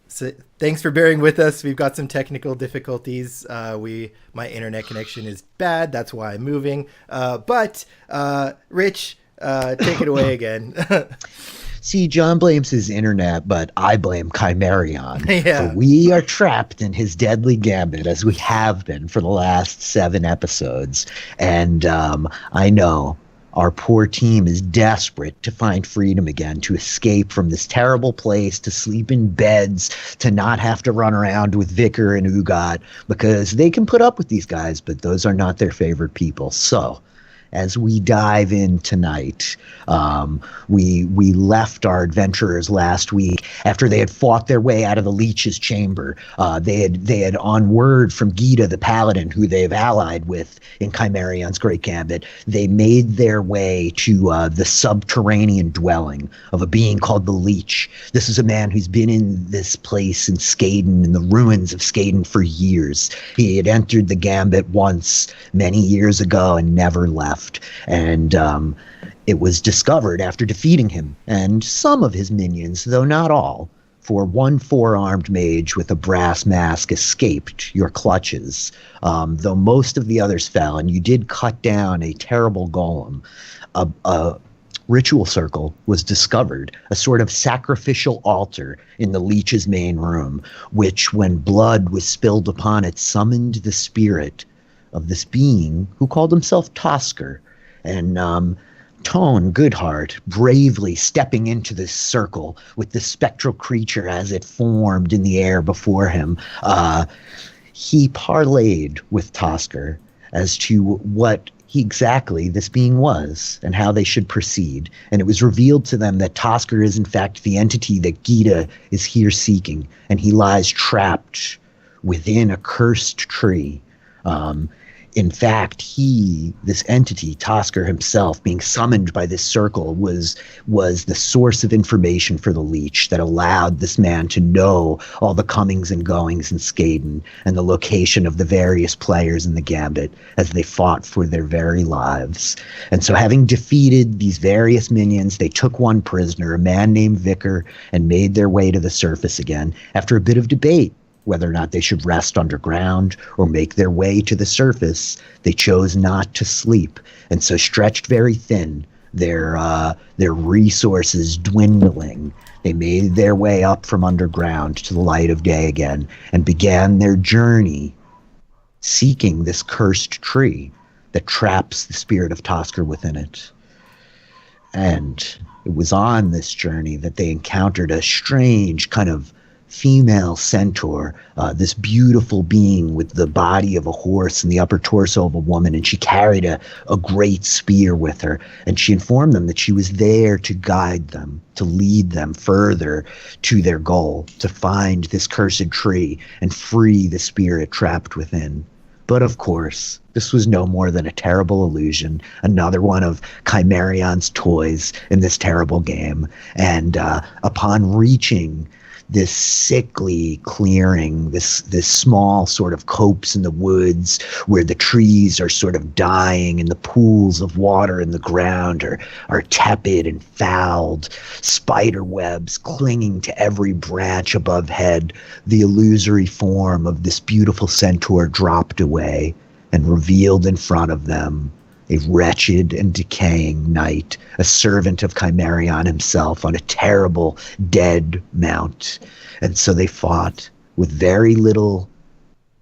So thanks for bearing with us. We've got some technical difficulties. My internet connection is bad. That's why I'm moving. But Rich, take it away again. See, John blames his internet, but I blame Chimerion. Yeah. For we are trapped in his deadly gambit, as we have been for the last 7 episodes. And I know our poor team is desperate to find freedom again, to escape from this terrible place, to sleep in beds, to not have to run around with Vicar and Ugot, because they can put up with these guys, but those are not their favorite people. So, as we dive in tonight, we left our adventurers last week after they had fought their way out of the Leech's chamber. They had on word from Gita the Paladin, who they've allied with in Chimerion's Great Gambit. They made their way to the subterranean dwelling of a being called the Leech. This is a man who's been in this place in Skaden, in the ruins of Skaden, for years. He had entered the Gambit once many years ago and never left. And it was discovered after defeating him and some of his minions, though not all, for one 4-armed mage with a brass mask escaped your clutches, though most of the others fell, and you did cut down a terrible golem. A ritual circle was discovered, a sort of sacrificial altar in the Leech's main room, which, when blood was spilled upon it, summoned the spirit of this being who called himself Tusker. And Tone Goodheart, bravely stepping into this circle with the spectral creature as it formed in the air before him, he parlayed with Tusker as to what exactly this being was and how they should proceed. And it was revealed to them that Tusker is in fact the entity that Gita is here seeking, and he lies trapped within a cursed tree. In fact, this entity, Tusker himself, being summoned by this circle, was the source of information for the Leech that allowed this man to know all the comings and goings in Skaden and the location of the various players in the Gambit as they fought for their very lives. And so, having defeated these various minions, they took one prisoner, a man named Vicar, and made their way to the surface again after a bit of debate whether or not they should rest underground or make their way to the surface. They chose not to sleep, and so stretched very thin, their resources dwindling, they made their way up from underground to the light of day again and began their journey seeking this cursed tree that traps the spirit of Tusker within it. And it was on this journey that they encountered a strange kind of female centaur, this beautiful being with the body of a horse and the upper torso of a woman, and she carried a great spear with her, and she informed them that she was there to guide them, to lead them further to their goal, to find this cursed tree and free the spirit trapped within. But of course, this was no more than a terrible illusion, another one of Chimerion's toys in this terrible game. And upon reaching this sickly clearing, this small sort of copse in the woods where the trees are sort of dying and the pools of water in the ground are tepid and fouled, spider webs clinging to every branch above head, the illusory form of this beautiful centaur dropped away and revealed in front of them a wretched and decaying knight, a servant of Chimerion himself on a terrible dead mount. And so they fought with very little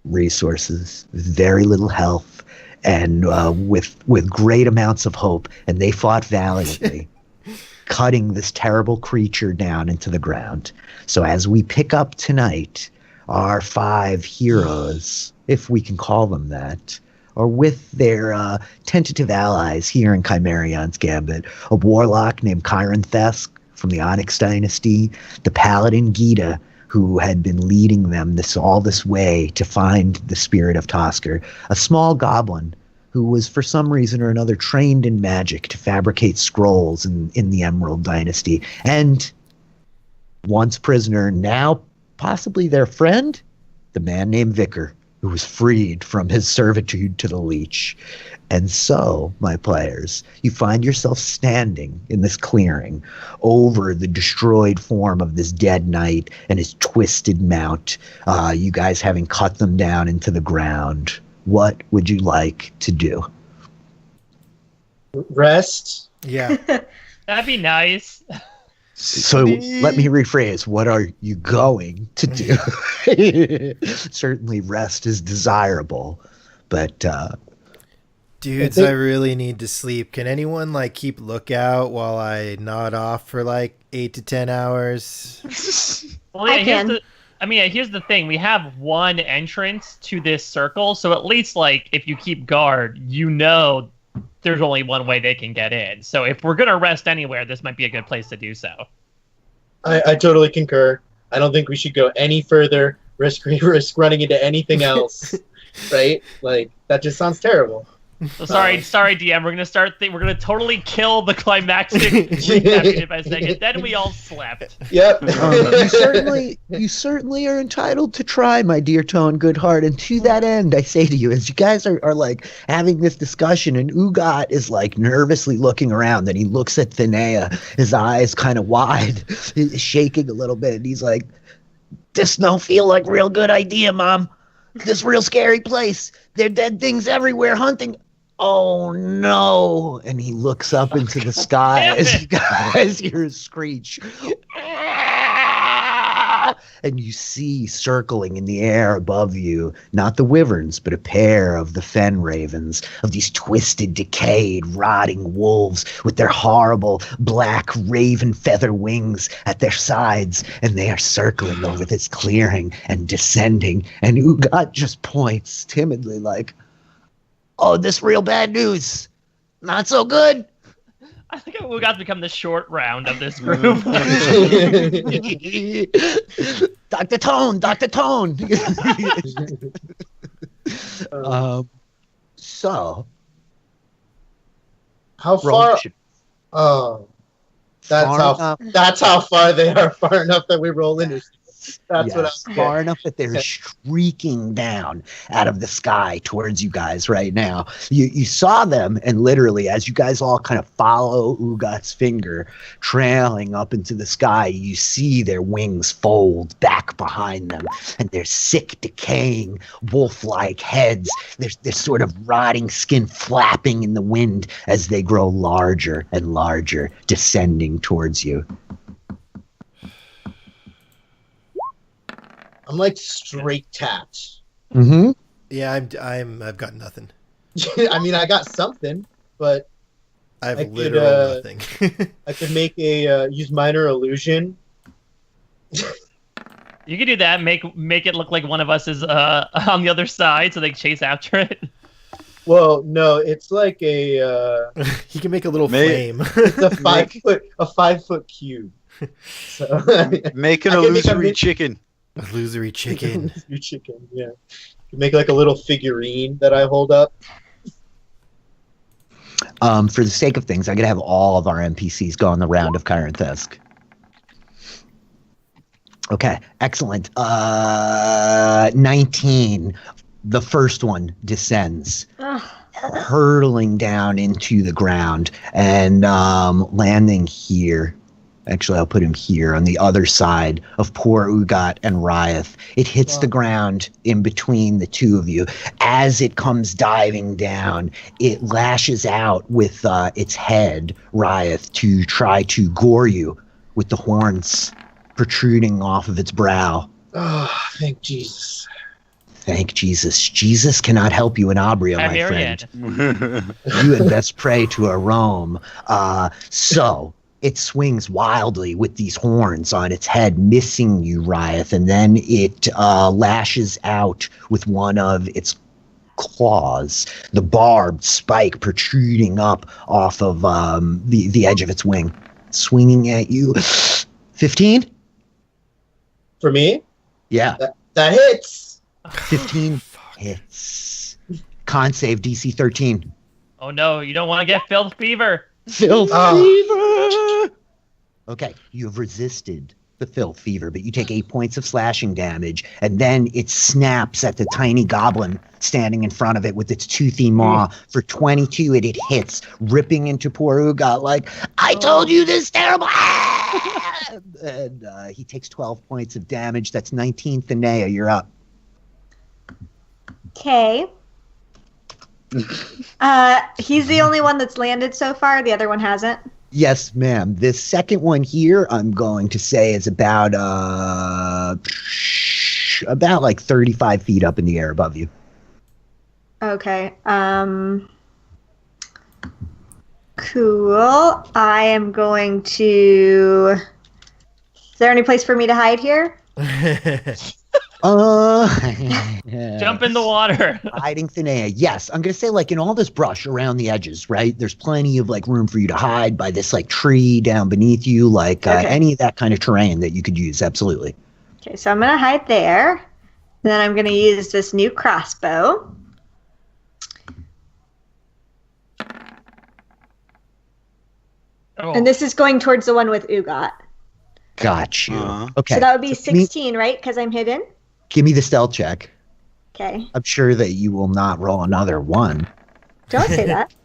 resources, very little health, and with great amounts of hope, and they fought valiantly, cutting this terrible creature down into the ground. So as we pick up tonight, our 5 heroes, if we can call them that, are with their tentative allies here in Chimerion's Gambit, a warlock named Kyronthesk from the Onyx Dynasty, the paladin Gita, who had been leading them all this way to find the spirit of Tusker, a small goblin who was for some reason or another trained in magic to fabricate scrolls in the Emerald Dynasty, and once prisoner, now possibly their friend, the man named Vicar, who was freed from his servitude to the leech. And so, my players, you find yourself standing in this clearing over the destroyed form of this dead knight and his twisted mount, you guys having cut them down into the ground. What would you like to do? Rest. Yeah. That'd be nice. So let me rephrase. What are you going to do? Certainly rest is desirable, but dudes, I really need to sleep. Can anyone like keep lookout while I nod off for like 8 to 10 hours? Well, yeah, I can. here's the thing. We have one entrance to this circle, so at least like if you keep guard, you know there's only one way they can get in. So if we're gonna rest anywhere, this might be a good place to do so. I totally concur. I don't think we should go any further. Risk running into anything else, right? Like that just sounds terrible. So sorry, DM. We're gonna totally kill the climactic recap by second. Then we all slept. Yep. You certainly are entitled to try, my dear Tone Goodheart. And to that end, I say to you, as you guys are like having this discussion, and Ugat is like nervously looking around, then he looks at Thinnea, his eyes kind of wide, shaking a little bit, and he's like, "This don't feel like real good idea, Mom. This real scary place. There dead things everywhere hunting. Oh no!" And he looks up into the sky as you guys hear a screech. And you see circling in the air above you, not the wyverns, but a pair of the fen ravens, of these twisted, decayed, rotting wolves with their horrible black raven feather wings at their sides, and they are circling over this clearing and descending. And Ugat just points timidly like, "Oh, this real bad news. Not so good." I think we got to become the short round of this group. Dr. Tone. So, how far? Oh, that's how far they are. Far enough that we roll into. That's what I was getting. Far enough that they're streaking down out of the sky towards you guys right now. You saw them, and literally, as you guys all kind of follow Ugat's finger trailing up into the sky, you see their wings fold back behind them, and their sick, decaying, wolf-like heads, their sort of rotting skin flapping in the wind as they grow larger and larger, descending towards you. I'm like straight tapped. Mm-hmm. Yeah, I've got nothing. I mean, I got something, but I have literally nothing. I could make a use minor illusion. You could do that. Make it look like one of us is on the other side, so they can chase after it. Well, no, it's like a. He can make a little flame. It's a 5 foot cube. So, make an illusory chicken. Illusory chicken. Illusory chicken, yeah. You make like a little figurine that I hold up. For the sake of things, I'm gonna have all of our NPCs go on the round of Kyranthesk. Okay, excellent. 19. The first one descends, hurtling down into the ground and landing here. Actually, I'll put him here on the other side of poor Ugat and Ryeth. It hits the ground in between the two of you. As it comes diving down, it lashes out with its head, Ryeth, to try to gore you with the horns protruding off of its brow. Oh, thank Jesus. Thank Jesus. Jesus cannot help you in Abrea, my friend. You had best pray to a Rome. So it swings wildly with these horns on its head, missing you, Ryeth, and then it lashes out with one of its claws, the barbed spike protruding up off of the edge of its wing, swinging at you. 15? For me? Yeah. That hits. 15 hits. Con save DC 13. Oh no, you don't want to get filth fever. Filth fever! Okay, you have resisted the the filth fever, but you take 8 points of slashing damage, and then it snaps at the tiny goblin standing in front of it with its toothy maw. For 22, it hits, ripping into poor Ugot like, I told you this terrible. And he takes 12 points of damage. That's 19. Thinnea, you're up. Okay. He's the only one that's landed so far. The other one hasn't. Yes, ma'am. This second one here, I'm going to say is about like 35 feet up in the air above you. Okay. Cool. I am going to. Is there any place for me to hide here? Jump in the water. Hiding Thinnea. Yes, I'm gonna say like in all this brush around the edges, right? There's plenty of like room for you to hide by this like tree down beneath you, like any of that kind of terrain that you could use. Absolutely. Okay, so I'm gonna hide there. Then I'm gonna use this new crossbow. Oh. And this is going towards the one with Ugot. Got you. Okay. So that would be 16, right? Because I'm hidden. Give me the stealth check. Okay. I'm sure that you will not roll another one. Don't say that.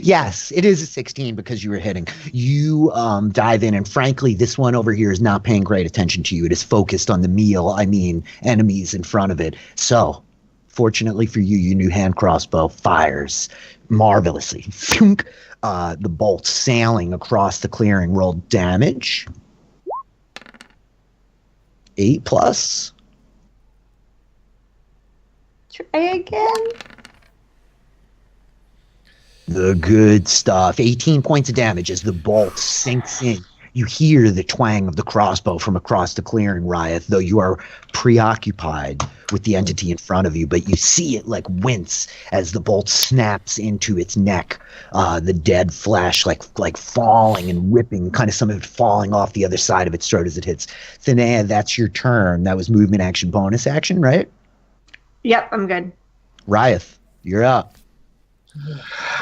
Yes, it is a 16 because you were hitting. You dive in, and frankly, this one over here is not paying great attention to you. It is focused on the meal, enemies in front of it. So, fortunately for you, your new hand crossbow fires marvelously. The bolt sailing across the clearing. Roll damage. 8+. Try again. The good stuff. 18 points of damage as the bolt sinks in. You hear the twang of the crossbow from across the clearing, Ryeth, though you are preoccupied with the entity in front of you, but you see it like wince as the bolt snaps into its neck. The dead flesh like falling and ripping, kind of some of it falling off the other side of its throat as it hits. Thinnea, that's your turn. That was movement action, bonus action, right? Yep, I'm good. Ryeth, you're up.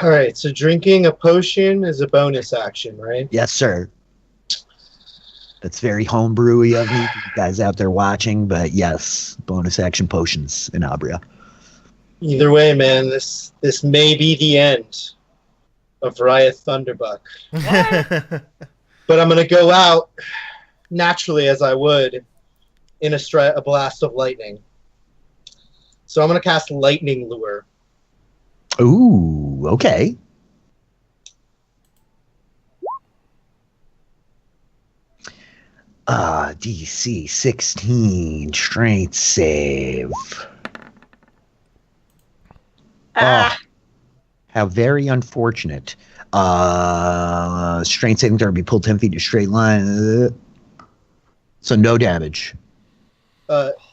All right, so drinking a potion is a bonus action, right? Yes, sir. That's very homebrewy of me, you guys out there watching, but yes, bonus action potions in Abrea. Either way, man, this may be the end of Ryeth Thunderbuck. But I'm going to go out naturally as I would in a blast of lightning. So I'm going to cast Lightning Lure. Ooh, okay. DC 16 strength save. Oh, how very unfortunate. Strength saving throw be pulled 10 feet to straight line. So no damage.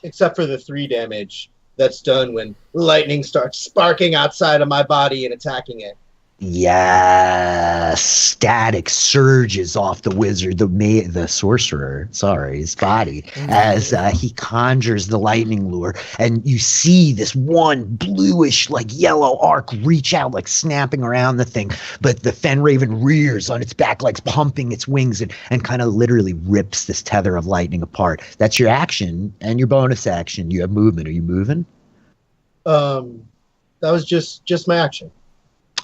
Except for the 3 damage that's done when lightning starts sparking outside of my body and attacking it. Yes, static surges off the wizard, the sorcerer, his body, as he conjures the lightning lure, and you see this one bluish, like yellow arc reach out, like snapping around the thing, but the fen raven rears on its back, like pumping its wings, and kind of literally rips this tether of lightning apart. That's your action and your bonus action. You have movement. Are you moving? That was just my action.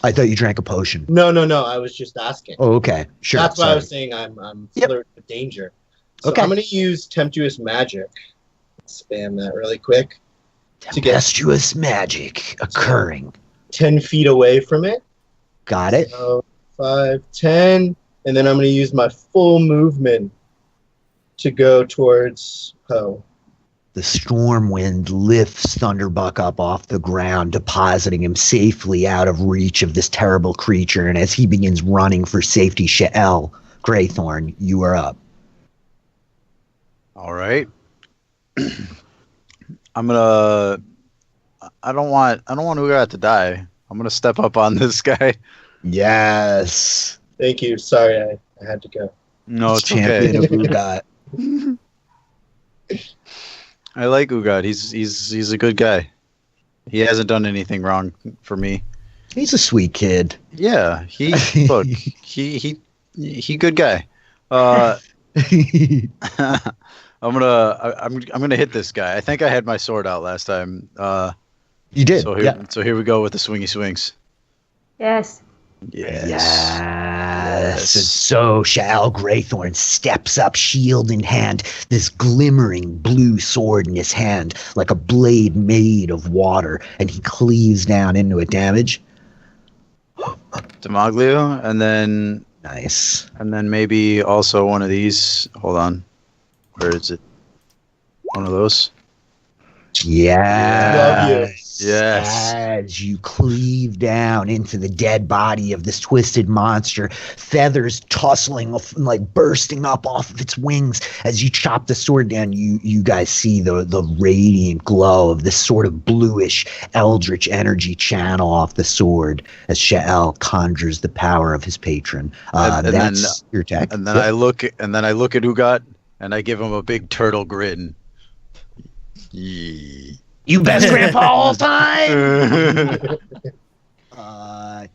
I thought you drank a potion. No. I was just asking. Oh, okay. Sure. That's why I was saying I'm flirting with danger. So okay. I'm going to use Tempestuous Magic. Spam that really quick. Tempestuous Magic occurring. 10 feet away from it. Got it. So 5, 10. And then I'm going to use my full movement to go towards Poe. The storm wind lifts Thunderbuck up off the ground, depositing him safely out of reach of this terrible creature. And as he begins running for safety, Shael, GreyThorne, you are up. All right. I don't want Ugat to die. I'm gonna step up on this guy. Yes. Thank you. Sorry, I had to go. No, it's champion okay. of Ugat. I like Ugat. He's a good guy. He hasn't done anything wrong for me. He's a sweet kid. Yeah, he good guy. I'm gonna hit this guy. I think I had my sword out last time. You did. So here we go with the swingy swings. Yes. Yes. And so shall GreyThorne steps up, shield in hand, this glimmering blue sword in his hand, like a blade made of water, and he cleaves down into it. Damage. Demaglio, and then Nice. and then maybe also one of these. Hold on. Where is it? One of those. Yes. Yes. As you cleave down into the dead body of this twisted monster, feathers tussling, like bursting up off of its wings. As you chop the sword down, you guys see the radiant glow of this sort of bluish eldritch energy channel off the sword as Sha'el conjures the power of his patron. That's your attack. And then I look at Ugat and I give him a big turtle grin. Yeah. You best grandpa all time.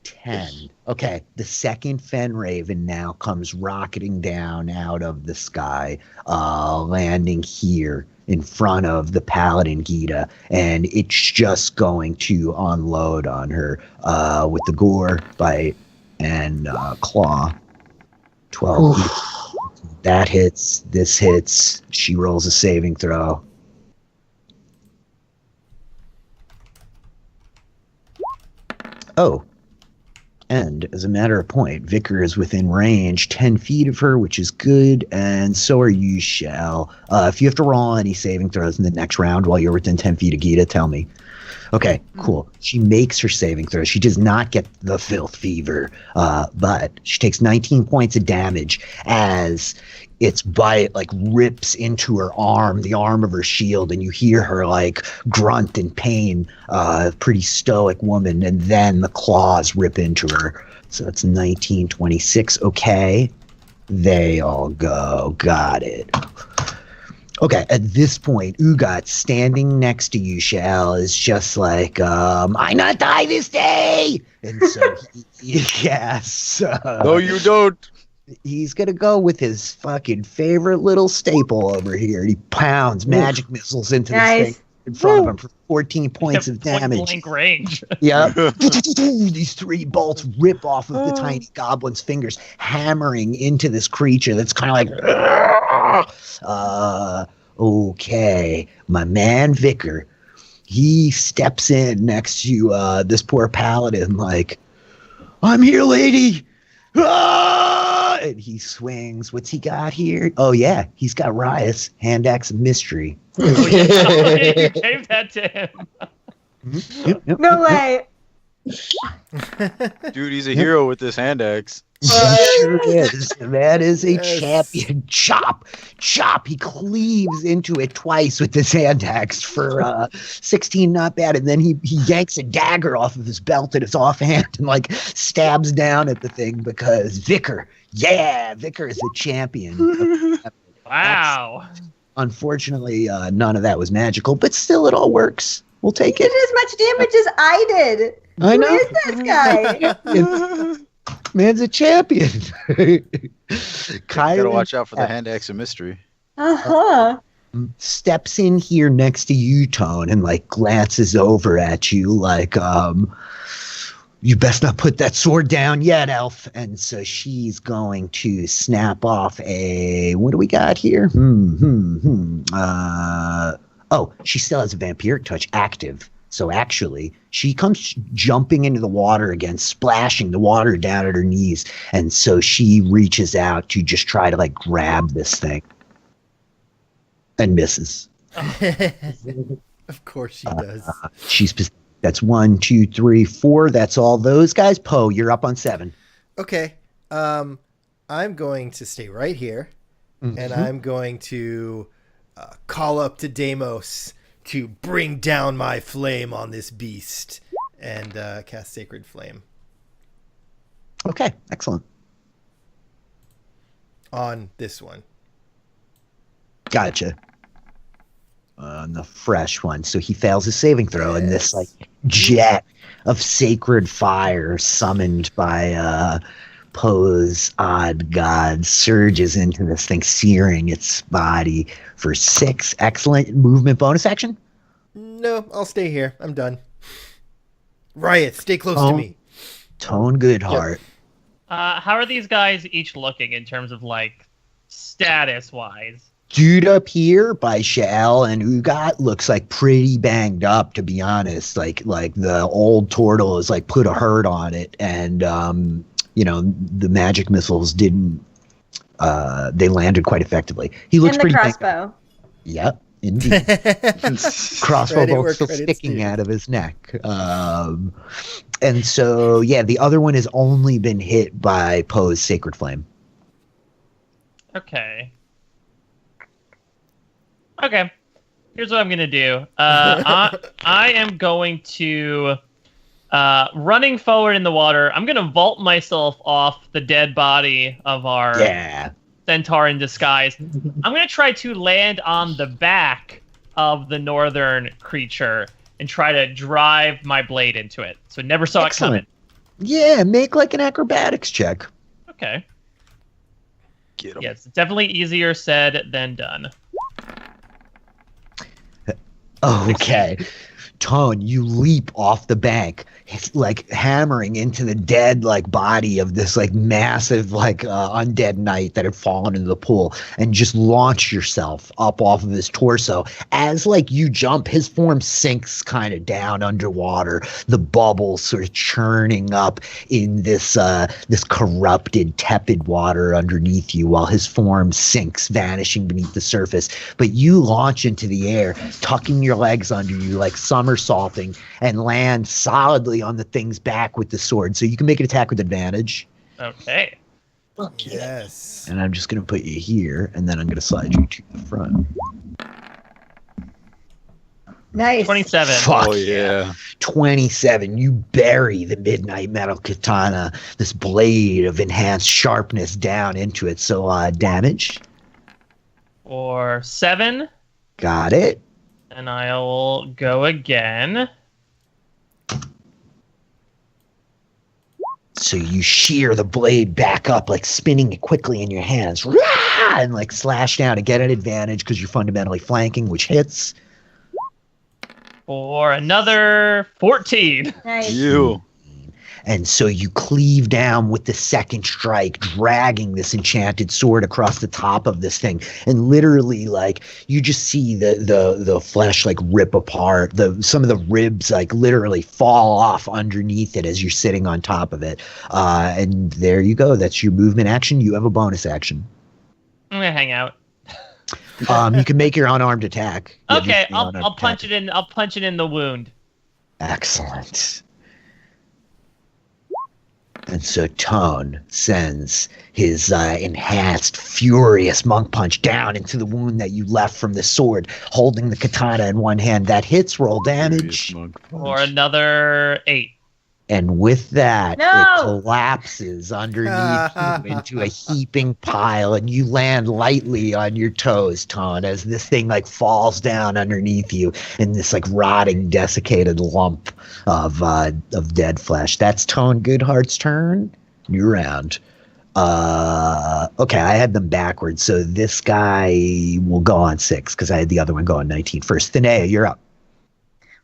10. Okay, the second Fenraven now comes rocketing down out of the sky, landing here in front of the Paladin Gita, and it's just going to unload on her with the gore, bite, and claw. 12. That hits. This hits. She rolls a saving throw. Oh, and as a matter of point, Vicar is within range, 10 feet of her, which is good, and so are you, Shell. If you have to roll any saving throws in the next round while you're within 10 feet of Gita, tell me. Okay, cool. She makes her saving throw. She does not get the filth fever, but she takes 19 points of damage as its bite like rips into her arm, the arm of her shield, and you hear her like grunt in pain. Pretty stoic woman, and then the claws rip into her. So that's 1926. Okay, they all go. Got it. Okay, at this point, Ugat standing next to you, Shal, is just like, I not die this day! And so he casts... no, you don't! He's gonna go with his fucking favorite little staple over here. He pounds magic missiles into this thing in front of him for 14 points of damage. Point blank range. Yeah. These 3 bolts rip off of the tiny goblin's fingers, hammering into this creature that's kind of like... okay, my man Vicar, he steps in next to this poor paladin like, I'm here, lady! Ah! And he swings. What's he got here? Oh, yeah, he's got Ryeth, hand axe of mystery. Oh, yeah. You gave that to him. Yep. No way. Dude, he's a hero with this hand axe. He sure is. That is a champion. Chop. He cleaves into it twice with this hand axe for 16, not bad. And then he yanks a dagger off of his belt at his offhand and like stabs down at the thing because Vicar is the champion. Wow. Unfortunately, none of that was magical, but still it all works. We'll take it. Did as much damage as I did. I know. Who is that guy? Man's a champion. Gotta watch out for the hand axe of mystery. Uh-huh. Steps in here next to you, Tone, and like glances over at you like, you best not put that sword down yet, elf. And so she's going to snap off a, what do we got here? Oh, she still has a vampiric touch active. So actually, she comes jumping into the water again, splashing the water down at her knees. And so she reaches out to just try to like grab this thing. And misses. Of course she does. That's 1, 2, 3, 4. That's all those guys. Poe, you're up on 7. Okay. I'm going to stay right here. And I'm going to call up to Deimos to bring down my flame on this beast and cast Sacred Flame. Okay, excellent. On this one. Gotcha. On the fresh one. So he fails his saving throw, and this like jet of sacred fire summoned by Poe's odd god surges into this thing, searing its body for 6. Excellent movement bonus action. No, I'll stay here. I'm done. Ryeth, stay close to me. Tone Goodheart. How are these guys each looking in terms of like status wise? Dude up here by Shael and Ugat looks like pretty banged up, to be honest. Like the old turtle has like put a hurt on it, and the magic missiles didn't. They landed quite effectively. He looks and the pretty crossbow. Yep, indeed. Crossbow bolt still sticking due. out of his neck. And so the other one has only been hit by Poe's Sacred Flame. Okay. Here's what I'm gonna do. I am going to running forward in the water. I'm gonna vault myself off the dead body of our centaur in disguise. I'm gonna try to land on the back of the northern creature and try to drive my blade into it. So never saw it coming. Yeah, make like an acrobatics check. Okay. Get him. Yes, definitely easier said than done. Okay. Tone, you leap off the bank, like hammering into the dead like body of this like massive like undead knight that had fallen into the pool, and just launch yourself up off of his torso. As like you jump, his form sinks kind of down underwater, the bubbles sort of churning up in this this corrupted, tepid water underneath you, while his form sinks, vanishing beneath the surface. But you launch into the air, tucking your legs under you like somersaulting, and land solidly on the thing's back with the sword. So you can make an attack with advantage. Okay. Yes. And I'm just going to put you here, and then I'm going to slide you to the front. Nice. 27. Fuck Oh, yeah. 27. You bury the midnight metal katana, this blade of enhanced sharpness, down into it. So damage. Or 7. Got it. And I'll go again. So you shear the blade back up, like spinning it quickly in your hands, and like slash down to get an advantage because you're fundamentally flanking, which hits. For another 14. Nice. You. And so you cleave down with the second strike, dragging this enchanted sword across the top of this thing. And literally, like, you just see the flesh, like, rip apart. Some of the ribs, like, literally fall off underneath it as you're sitting on top of it. And there you go. That's your movement action. You have a bonus action. I'm going to hang out. You can make your unarmed attack. Okay, I'll punch it in. I'll punch it in the wound. Excellent. And so Tone sends his enhanced, furious monk punch down into the wound that you left from the sword, holding the katana in one hand. That hits, roll damage. For another 8. And with that, No! it collapses underneath you into a heaping pile, and you land lightly on your toes, Tone, as this thing like falls down underneath you in this like rotting, desiccated lump of dead flesh. That's Tone Goodheart's turn. New round. Okay, I had them backwards, so this guy will go on 6 because I had the other one go on 19 first. Thinnea, you're up.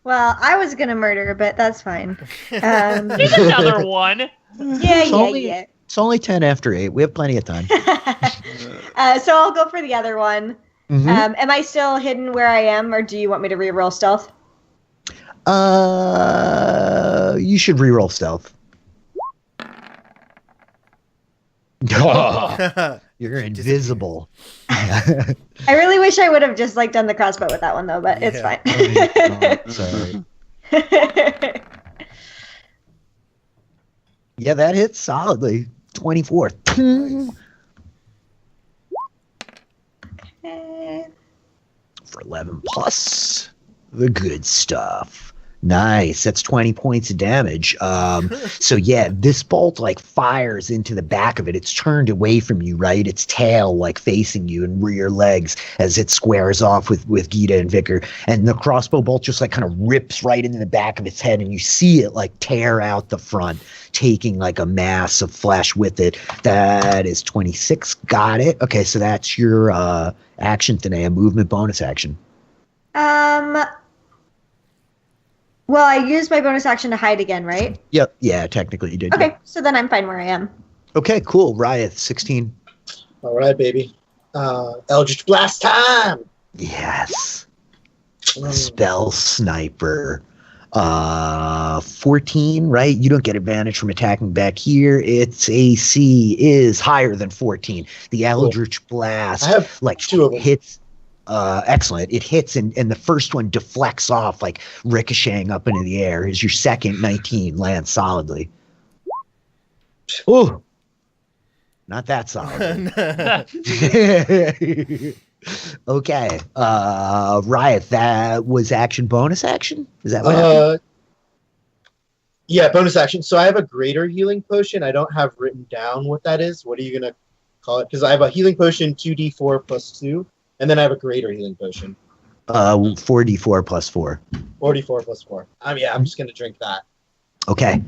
Well, I was gonna murder, but that's fine. There's another one. Yeah. It's only 10 after 8. We have plenty of time. So I'll go for the other one. Mhm. Am I still hidden where I am, or do you want me to reroll stealth? You should reroll stealth. You're invisible. I really wish I would have just like done the crossbow with that one though, but it's fine. Sorry. Yeah, that hits solidly. 24. For 11 plus the good stuff. Nice. That's 20 points of damage. So yeah, this bolt like fires into the back of it. It's turned away from you, right? Its tail like facing you and rear legs as it squares off with Gita and Vicar. And the crossbow bolt just like kind of rips right into the back of its head, and you see it like tear out the front, taking like a mass of flesh with it. That is 26. Got it. Okay, so that's your action today, a movement bonus action. Well, I used my bonus action to hide again, right? Yep. Yeah, technically you did. Okay, Yeah. so then I'm fine where I am. Okay, cool. Ryeth, 16. All right, baby. Eldritch Blast time! Yes. Spell Sniper. 14, right? You don't get advantage from attacking back here. Its AC is higher than 14. The Eldritch Blast I have like 2 of them. hits. Excellent. It hits and the first one deflects off, like ricocheting up into the air. As your second 19 lands solidly. Ooh. Not that solid. Okay. Ryeth, that was action bonus action? Is that what happened? Yeah, bonus action. So I have a greater healing potion. I don't have written down what that is. What are you going to call it? Because I have a healing potion 2d4 plus 2, and then I have a greater healing potion. 4d4 plus 4. 44 plus 4. I'm just going to drink that. Okay.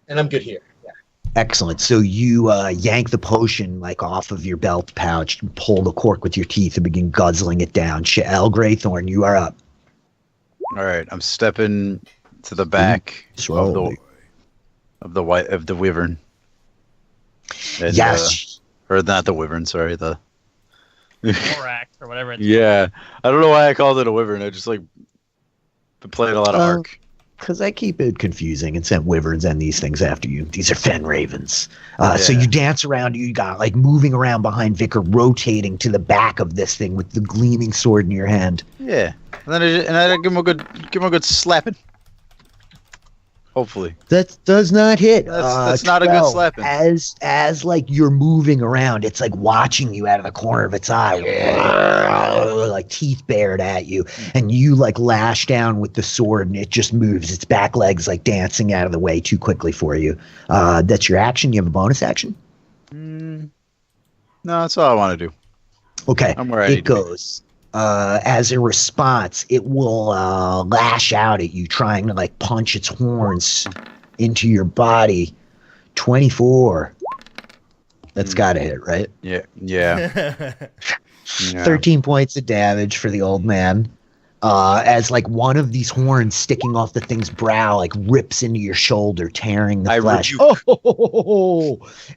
And I'm good here. Yeah. Excellent. So you yank the potion like off of your belt pouch, pull the cork with your teeth, and begin guzzling it down. GreyThorne, you are up. All right, I'm stepping to the back Slowly. of the wyvern. And, Yes. or not the wyvern. Sorry, the. Thorax or whatever it's Yeah, I don't know why I called it a wyvern. I just like been playing a lot of Ark. Because I keep it confusing and sent wyverns and these things after you. These are fen ravens. So Yeah. you dance around. You got like moving around behind Vicar, rotating to the back of this thing with the gleaming sword in your hand. Yeah, and then I give him a good slapping. Hopefully. That does not hit. That's not a good 12. slapping. As like you're moving around, it's like watching you out of the corner of its eye, like teeth bared at you, and you like lash down with the sword, and it just moves. Its back legs like dancing out of the way too quickly for you. That's your action. You have a bonus action. No, that's all I want to do. Okay, I'm where I it need to be. goes. As a response, it will lash out at you, trying to like punch its horns into your body. 24. That's gotta hit, right? Yeah, yeah. 13 points of damage for the old man. As like one of these horns sticking off the thing's brow like rips into your shoulder, tearing the flesh.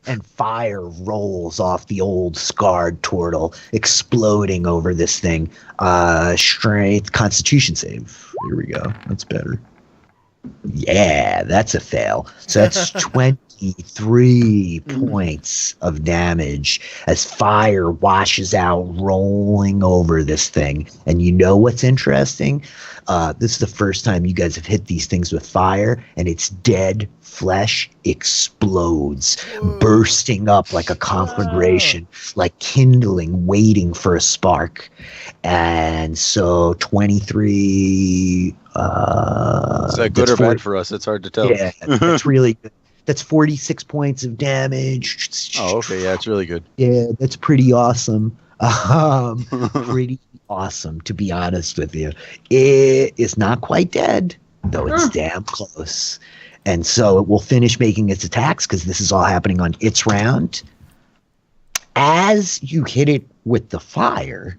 And fire rolls off the old scarred turtle, exploding over this thing. Strength Constitution save. Here we go. That's better. Yeah, that's a fail. So that's 23 points of damage as fire washes out, rolling over this thing. And you know what's interesting? This is the first time you guys have hit these things with fire, and its dead flesh explodes, bursting up like a conflagration, like kindling, waiting for a spark. And so 23... Is that good or bad for us? It's hard to tell. Yeah, that's really good. That's 46 points of damage. Oh, okay. Yeah, it's really good. Yeah, that's pretty awesome. Pretty awesome, to be honest with you. It is not quite dead, though it's damn close. And so it will finish making its attacks because this is all happening on its round. As you hit it with the fire,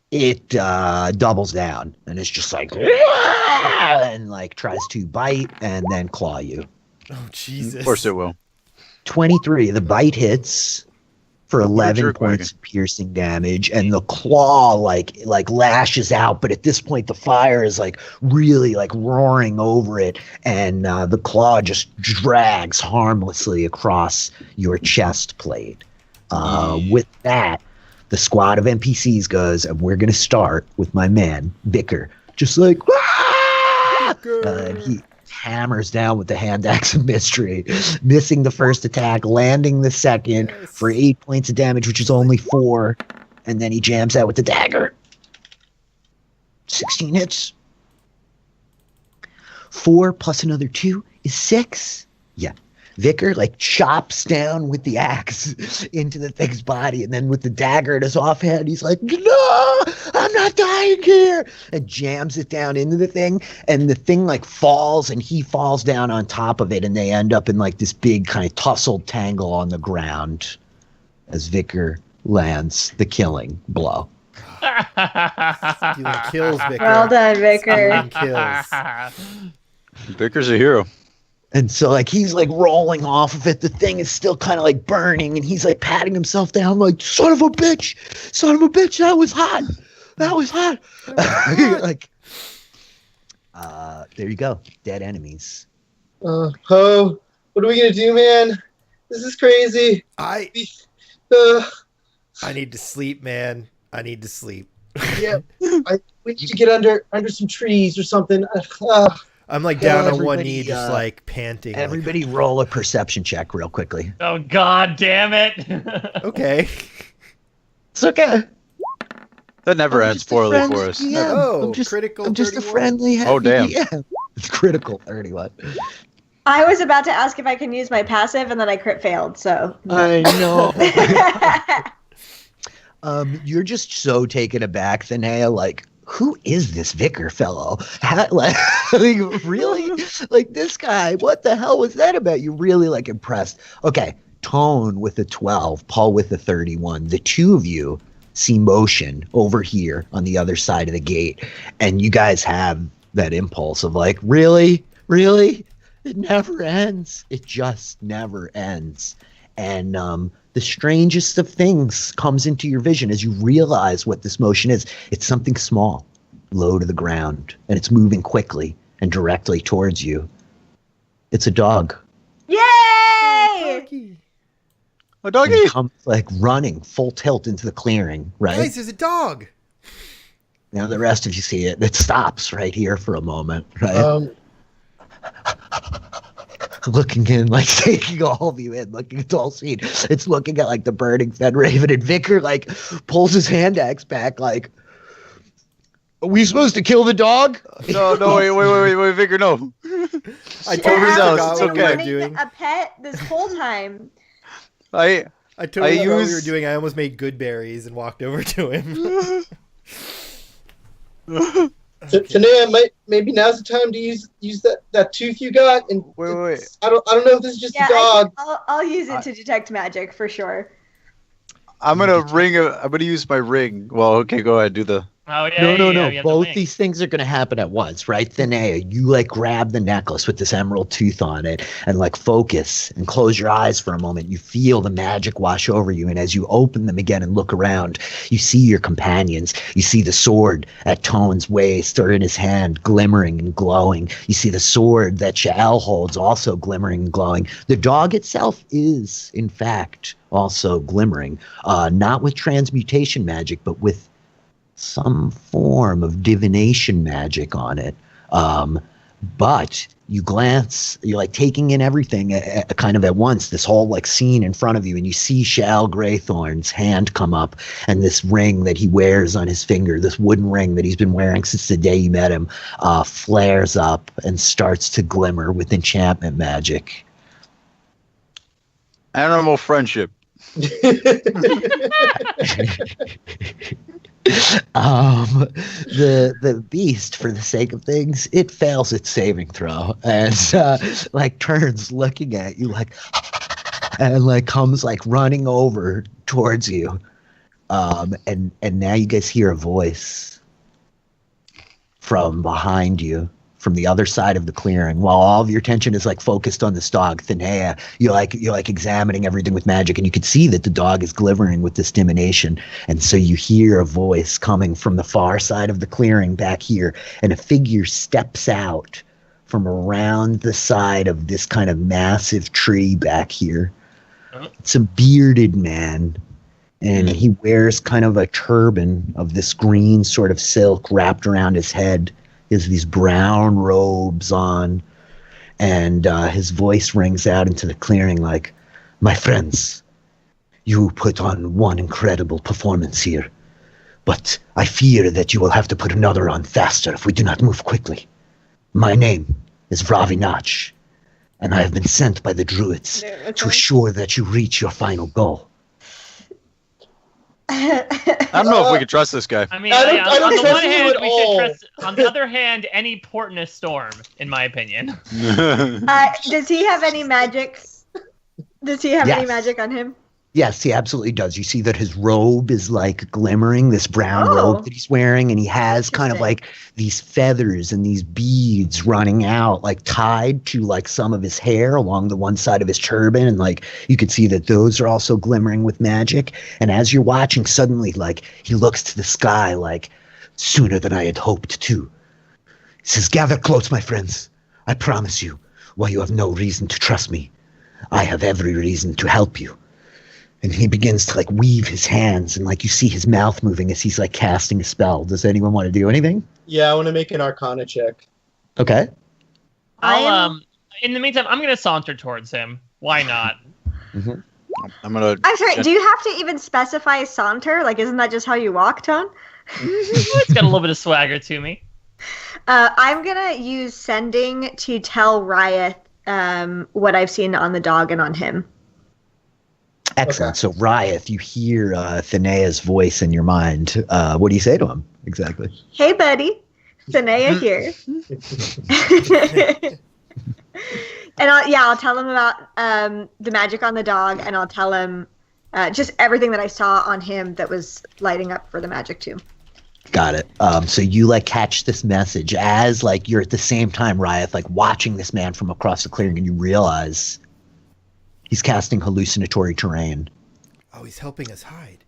it doubles down and it's just like and like tries to bite and then claw you. Oh Jesus! Of course it will. 23. The bite hits for 11 points of piercing damage, and the claw like lashes out. But at this point, the fire is like really like roaring over it, and the claw just drags harmlessly across your chest plate. With that, the squad of NPCs goes, and we're gonna start with my man Vicar, just like and he hammers down with the hand axe of mystery, missing the first attack, landing the second for 8 points of damage, which is only 4, and then he jams out with the dagger. 16 hits. 4 plus another 2 is 6. Yeah. Vicar like chops down with the axe into the thing's body, and then with the dagger in his offhand, he's like, "No, I'm not dying here," and jams it down into the thing, and the thing like falls, and he falls down on top of it, and they end up in like this big kind of tussled tangle on the ground as Vicar lands the killing blow. Stealing kills, Vicar. Well done, Vicar. Stealing kills. Vicar's a hero. And so like he's like rolling off of it. The thing is still kind of like burning, and he's like patting himself down like, son of a bitch, that was hot. Like there you go. Dead enemies. What are we gonna do, man? This is crazy. I need to sleep, man. I need to sleep. Yeah, we need to get under some trees or something. I'm like down on one everybody, knee, just like panting. Everybody roll a perception check real quickly. Oh God damn it! Okay. It's okay. That never ends poorly for us. Yeah, Oh, critical I'm just a 31. friendly happy Oh, damn. DM. It's critical 31. I was about to ask if I can use my passive, and then I crit failed. So I know. You're just so taken aback, Thinnea, like, who is this Vicar fellow? Like, really? Like, this guy, what the hell was that about? You're really, like, impressed. Okay, Tone with a 12, Paul with a 31. The two of you see motion over here on the other side of the gate, and you guys have that impulse of, like, really? It never ends. It just never ends. And the strangest of things comes into your vision as you realize what this motion is. It's something small, low to the ground, and it's moving quickly and directly towards you. It's a dog. yay! A And doggy. it comes like running full tilt into the clearing, right? Guys, there's a dog. Now the rest of you see it. It stops right here for a moment, right? Looking in, like taking all of you in, looking at the whole scene. It's looking at like the burning Fed Raven, and Vicar like pulls his hand axe back, like, are we supposed to kill the dog? No, wait, Vicar, no. I She totally has forgot it's what we were wanting doing. a pet this whole time. I totally forgot what we were use- doing. I almost made good berries and walked over to him. Thinnea, maybe now's the time to use that tooth you got. And Wait. I don't know if this is just Yeah, a dog. I'll use it to detect magic for sure. I'm gonna use my ring. Well, okay, go ahead, do the. Oh yeah. No. you have the Both wing. these things are going to happen at once, right? Thinnea, you like grab the necklace with this emerald tooth on it and like focus and close your eyes for a moment. You feel the magic wash over you. And as you open them again and look around, you see your companions. You see the sword at Tone's waist or in his hand, glimmering and glowing. You see the sword that Shael holds, also glimmering and glowing. The dog itself is, in fact, also glimmering, not with transmutation magic, but with some form of divination magic on it. But you glance, you're like taking in everything kind of at once, this whole like scene in front of you, and you see GreyThorne's hand come up, and this ring that he wears on his finger, this wooden ring that he's been wearing since the day you met him, flares up and starts to glimmer with enchantment magic. Animal friendship. The beast, for the sake of things, it fails its saving throw and like turns looking at you like and like comes like running over towards you, and now you guys hear a voice from behind you, from the other side of the clearing, while all of your attention is like focused on this dog, Thinnea. You're like examining everything with magic, and you can see that the dog is glimmering with this divination. And so you hear a voice coming from the far side of the clearing back here, and a figure steps out from around the side of this kind of massive tree back here. It's a bearded man, and he wears kind of a turban of this green sort of silk wrapped around his head. He has these brown robes on, and his voice rings out into the clearing like, "My friends, you put on one incredible performance here, but I fear that you will have to put another on faster if we do not move quickly. My name is Ravinach, and I have been sent by the druids to assure that you reach your final goal. I don't know if we can trust this guy. I mean, I don't on the trust one you hand, at we all. should trust. On the other hand, any port in a storm, in my opinion. Does he have any magic? Does he have any Yes. magic on him? Yes, he absolutely does. You see that his robe is like glimmering, this brown Oh. robe that he's wearing, and he has kind of Interesting. like these feathers and these beads running out, like tied to like some of his hair along the one side of his turban, and like you could see that those are also glimmering with magic. And as you're watching, suddenly like he looks to the sky like sooner than I had hoped to. He says, "Gather close, my friends. I promise you, while you have no reason to trust me, I have every reason to help you." And he begins to like weave his hands, and like you see his mouth moving as he's like casting a spell. Does anyone want to do anything? Yeah, I want to make an Arcana check. Okay. I'll in the meantime, I'm gonna saunter towards him. Why not? I'm gonna. I'm sorry. Do you have to even specify saunter? Like, isn't that just how you walk, Ton? It's got a little bit of swagger to me. I'm gonna use sending to tell Ryeth what I've seen on the dog and on him. Excellent. So Ryeth, you hear Thynnea's voice in your mind. What do you say to him exactly? Hey, buddy, Thinnea here. And I'll tell him about the magic on the dog, and I'll tell him just everything that I saw on him that was lighting up for the magic too. Got it. So you like catch this message as like you're at the same time, Ryeth, like watching this man from across the clearing, and you realize he's casting hallucinatory terrain. Oh, he's helping us hide.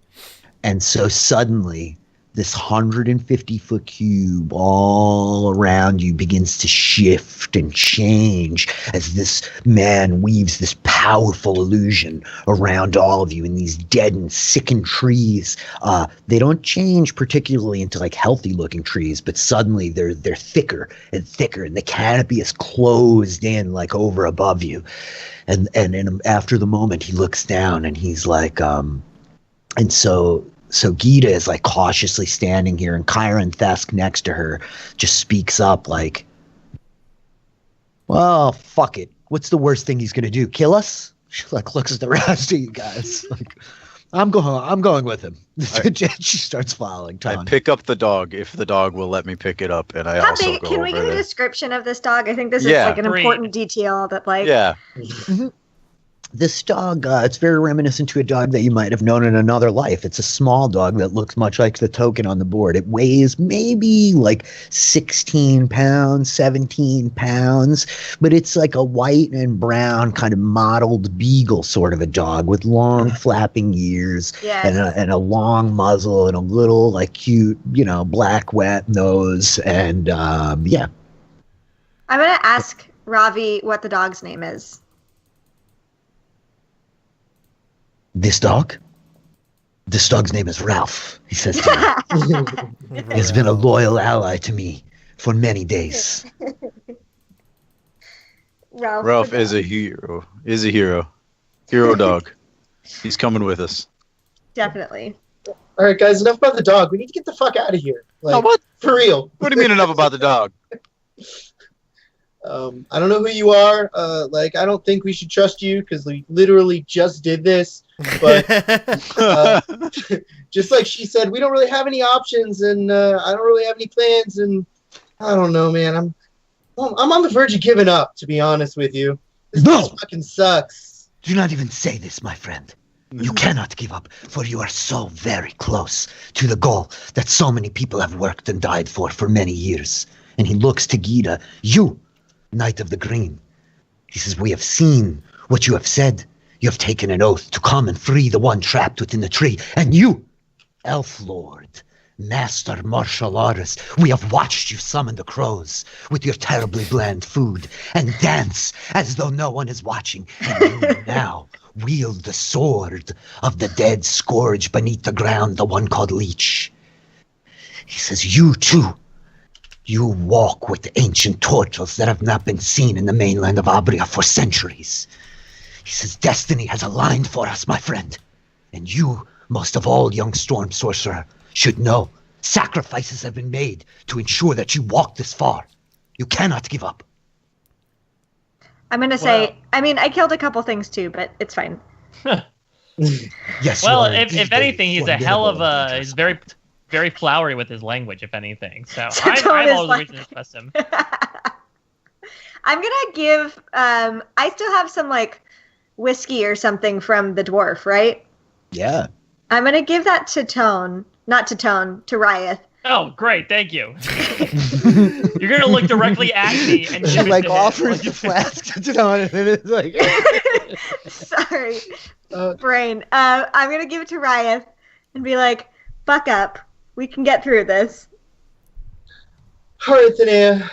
And so suddenly, this 150-foot cube all around you begins to shift and change as this man weaves this powerful illusion around all of you in these dead and sickened trees. They don't change particularly into like healthy-looking trees, but suddenly they're thicker and thicker, and the canopy is closed in like over above you. And after the moment, he looks down and he's like, So Gita is like cautiously standing here, and Kyron Thesk next to her just speaks up like, "Well, fuck it. What's the worst thing he's gonna do? Kill us?" She like looks at the rest of you guys like, I'm going with him. She starts following Tom. I pick up the dog if the dog will let me pick it up, and I How also big? go Can over we get a there. description of this dog? I think this is Yeah. like an Great. important detail that like. Yeah, This dog, it's very reminiscent to a dog that you might have known in another life. It's a small dog that looks much like the token on the board. It weighs maybe like 16 pounds, 17 pounds, but it's like a white and brown kind of mottled beagle sort of a dog with long flapping ears Yes. and a long muzzle and a little like cute, black wet nose. And yeah. I'm gonna ask Ravi what the dog's name is. This dog's name is Ralph, he says to me. He has been a loyal ally to me for many days. Ralph the is dog. a hero. Is a hero. Hero dog. He's coming with us. Definitely. All right, guys, enough about the dog. We need to get the fuck out of here. Like, Oh, what? For real. What do you mean enough about the dog? I don't know who you are. I don't think we should trust you because we literally just did this. But just like she said, we don't really have any options, and I don't really have any plans. And I don't know, man. I'm on the verge of giving up, to be honest with you. This No! place fucking sucks. Do not even say this, my friend. You cannot give up, for you are so very close to the goal that so many people have worked and died for many years. And he looks to Gita, you, Knight of the Green. He says, we have seen what you have said. You have taken an oath to come and free the one trapped within the tree. And you, Elf Lord, Master Martial Artist, we have watched you summon the crows with your terribly bland food and dance as though no one is watching. And you now wield the sword of the dead scourge beneath the ground, the one called Leech. He says, you too, you walk with ancient torches that have not been seen in the mainland of Abrea for centuries. He says, destiny has aligned for us, my friend. And you, most of all, young Storm Sorcerer, should know sacrifices have been made to ensure that you walk this far. You cannot give up. I'm gonna say. I mean, I killed a couple things too, but it's fine. Yes. Well, you are if indeed anything, he's a hell of formidable and a. dangerous. He's very, very flowery with his language. If anything, so So I'm Tone is always like- reason to trust him. I'm gonna give. I still have some like whiskey or something from the dwarf, right? Yeah. I'm gonna give that to Tone, not to Tone, to Ryeth. Oh, great! Thank you. You're gonna look directly at me and She give it like to him. offers the flask to Don, and then it's like, Sorry, Uh, brain. I'm gonna give it to Ryeth and be like, "Buck up. We can get through this." All right, Thinnea.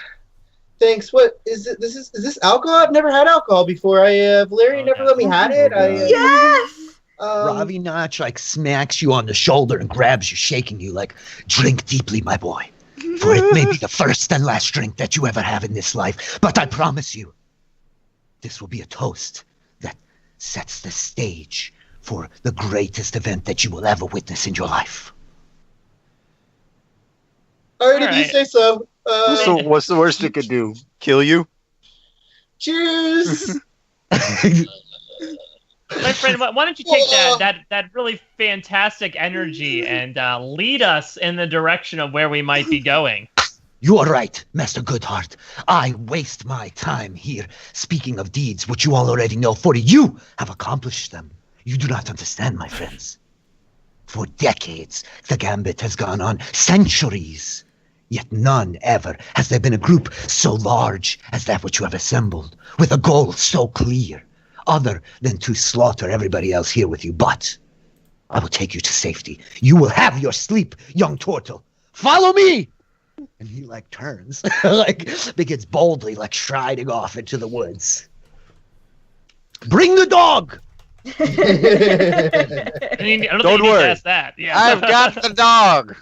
Thanks. What is it? Is this alcohol? I've never had alcohol before. Valerian never let me had it. Yes. Ravi Notch like smacks you on the shoulder and grabs you, shaking you like, drink deeply, my boy. For it may be the first and last drink that you ever have in this life. But I promise you, this will be a toast that sets the stage for the greatest event that you will ever witness in your life. All right, if you Alright. say so. So what's the worst it could do? Kill you? Cheers. My friend, why don't you take that really fantastic energy and lead us in the direction of where we might be going? You are right, Master Goodheart. I waste my time here speaking of deeds which you all already know, for you have accomplished them. You do not understand, my friends. For decades, the Gambit has gone on, centuries. Yet none ever has there been a group so large as that which you have assembled, with a goal so clear, other than to slaughter everybody else here with you. But I will take you to safety. You will have your sleep, young turtle. Follow me! And he like turns, like begins boldly like striding off into the woods. Bring the dog! I don't Don't think you need worry. to ask that. Yeah. I've got the dog.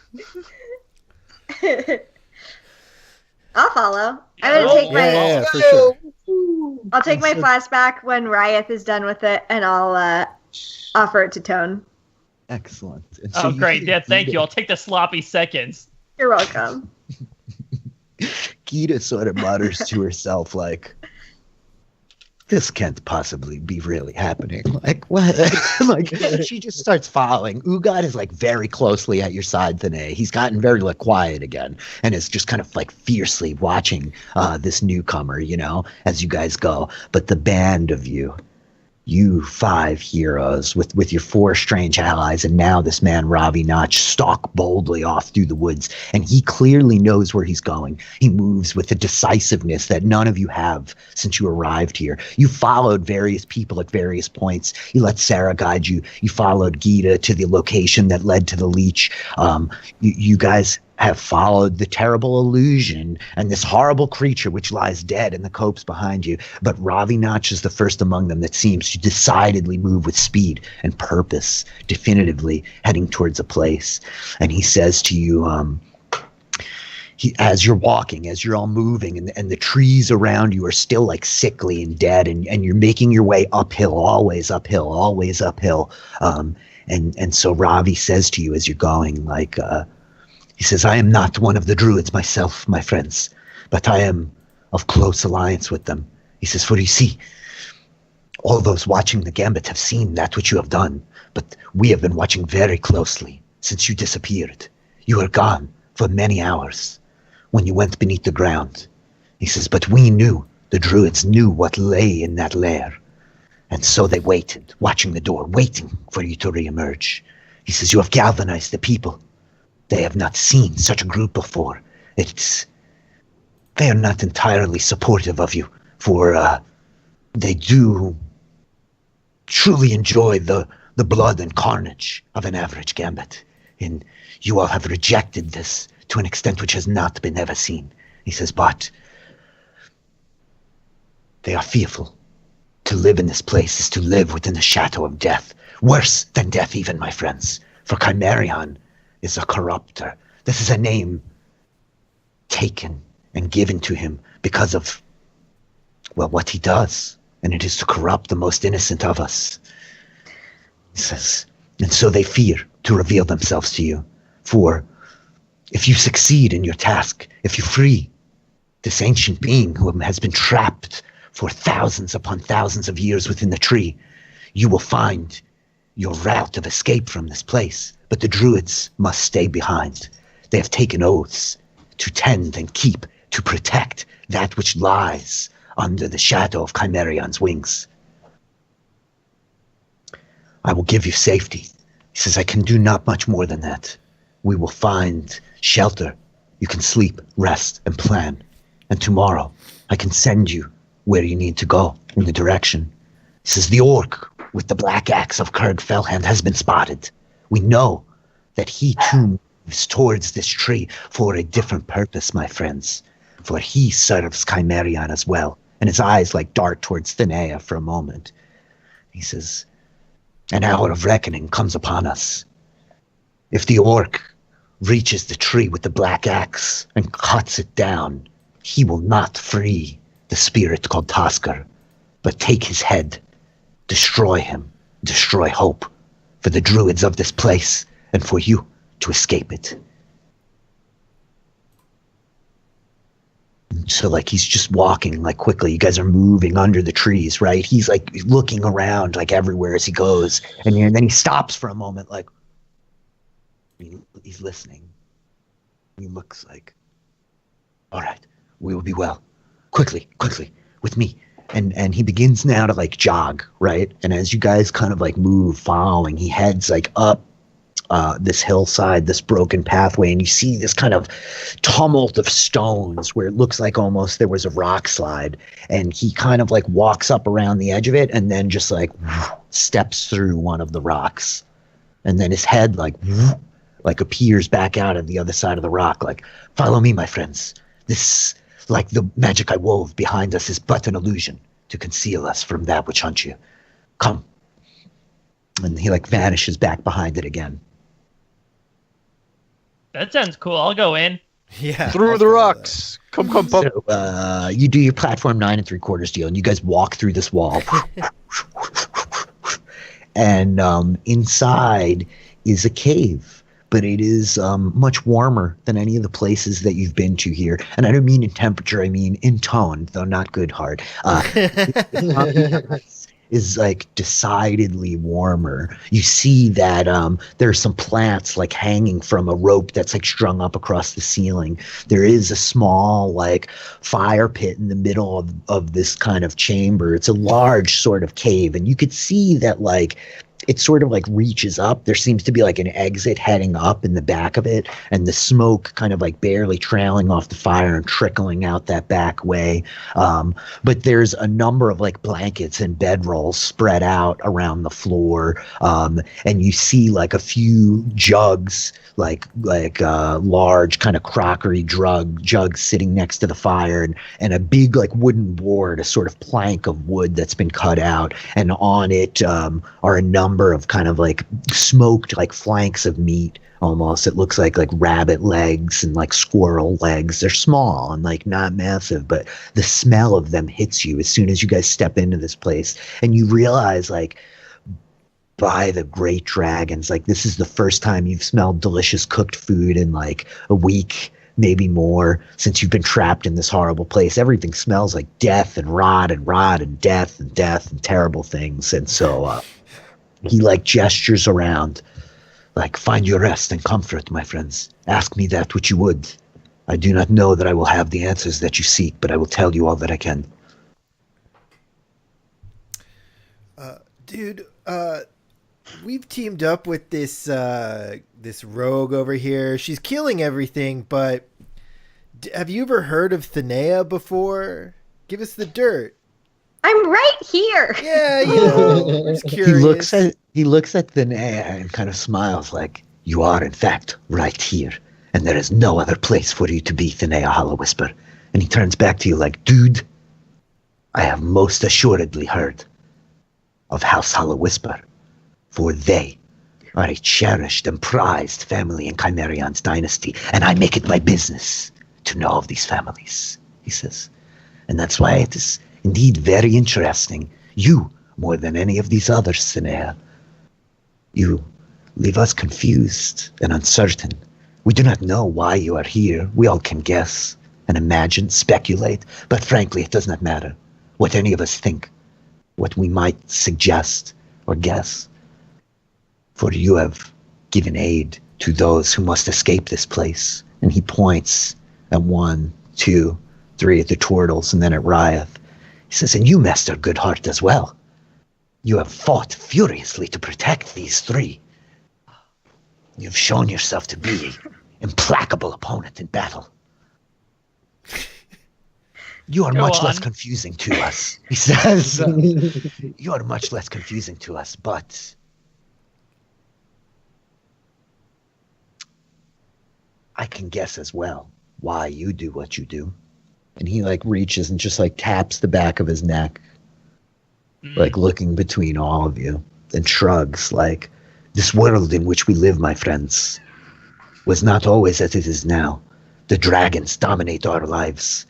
I'll follow. I'm gonna take my. Yeah, for sure. I'll take my flashback when Ryeth is done with it, and I'll offer it to Tone. Excellent. And Oh, you great. hear Yeah, thank Gita- you. I'll take the sloppy seconds. You're welcome. Gita sort of mutters to herself like, this can't possibly be really happening. Like, what? Like, she just starts following. Ugad is like very closely at your side today. He's gotten very like quiet again and is just kind of like fiercely watching this newcomer, you know, as you guys go. But the band of you 5 heroes with your 4 strange allies, and now this man Ravi Notch stalk boldly off through the woods, and he clearly knows where he's going. He moves with a decisiveness that none of you have since you arrived here. You followed various people at various points. You let Sarah guide you. You followed Gita to the location that led to the leech. You guys have followed the terrible illusion and this horrible creature which lies dead in the copse behind you. But Ravi Notch is the first among them that seems to decidedly move with speed and purpose, definitively heading towards a place. And he says to you, as you're walking, as you're all moving, and the trees around you are still like sickly and dead, and you're making your way uphill, always uphill, always uphill. And so Ravi says to you as you're going, like, he says, I am not one of the druids myself, my friends, but I am of close alliance with them. He says, for you see, all those watching the Gambit have seen that which you have done, but we have been watching very closely since you disappeared. You were gone for many hours when you went beneath the ground. He says, but we knew, the druids knew what lay in that lair. And so they waited, watching the door, waiting for you to reemerge. He says, you have galvanized the people. They have not seen such a group before. They are not entirely supportive of you, for they do truly enjoy the blood and carnage of an average Gambit. And you all have rejected this to an extent which has not been ever seen. He says, but they are fearful. To live in this place is to live within the shadow of death. Worse than death even, my friends. For Chimerion is a corrupter. This is a name taken and given to him because of, well, what he does. And it is to corrupt the most innocent of us. He says, and so they fear to reveal themselves to you. For if you succeed in your task, if you free this ancient being who has been trapped for thousands upon thousands of years within the tree. You will find your route of escape from this place, but the druids must stay behind. They have taken oaths to tend and keep, to protect that which lies under the shadow of Chimerion's wings. I will give you safety. He says, I can do not much more than that. We will find shelter. You can sleep, rest, and plan. And tomorrow, I can send you where you need to go, in the direction. He says, the orc with the black axe of Kurg Fellhand has been spotted. We know that he too moves towards this tree for a different purpose, my friends. For he serves Chimerion as well. And his eyes like dart towards Thinnea for a moment. He says, an hour of reckoning comes upon us. If the orc reaches the tree with the black axe and cuts it down, he will not free the spirit called Tusker, but take his head, destroy him, destroy hope for the druids of this place and for you to escape it. So like he's just walking like quickly. You guys are moving under the trees, right? He's like looking around like everywhere as he goes, and then he stops for a moment, like he's listening. He looks like, all right, we will be well. Quickly, with me. And he begins now to like jog, right? And as you guys kind of like move, following, he heads like up this hillside, this broken pathway, and you see this kind of tumult of stones where it looks like almost there was a rock slide, and he kind of like walks up around the edge of it and then just like steps through one of the rocks, and then his head like appears back out at the other side of the rock, like, follow me, my friends. This, like the magic I wove behind us, is but an illusion to conceal us from that which hunts you. Come. And he like vanishes back behind it again. That sounds cool. I'll go in. Yeah. Through the rocks. Come. So, you do your platform 9 3/4 deal, and you guys walk through this wall. And inside is a cave, but it is much warmer than any of the places that you've been to here. And I don't mean in temperature, I mean in tone, though not Goodheart. Is like decidedly warmer. You see that there's some plants like hanging from a rope that's like strung up across the ceiling. There is a small like fire pit in the middle of this kind of chamber. It's a large sort of cave, and you could see that like it sort of like reaches up. There seems to be like an exit heading up in the back of it, and the smoke kind of like barely trailing off the fire and trickling out that back way. But there's a number of like blankets and bedrolls spread out around the floor. And you see like a few jugs, like large kind of crockery jugs sitting next to the fire, and a big like wooden board, a sort of plank of wood that's been cut out. And on it are a number of kind of like smoked like flanks of meat almost. It looks like rabbit legs and like squirrel legs. They're small and like not massive, but the smell of them hits you as soon as you guys step into this place, and you realize like, by the great dragons, like this is the first time you've smelled delicious cooked food in like a week, maybe more, since you've been trapped in this horrible place. Everything smells like death and rot and death and terrible things. And so he like gestures around, like, find your rest and comfort, my friends. Ask me that which you would. I do not know that I will have the answers that you seek, but I will tell you all that I can. Dude, we've teamed up with this rogue over here. She's killing everything, but have you ever heard of Thinnea before? Give us the dirt. I'm right here. Yeah, you know, we're just curious. He looks at Thinnea and kind of smiles like, you are in fact right here, and there is no other place for you to be, Thinnea Hallowwhisper. And he turns back to you like, dude, I have most assuredly heard of House Hallowwhisper, for they are a cherished and prized family in Chimerion's dynasty, and I make it my business to know of these families, he says. And that's why it is indeed very interesting. You, more than any of these others, Thinnea, you leave us confused and uncertain. We do not know why you are here. We all can guess and imagine, speculate, but frankly, it does not matter. what any of us think, what we might suggest or guess. For you have given aid to those who must escape this place. And he points at 1, 2, 3 at the turtles and then at Ryeth. He says, and you, Master Goodheart, as well. You have fought furiously to protect these 3. You've shown yourself to be an implacable opponent in battle. You are much less confusing to us, he says. You are much less confusing to us, but I can guess as well why you do what you do. And he reaches and just taps the back of his neck, looking between all of you, and shrugs this world in which we live, my friends, was not always as it is now. The dragons dominate our lives.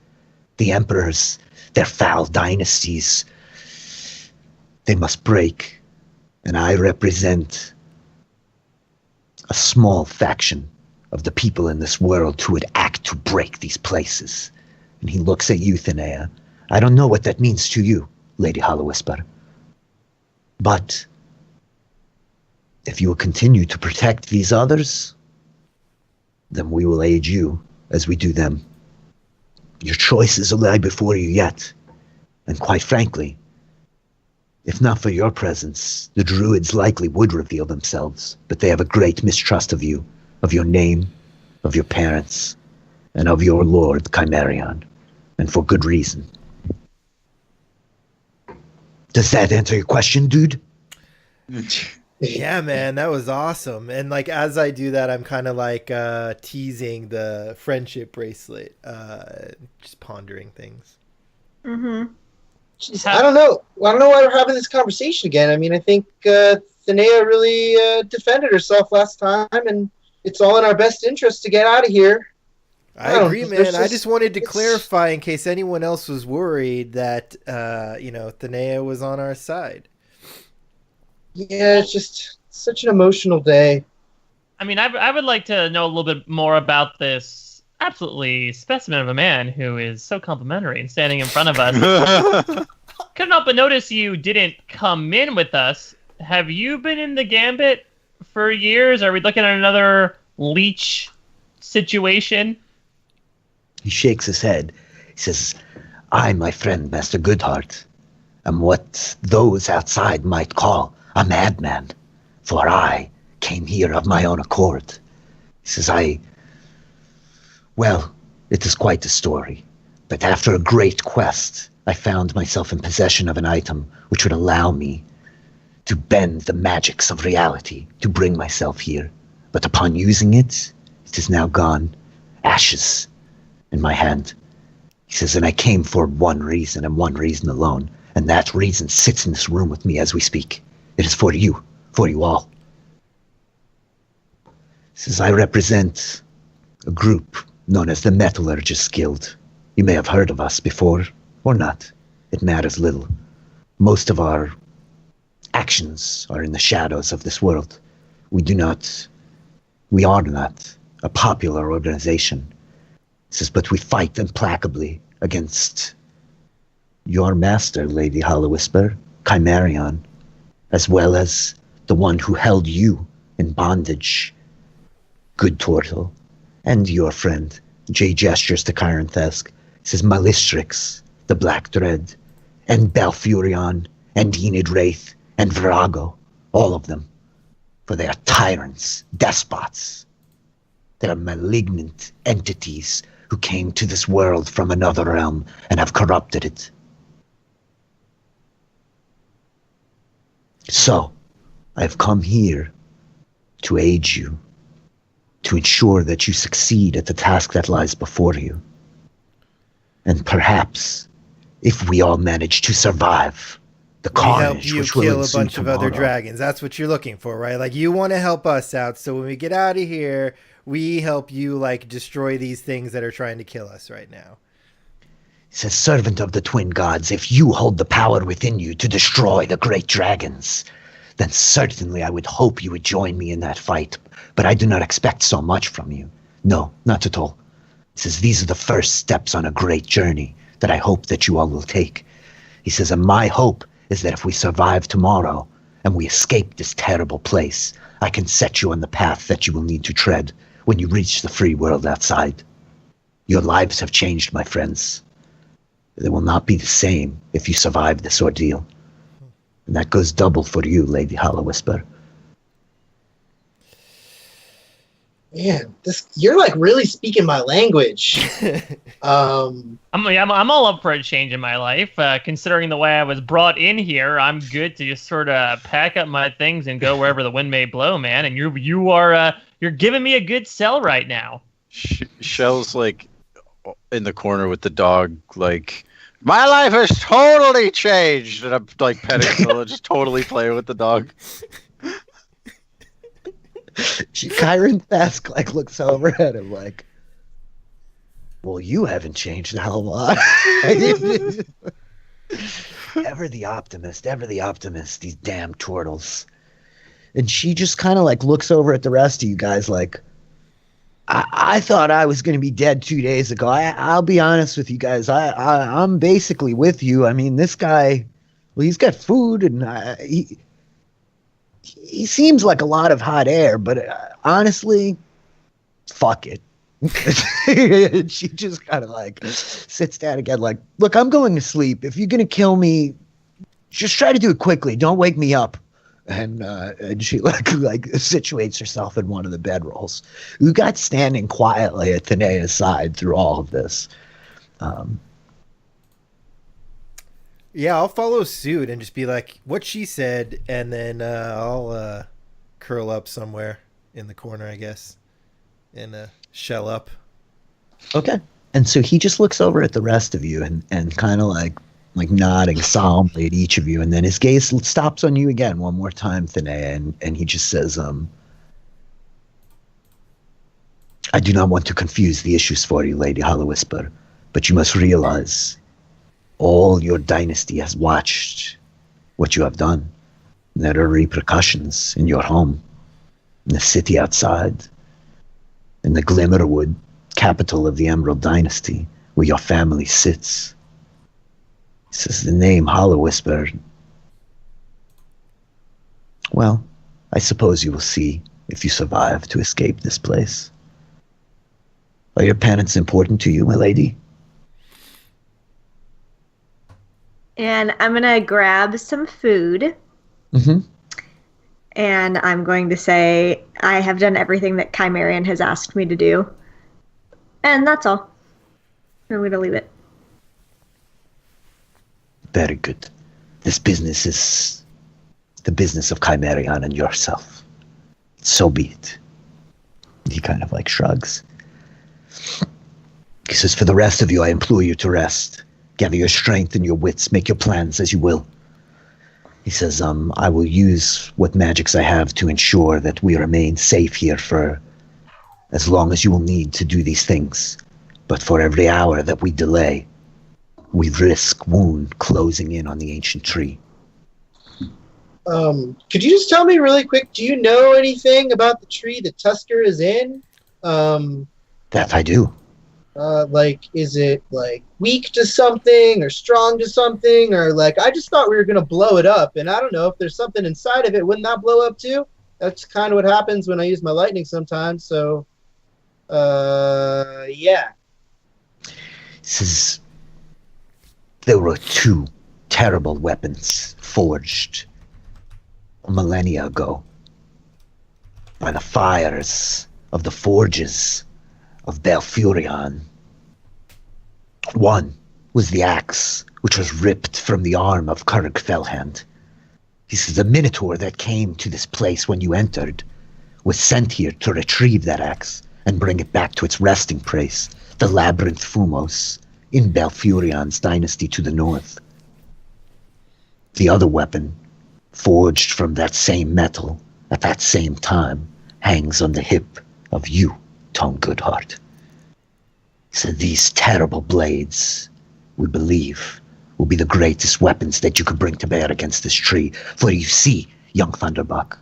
The emperors, their foul dynasties, they must break. And I represent a small faction of the people in this world who would act to break these places. And he looks at you, Thinnea. I don't know what that means to you, Lady Hallowwhisper. But if you will continue to protect these others, then we will aid you as we do them. Your choices lie before you yet. And quite frankly, if not for your presence, the druids likely would reveal themselves, but they have a great mistrust of you, of your name, of your parents, and of your lord, Chimerion, and for good reason. Does that answer your question, dude? Yeah, man, that was awesome. And as I do that, I'm kind of teasing the friendship bracelet, just pondering things. Mm-hmm. I don't know why we're having this conversation again. I mean, I think Thinnea really defended herself last time, and it's all in our best interest to get out of here. I agree, man. I just wanted to clarify in case anyone else was worried that, Thinnea was on our side. Yeah, it's just such an emotional day. I mean, I would like to know a little bit more about this absolutely specimen of a man who is so complimentary and standing in front of us. Couldn't help but notice you didn't come in with us. Have you been in the Gambit for years? Are we looking at another leech situation? He shakes his head. He says, I, my friend, Master Goodheart, am what those outside might call a madman, for I came here of my own accord. He says, well, it is quite a story, but after a great quest, I found myself in possession of an item which would allow me to bend the magics of reality to bring myself here. But upon using it, it is now gone, ashes in my hand. He says, and I came for one reason and one reason alone, and that reason sits in this room with me as we speak. It is for you all. He says, I represent a group known as the Metallurgists Guild. You may have heard of us before, or not. It matters little. Most of our actions are in the shadows of this world. We are not a popular organization. He says, but we fight implacably against your master, Lady Hallowwhisper, Chimerion, as well as the one who held you in bondage, Good Turtle, and your friend. Jay gestures to Chironthesk. He says, Malistrix, the Black Dread, and Balfurion, and Enid Ryeth, and Virago, all of them. For they are tyrants, despots. They are malignant entities who came to this world from another realm and have corrupted it. So, I've come here to aid you, to ensure that you succeed at the task that lies before you. And perhaps, if we all manage to survive the carnage which will kill a ensue bunch of other tomorrow. dragons. That's what you're looking for, right? You want to help us out, so when we get out of here, we help you destroy these things that are trying to kill us right now. He says, servant of the twin gods, if you hold the power within you to destroy the great dragons, then certainly I would hope you would join me in that fight. But I do not expect so much from you. No, not at all. He says, these are the first steps on a great journey that I hope that you all will take. He says, and my hope is that if we survive tomorrow and we escape this terrible place, I can set you on the path that you will need to tread when you reach the free world outside. Your lives have changed, my friends. They will not be the same if you survive this ordeal. And that goes double for you, Lady Hallowwhisper. Man, you're like really speaking my language. I'm all up for a change in my life. Considering the way I was brought in here, I'm good to just sort of pack up my things and go wherever the wind may blow, man. And you're giving me a good sell right now. Shell's like in the corner with the dog, like, my life has totally changed, and I'm like petting Scylla, just totally playing with the dog. Kyron Thesk like looks over at him like, well, you haven't changed a hell of a lot. Ever the optimist, these damn turtles. And she just kind of like looks over at the rest of you guys like, I thought I was going to be dead 2 days ago. I'll be honest with you guys. I'm basically with you. I mean, this guy, well, he's got food and he seems like a lot of hot air, but honestly, fuck it. She just kind of like sits down again like, look, I'm going to sleep. If you're going to kill me, just try to do it quickly. Don't wake me up. And she like situates herself in one of the bedrolls. Ugat's standing quietly at Thynnea's side through all of this. Yeah, I'll follow suit and just be like, what she said, and then I'll curl up somewhere in the corner, I guess, and shell up. Okay. And so he just looks over at the rest of you and kind of like nodding solemnly at each of you, and then his gaze stops on you again one more time, Thinnea, and he just says, I do not want to confuse the issues for you, Lady Hallowwhisper, but you must realize all your dynasty has watched what you have done. There are repercussions in your home, in the city outside, in the Glimmerwood, capital of the Emerald Dynasty, where your family sits. He says, the name Hallowwhisper. Well, I suppose you will see if you survive to escape this place. Are your parents important to you, my lady? And I'm going to grab some food. Mm-hmm. And I'm going to say, I have done everything that Chimerian has asked me to do. And that's all. I'm going to leave it. Very good. This business is the business of Chimerian and yourself. So be it. He kind of like shrugs. He says, for the rest of you, I implore you to rest. Gather your strength and your wits. Make your plans as you will. He says, I will use what magics I have to ensure that we remain safe here for as long as you will need to do these things. But for every hour that we delay, we risk wound closing in on the ancient tree. Could you just tell me really quick, do you know anything about the tree that Tusker is in? That I do. Like, is it like weak to something or strong to something? Or like, I just thought we were going to blow it up. And I don't know if there's something inside of it. Wouldn't that blow up too? That's kind of what happens when I use my lightning sometimes. So, yeah. This is... There were two terrible weapons forged a millennia ago by the fires of the forges of Belfurion. One was the axe, which was ripped from the arm of Kurg Fellhand. This is a minotaur that came to this place when you entered, was sent here to retrieve that axe and bring it back to its resting place, the Labyrinth Fumos, in Belfurion's dynasty to the north. The other weapon, forged from that same metal at that same time, hangs on the hip of you, Tom Goodheart. So these terrible blades, we believe, will be the greatest weapons that you could bring to bear against this tree. For you see, young Thunderbuck,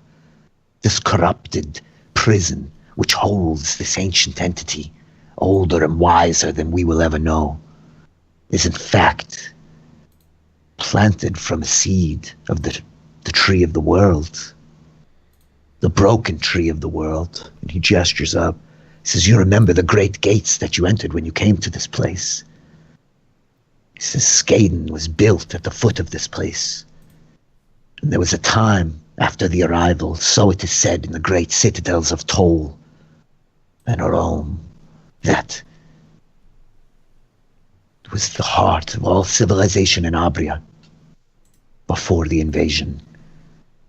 this corrupted prison which holds this ancient entity, older and wiser than we will ever know, is in fact planted from a seed of the tree of the world, the broken tree of the world. And he gestures up. He says, you remember the great gates that you entered when you came to this place? He says, Skaden was built at the foot of this place. And there was a time after the arrival, so it is said in the great citadels of Toll and Rome, that it was the heart of all civilization in Abrea before the invasion.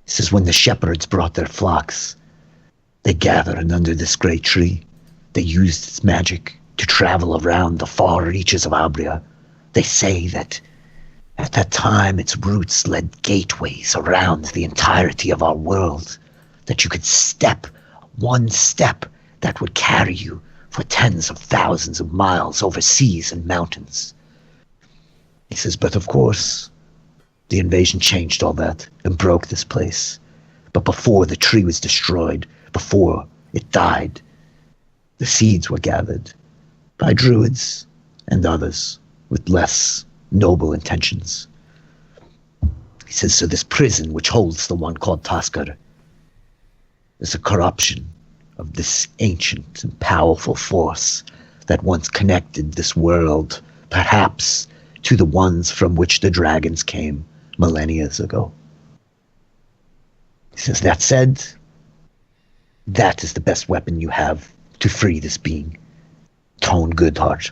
He says, when the shepherds brought their flocks, they gathered under this great tree. They used its magic to travel around the far reaches of Abrea. They say that at that time its roots led gateways around the entirety of our world, that you could step one step that would carry you for tens of thousands of miles over seas and mountains. He says, but of course, the invasion changed all that and broke this place. But before the tree was destroyed, before it died, the seeds were gathered by druids and others with less noble intentions. He says, so this prison which holds the one called Tusker is a corruption of this ancient and powerful force that once connected this world, perhaps to the ones from which the dragons came millennia ago. He says, that said, that is the best weapon you have to free this being. Tone Goodheart.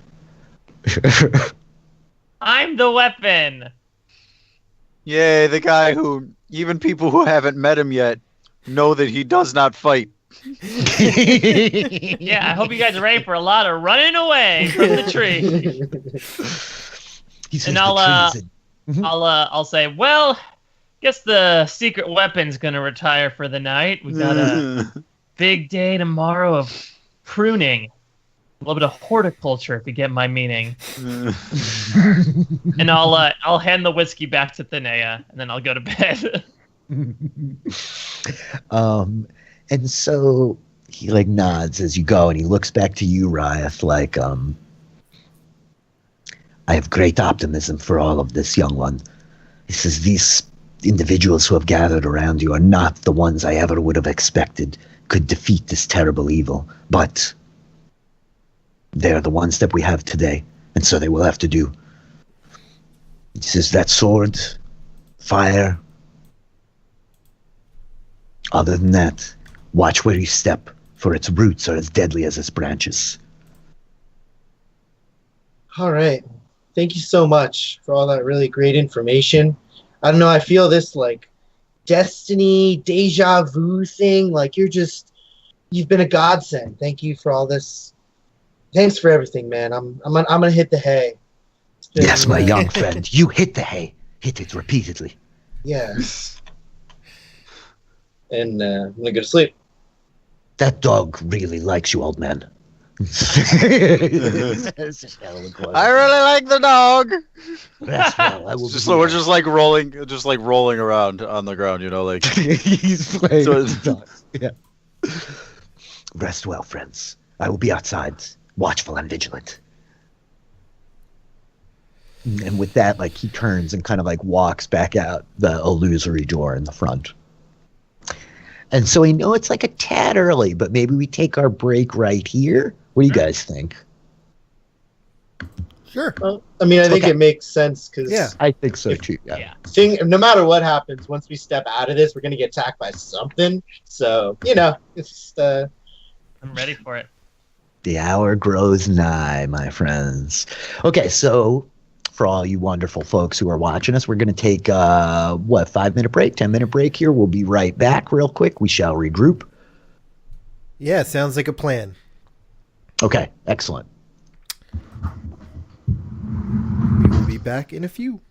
I'm the weapon. Yay, the guy who even people who haven't met him yet know that he does not fight. Yeah, I hope you guys are ready for a lot of running away from the tree. He says, And I'll say, well, guess the secret weapon's gonna retire for the night. We got a big day tomorrow of pruning. A little bit of horticulture, if you get my meaning. And I'll hand the whiskey back to Thinnea, and then I'll go to bed. And so he like nods as you go, and he looks back to you, Ryeth, like, I have great optimism for all of this, young one. He says, these individuals who have gathered around you are not the ones I ever would have expected could defeat this terrible evil, but they're the ones that we have today, and so they will have to do. He says, that sword, fire, other than that, watch where you step, for its roots are as deadly as its branches. All right. Thank you so much for all that really great information. I don't know, I feel this like destiny, deja vu thing. Like you've been a godsend. Thank you for all this. Thanks for everything, man. I'm gonna hit the hay. Yes, my young friend, you hit the hay. Hit it repeatedly. Yeah. And I'm gonna go to sleep. That dog really likes you, old man. I really like the dog. Rest well, I will So we're just like rolling around on the ground, you know, like he's playing so with the dog. Yeah. Rest well, friends. I will be outside, watchful and vigilant. And with that, like he turns and kind of like walks back out the illusory door in the front. And so I know it's like a tad early, but maybe we take our break right here. What do you guys think? Sure. Well, I mean, I think it makes sense because Yeah. I think so too. Yeah. no matter what happens, once we step out of this, we're gonna get attacked by something. So it's just I'm ready for it. The hour grows nigh, my friends. Okay, so for all you wonderful folks who are watching us, we're going to take 5-minute break, 10-minute break here. We'll be right back real quick. We shall regroup. Yeah, sounds like a plan. Okay, excellent. We will be back in a few.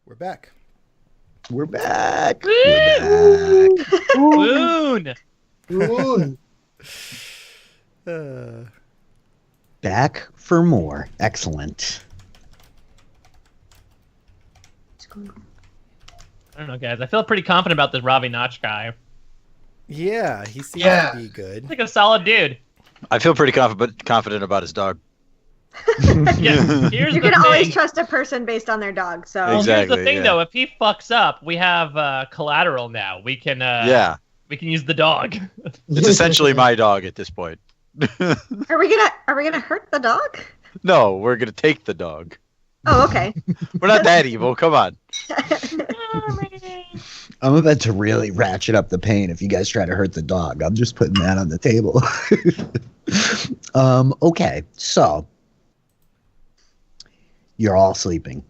We're back. We're back. We're back. Moon. Ooh. Back for more. Excellent. I don't know, guys. I feel pretty confident about this Ravi Notch guy. Yeah, he seems Yeah. to be good. He's like a solid dude. I feel pretty confident about his dog. Yeah, here's You the can always thing. trust a person based on their dog. So Well, here's the Exactly, thing, yeah. though. If he fucks up, we have collateral now. We can Yeah, we can use the dog. it's essentially my dog at this point. are we gonna hurt the dog? No, we're gonna take the dog. Oh, okay. We're not that evil. Come on. I'm about to really ratchet up the pain if you guys try to hurt the dog. I'm just putting that on the table. Okay, so you're all sleeping.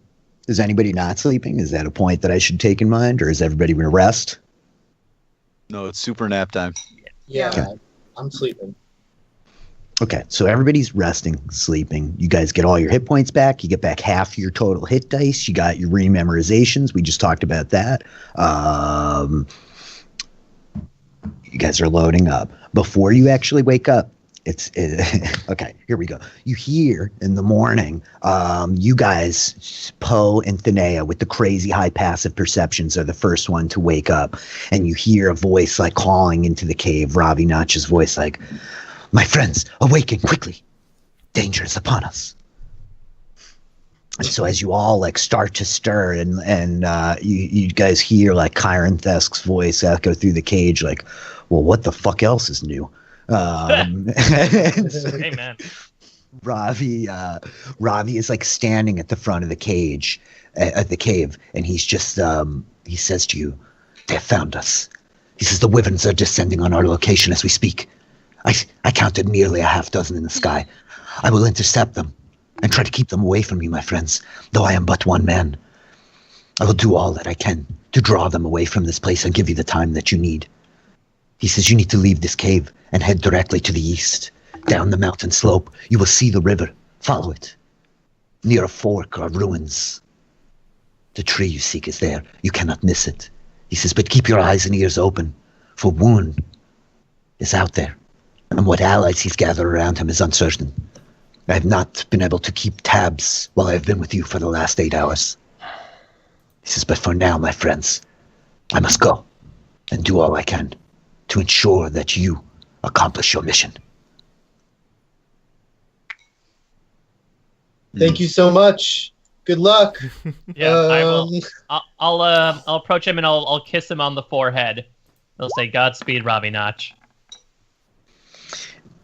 Is anybody not sleeping? Is that a point that I should take in mind, or is everybody going to rest? No, it's super nap time. Yeah, Okay. I'm sleeping. Okay, so everybody's resting, sleeping. You guys get all your hit points back. You get back half your total hit dice. You got your rememorizations. We just talked about that. You guys are loading up. Before you actually wake up, okay, here we go. You hear in the morning, you guys, Poe and Thinnea, with the crazy high passive perceptions, are the first one to wake up. And you hear a voice like calling into the cave, Ravi Notch's voice, like, "My friends, awaken quickly. Danger is upon us." And so as you all like start to stir and you guys hear like Kyron Thesk's voice echo through the cage, like, "Well, what the fuck else is new?" Hey, man. Ravi is like standing at the front of the cage, at the cave, and he's just he says to you, "They have found us." He says, "The wyverns are descending on our location as we speak. I counted nearly a half dozen in the sky. I will intercept them and try to keep them away from you, my friends, though I am but one man. I will do all that I can to draw them away from this place and give you the time that you need." He says, "You need to leave this cave and head directly to the east. Down the mountain slope, you will see the river. Follow it. Near a fork are ruins. The tree you seek is there. You cannot miss it." He says, "But keep your eyes and ears open, for Woon is out there. And what allies he's gathered around him is uncertain. I have not been able to keep tabs while I have been with you for the last 8 hours." He says, "But for now, my friends, I must go and do all I can to ensure that you accomplish your mission." Thank you so much. Good luck. Yeah, I will. I'll approach him and I'll kiss him on the forehead. I'll say, "Godspeed, Ravi Notch."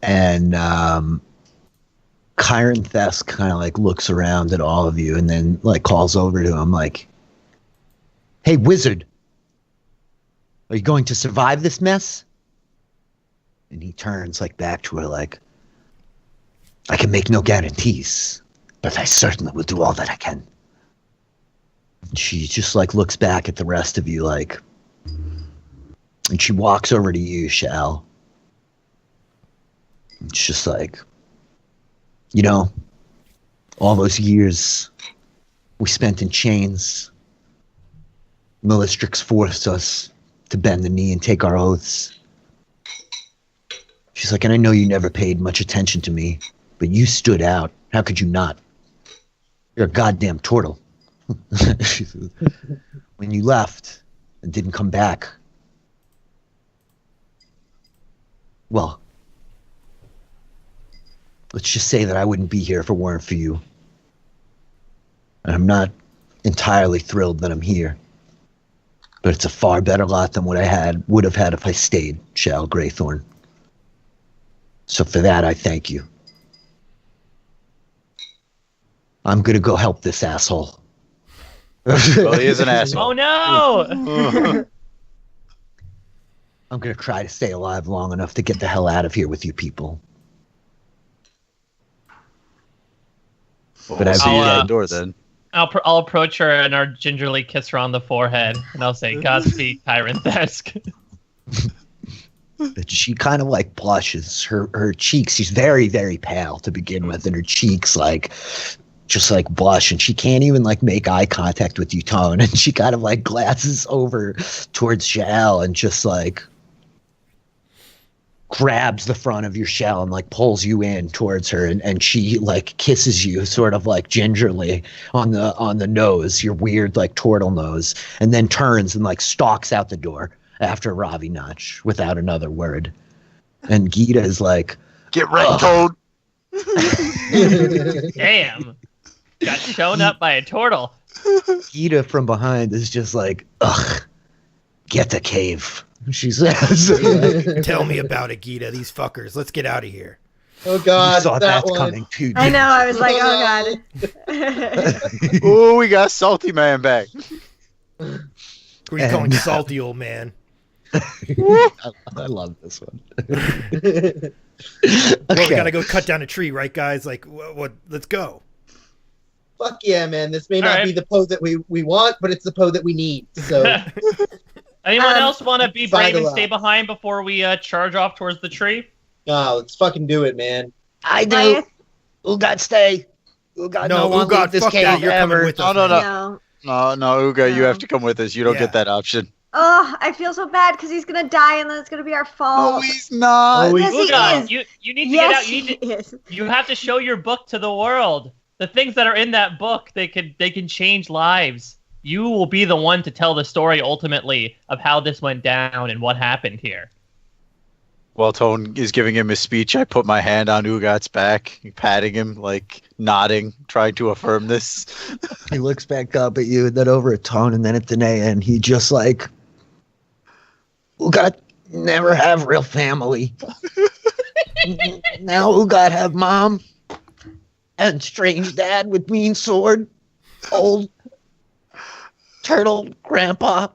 And Kyron Thesk kind of like looks around at all of you and then like calls over to him like, "Hey, wizard, are you going to survive this mess?" And he turns like back to her like, "I can make no guarantees, but I certainly will do all that I can." And she just like looks back at the rest of you like, and she walks over to you, Shal. It's just like, "You know, all those years we spent in chains, Millistrix forced us to bend the knee and take our oaths." She's like, "And I know you never paid much attention to me, but you stood out. How could you not? You're a goddamn turtle." She says, "When you left and didn't come back, well, let's just say that I wouldn't be here if it weren't for you. And I'm not entirely thrilled that I'm here. But it's a far better lot than what I would have had if I stayed, Shal GreyThorne. So for that, I thank you. I'm gonna go help this asshole." Well, he is an asshole. Oh no! "I'm gonna try to stay alive long enough to get the hell out of here with you people. But I'll see you I'll, at the door then. I'll approach her and I'll gingerly kiss her on the forehead, and I'll say, "Godspeed, Kyron Thesk." But she kind of like blushes. Her cheeks, she's very, very pale to begin with, and her cheeks like just like blush, and she can't even like make eye contact with you, Tone. And she kind of like glances over towards Shael and just like grabs the front of your shell and like pulls you in towards her, and she like kisses you sort of like gingerly on the nose, your weird like turtle nose, and then turns and like stalks out the door after Ravi Notch without another word. And Gita is like, Get right, Toad. Damn. Got shown up by a turtle. Gita from behind is just like, ugh, get the cave, she says. Tell me about it, Gita. These fuckers. Let's get out of here. Oh You God, saw that that's one. coming too. I didn't know. I was like, oh God. Ooh, we got Salty Man back. Who are you calling salty, old man? you? I love this one. Well, we Okay. gotta go cut down a tree, right, guys? Like, what? Let's go. Fuck yeah, man. This may not Alright. be the pose that we want, but it's the pose that we need. So Anyone else want to be brave and Sidle stay out. behind before we charge off towards the tree? let's fucking do it, man. I do. Ryeth? Ugat, stay. Ugat, No, one Ugat, leave this fuck cave that. You're coming ever. with us. No, man. No, No. Uga, you No. have to come with us. You don't Yeah. get that option. Oh, I feel so bad because he's gonna die, and then it's gonna be our fault. he's not. Oh, Yes, he Uga, is. you need to Yes, get out. You need to, he is. you have to show your book to the world. The things that are in that book, they can change lives. You will be the one to tell the story ultimately of how this went down and what happened here. While Tone is giving him his speech, I put my hand on Ugat's back, patting him, like nodding, trying to affirm this. He looks back up at you, and then over at Tone, and then at Thinnea, and he just like, Ugat never have real family. Now Ugat have mom and strange dad with mean sword, old turtle grandpa.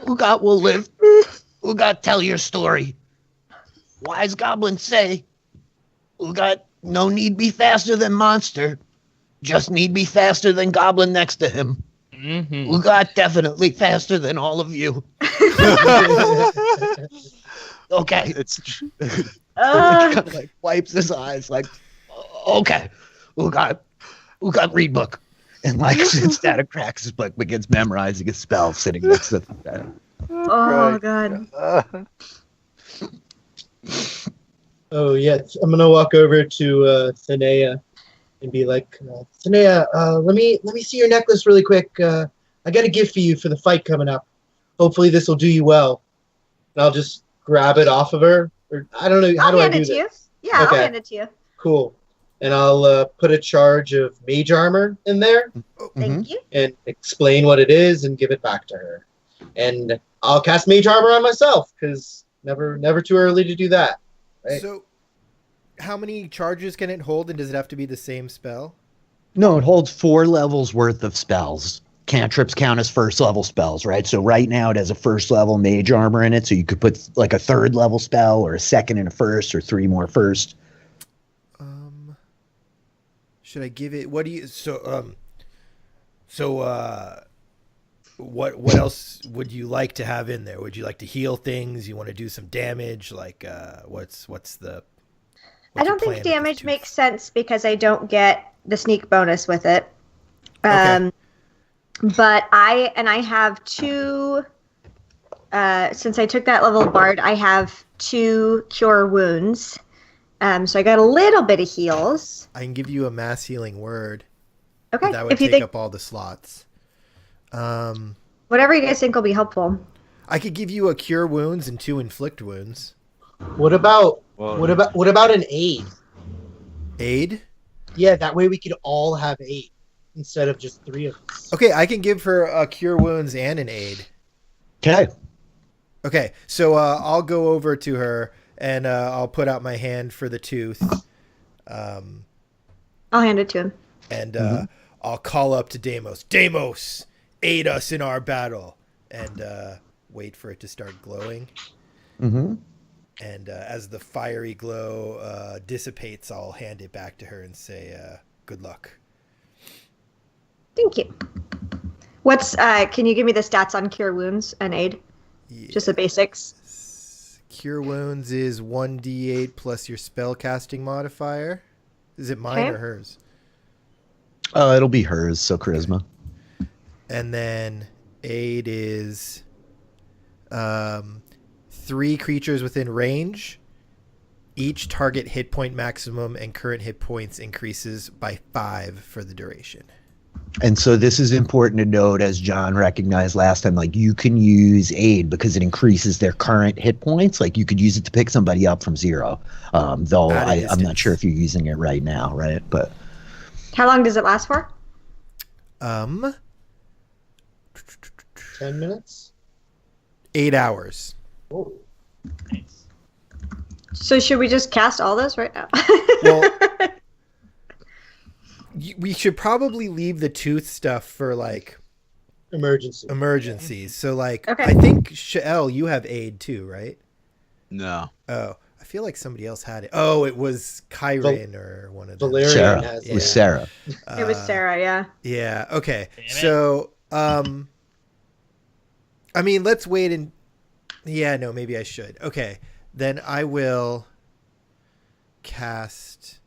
Ugat will live. Ugat, tell your story. Wise goblins say, Ugat no need be faster than monster, just need be faster than goblin next to him. Mm-hmm. Ugat definitely faster than all of you. Okay. It's Kind of like wipes his eyes like, okay, Ugat read book. And like sits down and cracks his book, begins memorizing his spell sitting next to the Oh God. Oh yeah, I'm gonna walk over to Thinnea and be like, Thinnea, let me see your necklace really quick. I got a gift for you for the fight coming up. Hopefully this will do you well. And I'll just grab it off of her. Or I don't know, how I'll do I hand do it to you. this? Yeah, Okay. I'll hand it to you. Cool. And I'll put a charge of mage armor in there Thank you. and explain what it is and give it back to her. And I'll cast mage armor on myself because never too early to do that. Right. So, how many charges can it hold, and does it have to be the same spell? No, it holds 4 levels worth of spells. Cantrips count as first level spells, right? So right now it has a first level mage armor in it, so you could put like a 3rd level spell or a 2nd and a 1st or 3 more first. Should I give it? What do you? What else would you like to have in there? Would you like to heal things? You want to do some damage? Like, what's the? I don't think damage makes sense because I don't get the sneak bonus with it. Okay. But I have 2. Since I took that level bard, I have 2 cure wounds. So I got a little bit of heals. I can give you a mass healing word. Okay, That would if you take think up all the slots. whatever you guys think will be helpful. I could give you a cure wounds and 2 inflict wounds. What about Well, what about an aid? Aid? Yeah, that way we could all have 8 instead of just 3 of us. Okay, I can give her a cure wounds and an aid. Okay. Okay, so I'll go over to her and I'll put out my hand for the tooth. I'll hand it to him. And I'll call up to Deimos. Deimos, aid us in our battle. And wait for it to start glowing. Mm-hmm. And as the fiery glow dissipates, I'll hand it back to her and say, good luck. Thank you. What's can you give me the stats on cure wounds and aid? Just the basics. Cure wounds is 1d8 plus your spell casting modifier. Is it mine Okay. or hers? It'll be hers, so charisma. And then aid is 3 creatures within range. Each target hit point maximum and current hit points increases by 5 for the duration. And so this is important to note, as John recognized last time, like you can use aid because it increases their current hit points. Like you could use it to pick somebody up from 0. Though At a I'm distance. not sure if you're using it right now, right? But How long does it last for? 10 minutes? 8 hours. Oh. Nice. So should we just cast all this right now? Well, we should probably leave the tooth stuff for like Emergency. emergencies. So like, Okay. I think Shael, you have aid too, right? No. Oh, I feel like somebody else had it. Oh, it was Kyron or one of them. Valerian Sarah has Yeah. with Sarah. It was Sarah, yeah. Yeah. Okay. Damn it. So, I mean, let's wait and. Yeah. No. Maybe I should. Okay. Then I will cast.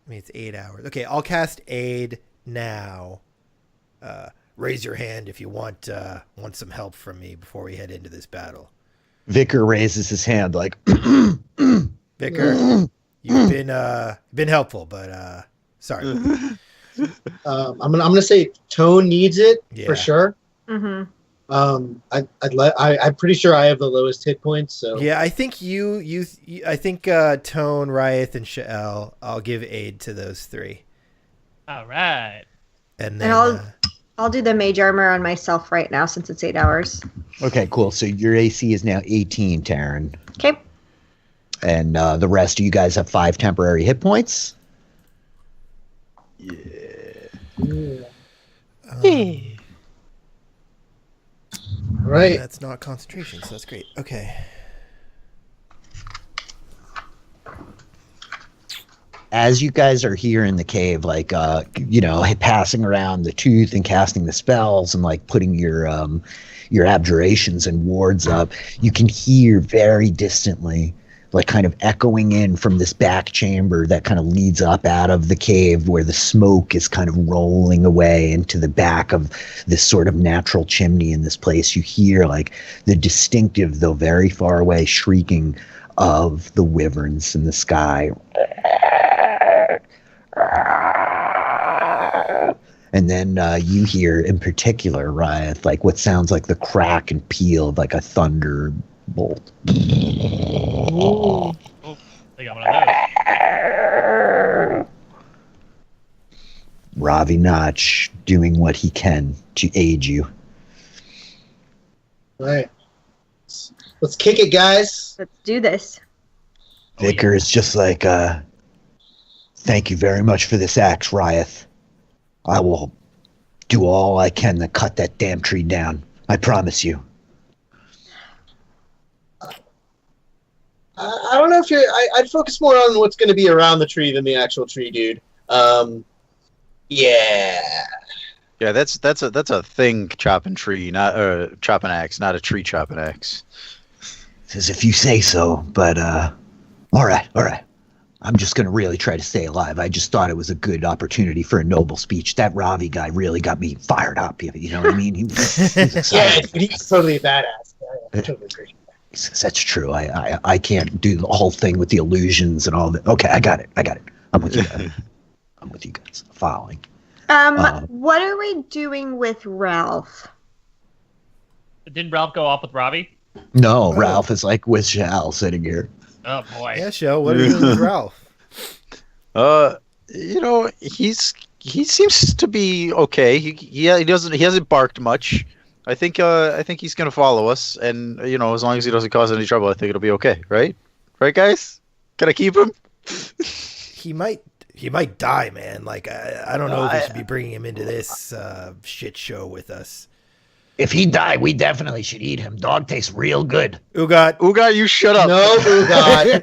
I mean, it's 8 hours. Okay, I'll cast aid now. Raise your hand if you want some help from me before we head into this battle. Vicar raises his hand like, Vicar, you've been helpful, but sorry. I'm gonna say Tone needs it Yeah. for sure. Mm-hmm. I'm pretty sure I have the lowest hit points. So Yeah, I think I think Tone, Ryeth, and Shael. I'll give aid to those 3, All right. and then And I'll do the mage armor on myself right now since it's 8 hours. okay, cool. So your AC is now 18, Taryn. Okay. And the rest of you guys have 5 temporary hit points. right. that's not concentration, so that's great. Okay. As you guys are here in the cave, like passing around the tooth and casting the spells and like putting your abjurations and wards up, you can hear very distantly, like kind of echoing in from this back chamber that kind of leads up out of the cave, where the smoke is kind of rolling away into the back of this sort of natural chimney in this place. You hear like the distinctive, though very far away, shrieking of the wyverns in the sky. And then you hear, in particular, Ryeth, like what sounds like the crack and peal of like a thunderbolt. Oh, they got one of those. Ravi Notch doing what he can to aid you. Right. Let's kick it, guys. Let's do this. Vicar is just like, thank you very much for this axe, Ryeth. I will do all I can to cut that damn tree down. I promise you. I don't know if I'd focus more on what's going to be around the tree than the actual tree, dude. Yeah. Yeah, that's a thing chopping tree, not chopping axe, not a tree chopping axe. Says if you say so, but all right. I'm just gonna really try to stay alive. I just thought it was a good opportunity for a noble speech. That Ravi guy really got me fired up. You know what I mean? He was Yeah, excited. he's totally a badass. I totally agree. He says, that's true. I can't do the whole thing with the illusions and all that. Okay, I got it. I'm with you guys. I'm with you guys. Following. What are we doing with Ralph? Didn't Ralph go off with Robbie? No, Ralph is like with Shal sitting here. Oh boy. Yeah, Shael, what are you doing with Ralph? He seems to be okay. He hasn't barked much. I think he's gonna follow us, and as long as he doesn't cause any trouble, I think it'll be okay. Right, guys? Can I keep him? He might die, man. Like I don't know if we should be bringing him into this shit show with us. If he died, we definitely should eat him. Dog tastes real good. Uga, you shut up. No, God.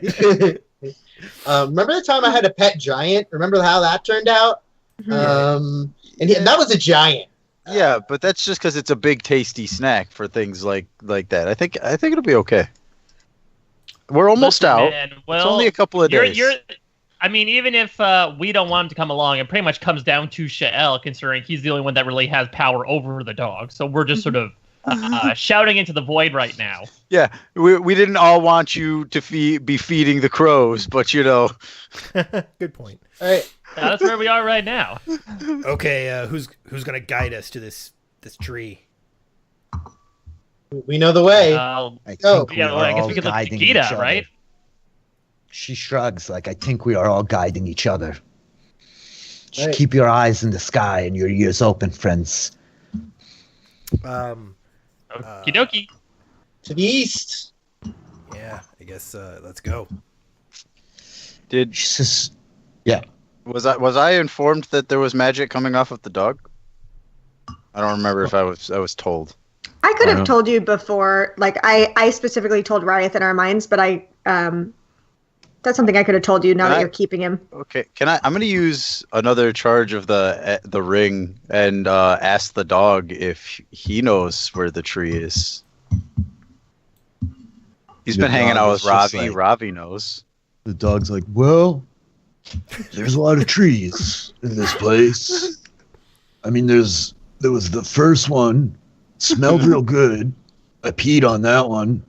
Remember the time I had a pet giant? Remember how that turned out? And that was a giant. Yeah, but that's just because it's a big, tasty snack for things like that. I think it'll be okay. We're almost out. Man, well, it's only a couple of days. I mean, even if we don't want him to come along, it pretty much comes down to Shael, considering he's the only one that really has power over the dog. So we're just sort of shouting into the void right now. Yeah, we didn't all want you to be feeding the crows, but Good point. All right. That's where we are right now. Okay, who's gonna guide us to this tree? We know the way. I Go. think we Yeah, are well, I guess all we could look to guiding Gita, each other. right? She shrugs like, I think we are all guiding each other. Just Right. keep your eyes in the sky and your ears open, friends. Um, Okie dokie. To the east. yeah, I guess let's go. did She says, was I informed that there was magic coming off of the dog? I don't remember if I was told. I could I have know. told you before. Like I specifically told Ryeth in our minds, but that's something I could have told you now that you're keeping him. Okay, I'm going to use another charge of the ring and ask the dog if he knows where the tree is. He's The been hanging dog out is with just Ravi. like- Ravi knows. the dog's like, well, there's a lot of trees in this place. I mean, there was the first one, smelled real good. I peed on that one.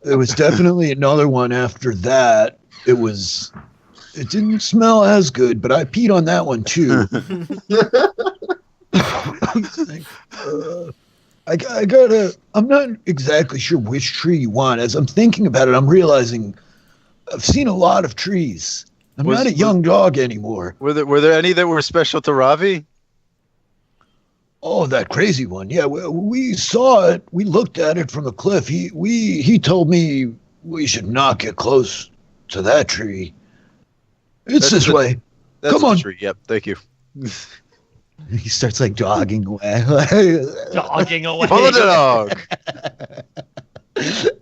There was definitely another one after that. It didn't smell as good, but I peed on that one too. I'm not exactly sure which tree you want. As I'm thinking about it, I'm realizing I've seen a lot of trees. I'm not a young dog anymore. Were there any that were special to Ravi? Oh, that crazy one. Yeah, we saw it. We looked at it from the cliff. He told me we should not get close to that tree. It's this way. That's Come a on. tree. Yep, thank you. He starts like jogging away. Dogging away. Follow the dog.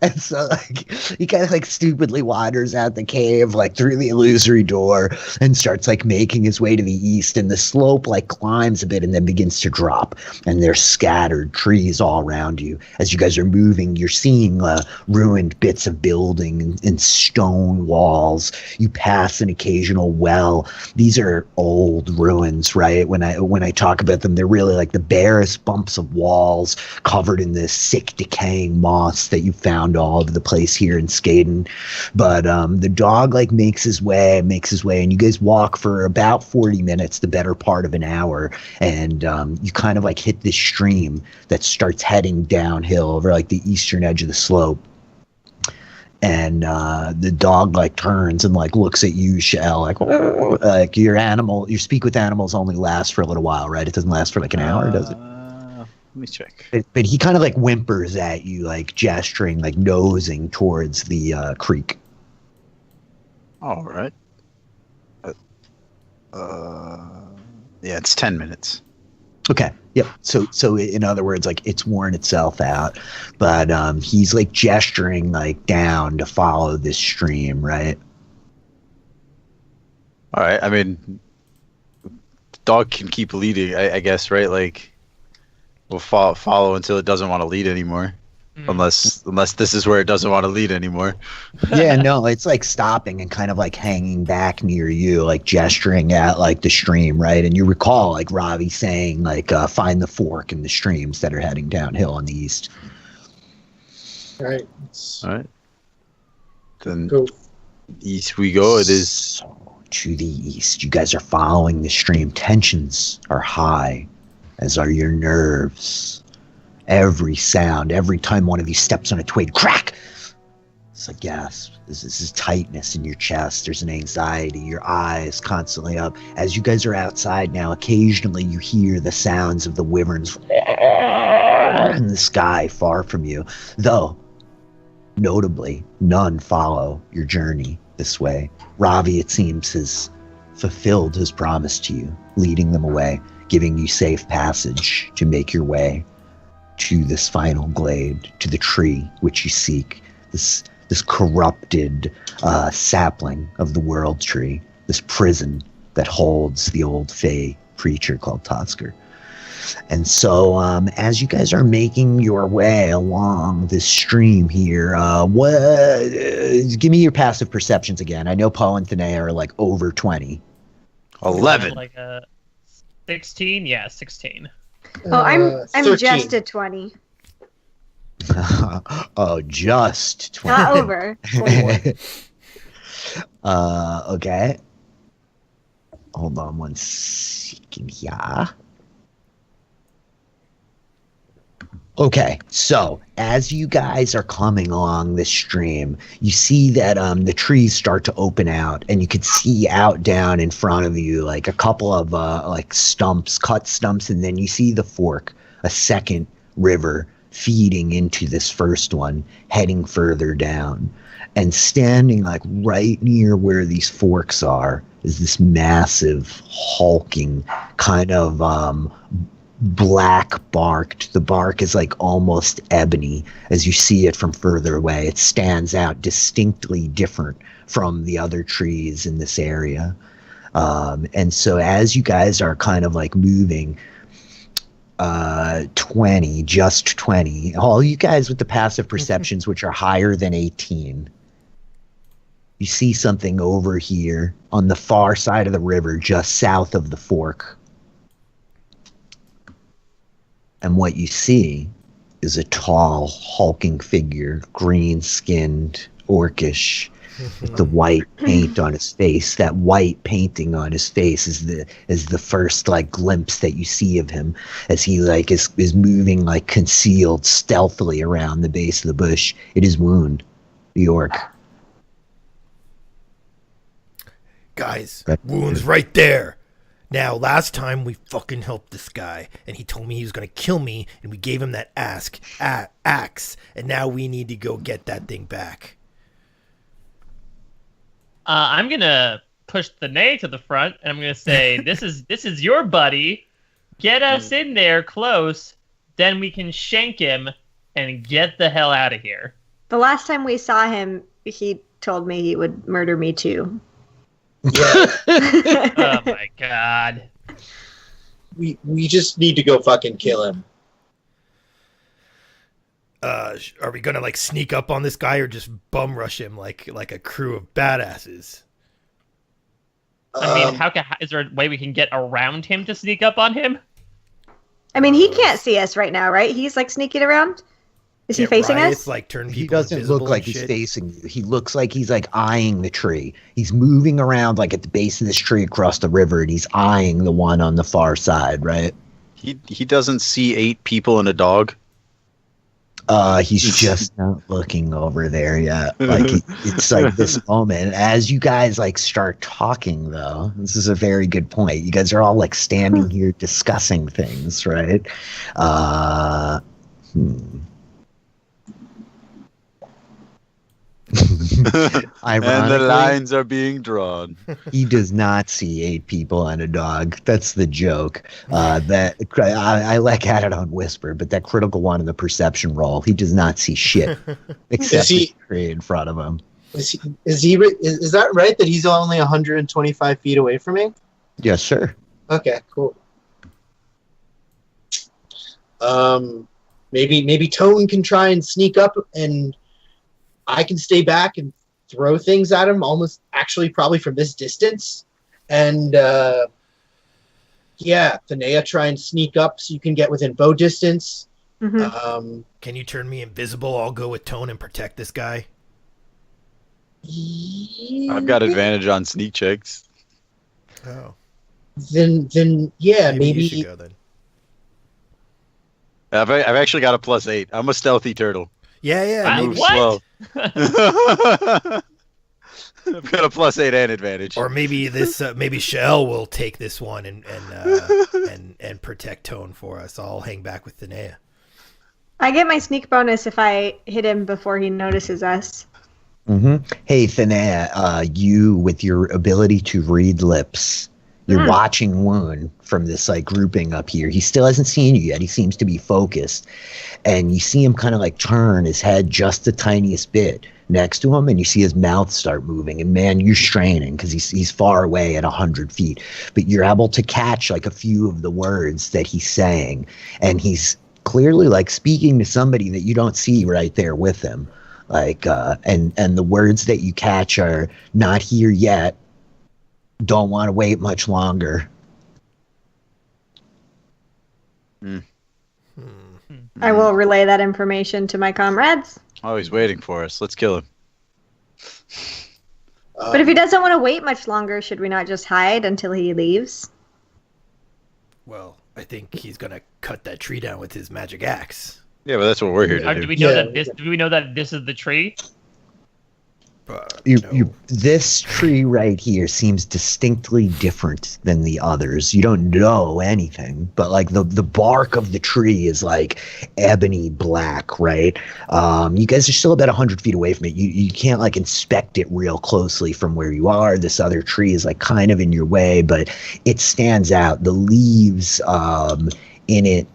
And so like he kind of like stupidly wanders out the cave like through the illusory door and starts like making his way to the east, and the slope like climbs a bit and then begins to drop, and there's scattered trees all around you. As you guys are moving, you're seeing ruined bits of building and stone walls. You pass an occasional well. These are old ruins, right? When I talk about them, they're really like the barest bumps of walls covered in this sick decaying moss that you found all over the place here in Skaden. But the dog like makes his way, and you guys walk for about 40 minutes, the better part of an hour, and you kind of like hit this stream that starts heading downhill over like the eastern edge of the slope. And the dog like turns and like looks at you, Shell, like your speak with animals only lasts for a little while, right? It doesn't last for like an hour, does it? Let me check. But he kind of like whimpers at you, like gesturing, like nosing towards the creek. All right. Yeah, it's 10 minutes. Okay. Yep. So in other words, like it's worn itself out, but he's like gesturing like down to follow this stream, right? All right. I mean, the dog can keep leading, I guess, right? Like, we'll follow until it doesn't want to lead anymore. Unless this is where it doesn't want to lead anymore. Yeah, no, it's like stopping and kind of like hanging back near you, like gesturing at like the stream, right? And you recall like Ravi saying like find the fork in the streams that are heading downhill on the east. All right. All right. Then Go. east we go. It is. So, to the east. You guys are following the stream. Tensions are high, as are your nerves. Every sound, every time one of these steps on a twig, crack! It's a gasp. This is tightness in your chest. There's an anxiety. Your eyes constantly up. As you guys are outside now, occasionally you hear the sounds of the wyverns in the sky far from you. Though, notably, none follow your journey this way. Ravi, it seems, has fulfilled his promise to you, leading them away, giving you safe passage to make your way to this final glade, to the tree which you seek, this corrupted sapling of the world tree, this prison that holds the old Fey creature called Tusker. And so, as you guys are making your way along this stream here, give me your passive perceptions again. I know Poe and Thinnea are like over 20. 11. Like a 16? Yeah, 16. Oh, I'm 13. just at 20. Oh, just 20. Not over. 21. Okay. Hold on one second here. Okay, so as you guys are coming along this stream, you see that the trees start to open out, and you can see out down in front of you like a couple of like stumps, cut stumps, and then you see the fork, a second river feeding into this first one, heading further down. And standing like right near where these forks are is this massive, hulking kind of black barked. The bark is like almost ebony as you see it from further away. It stands out distinctly different from the other trees in this area. And so as you guys are kind of like moving 20, just 20, all you guys with the passive perceptions which are higher than 18, you see something over here on the far side of the river just south of the fork. And what you see is a tall, hulking figure, green-skinned, orcish, with the white paint on his face. That white painting on his face is the first like glimpse that you see of him as he like is moving like concealed stealthily around the base of the bush. It is Wound, the orc. Guys, Wound's right there. Now, last time we fucking helped this guy, and he told me he was going to kill me, and we gave him that axe, and now we need to go get that thing back. I'm going to push Thinnea to the front, and I'm going to say, this is your buddy. Get us in there close, then we can shank him and get the hell out of here. The last time we saw him, he told me he would murder me too. Yeah. Oh my god. We just need to go fucking kill him. Are we gonna like sneak up on this guy or just bum rush him like a crew of badasses? I mean, is there a way we can get around him to sneak up on him? I mean, he can't see us right now, right? He's like sneaking around. Is he facing us? Like turn people He doesn't look like he's shit. facing you. He looks like he's like eyeing the tree. He's moving around like at the base of this tree across the river, and he's eyeing the one on the far side, right? He doesn't see 8 people and a dog. He's just not looking over there yet. Like it's like this moment as you guys like start talking. Though this is a very good point. You guys are all like standing here discussing things, right? And the lines are being drawn. He does not see 8 people and a dog. That's the joke. That I like had it on Whisper, but that critical one in the perception roll, he does not see shit except the tree in front of him. Is that right that he's only 125 feet away from me? Yes, sir. Okay, cool. Maybe Tone can try and sneak up, and I can stay back and throw things at him, almost actually probably from this distance. And Thinnea, try and sneak up so you can get within bow distance. Mm-hmm. Can you turn me invisible? I'll go with Tone and protect this guy. I've got advantage on sneak checks. Oh. Then maybe you should go then. I've actually got a +8. I'm a stealthy turtle. Yeah. I Maybe. move What? slow. I've got a +8 and advantage. Or maybe maybe Shell will take this one and protect Tone for us. I'll hang back with Thinnea. I get my sneak bonus if I hit him before he notices us. Mm-hmm. Hey, Thinnea, you with your ability to read lips, you're watching Wound from this like grouping up here. He still hasn't seen you yet. He seems to be focused, and you see him kind of like turn his head just the tiniest bit. next to him, and you see his mouth start moving. And man, you're straining because he's far away at 100 feet, but you're able to catch like a few of the words that he's saying, and he's clearly like speaking to somebody that you don't see right there with him. Like, and the words that you catch are "not here yet," "don't want to wait much longer." I will relay that information to my comrades. Oh, he's waiting for us. Let's kill him. But if he doesn't want to wait much longer, should we not just hide until he leaves? Well, I think he's gonna cut that tree down with his magic axe. Yeah, but that's what we're here to Do do. we know that this? Do we know that this is the tree? This tree right here seems distinctly different than the others. You don't know anything, but like the bark of the tree is like ebony black, right? You guys are still about 100 feet away from it. You can't like inspect it real closely from where you are. This other tree is like kind of in your way, but it stands out. The leaves in it,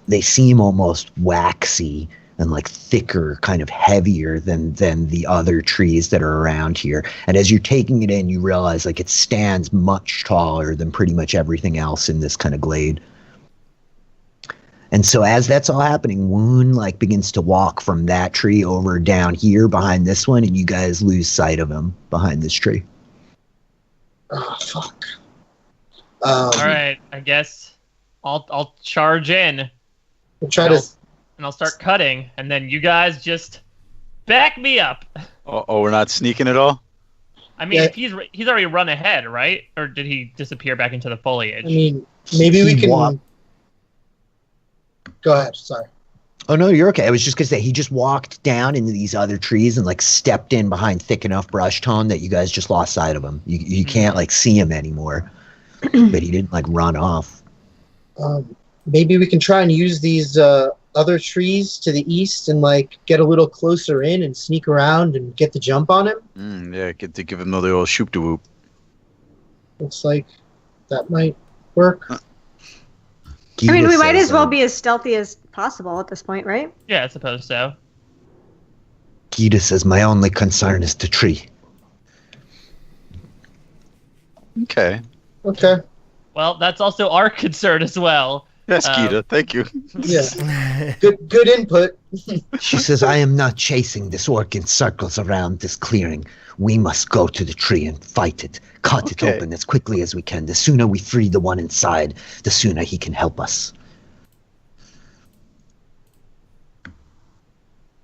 they seem almost waxy and like thicker, kind of heavier than the other trees that are around here. And as you're taking it in, you realize like it stands much taller than pretty much everything else in this kind of glade. And so as that's all happening, Woon like begins to walk from that tree over down here behind this one, and you guys lose sight of him behind this tree. Oh, fuck. All right, I guess I'll charge in. We'll try to... And I'll start cutting, and then you guys just back me up. Oh, we're not sneaking at all? I mean, he's already run ahead, right? Or did he disappear back into the foliage? I mean, maybe we can... Go ahead, sorry. Oh, no, you're okay. I was just going to say, he just walked down into these other trees and, like, stepped in behind thick enough brush tone that you guys just lost sight of him. You can't, like, see him anymore. But he didn't, like, run off. Maybe we can try and use these other trees to the east and, like, get a little closer in and sneak around and get the jump on him. Yeah, get to give him another old shoop-de-whoop. Looks like that might work. I mean, we might as well be as stealthy as possible at this point, right? Yeah, I suppose so. Gita says, my only concern is the tree. Okay. Well, that's also our concern as well. Yes, Gita, thank you. Yeah. Good input. She says, I am not chasing this orc in circles around this clearing. We must go to the tree and fight it. Cut it open as quickly as we can. The sooner we free the one inside, the sooner he can help us.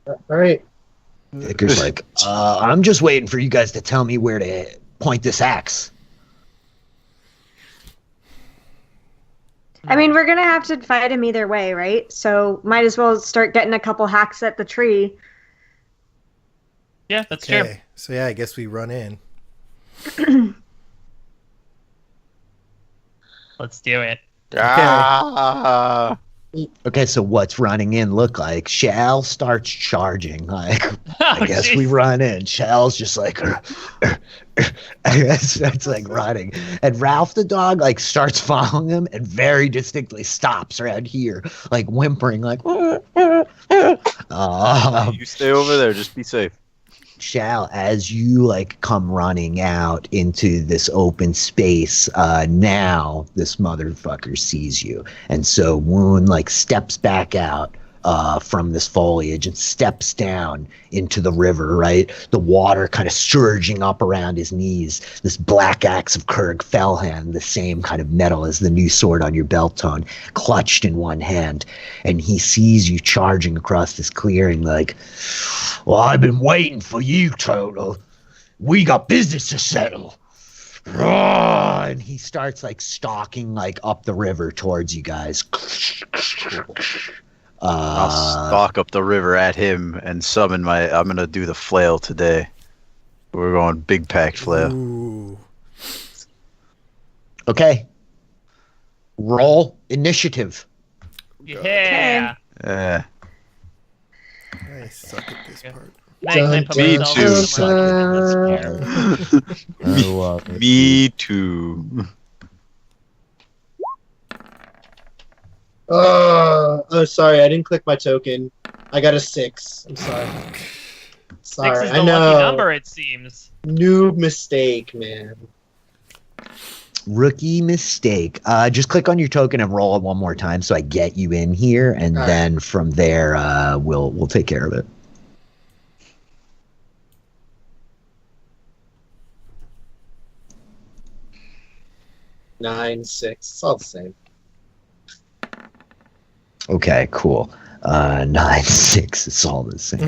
All right. Edgar's like, I'm just waiting for you guys to tell me where to point this axe. I mean, we're going to have to fight him either way, right? So might as well start getting a couple hacks at the tree. Yeah, that's true. So yeah, I guess we run in. Let's do it. Okay, so what's running in look like? Shell starts charging. Like, I guess we run in. Shell's just like, starts like running. And Ralph the dog like starts following him and very distinctly stops around here, like whimpering, like. You stay over there. Just be safe. Shall, as you like come running out into this open space, now this motherfucker sees you, and so Woon like steps back out from this foliage and steps down into the river, right? The water kind of surging up around his knees. This black axe of Kurg Fellhand, the same kind of metal as the new sword on your belt tone, clutched in one hand. And he sees you charging across this clearing like, well, I've been waiting for you, Toto. We got business to settle. And he starts like stalking like up the river towards you guys. I'll stalk up the river at him and summon I'm gonna do the flail today. We're going big packed flail. Ooh. Okay. Roll initiative. Yeah. Yeah. I suck at this part. Me too. Me too. Oh, sorry, I didn't click my token. I got a 6. I'm sorry. Sorry, 6 is I the know. lucky number, it seems. Noob mistake, man. Rookie mistake. Just click on your token and roll it one more time so I get you in here, and All then from there we'll take care of it. 9, 6. It's all the same. Okay, cool. 9, 6. It's all the same.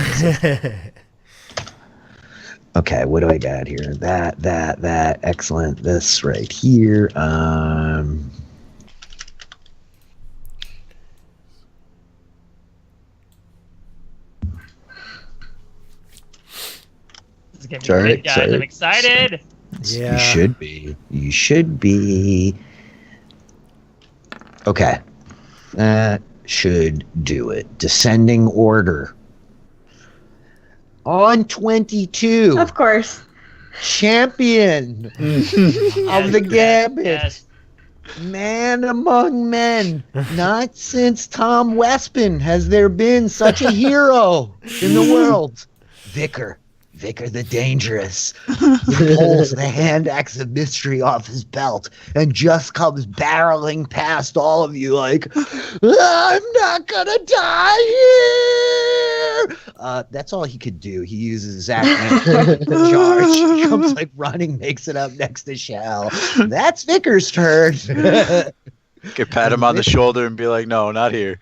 Okay, what do I got here? That. Excellent. This right here. This is getting Sorry, good, guys. sorry. I'm excited. Yeah. You should be. You should be. Okay. That should do it. Descending order. On 22. Of course. Champion of the Gambit. Man among men. Not since Tom Wespin has there been such a hero in the world. Vicar the Dangerous. He pulls the hand axe of mystery off his belt and just comes barreling past all of you like, I'm not gonna die here. That's all he could do. He uses his action to charge. He comes like running, makes it up next to Shell. That's Vicar's turn. Could pat him on the shoulder and be like, no, not here.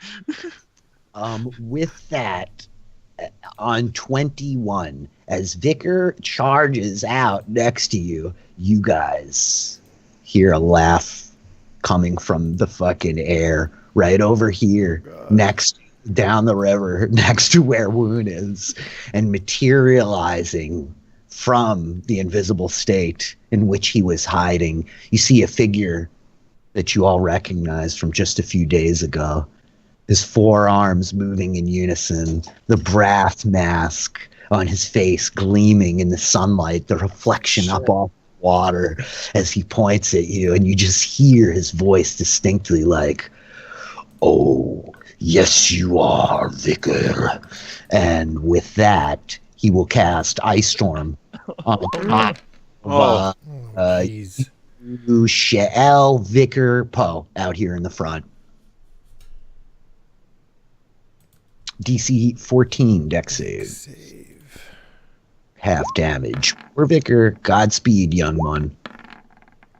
With that, on 21, as Vicar charges out next to you, you guys hear a laugh coming from the fucking air right over here, down the river, next to where Woon is, and materializing from the invisible state in which he was hiding. You see a figure that you all recognize from just a few days ago. His forearms moving in unison, the brass mask on his face gleaming in the sunlight, the reflection up off the water as he points at you, and you just hear his voice distinctly like, oh, yes you are, Vicar. And with that, he will cast Ice Storm on top of Jeez. Shell, Vicar, Poe out here in the front. DC 14 dex save. Half damage. For Vicar, Godspeed, young one.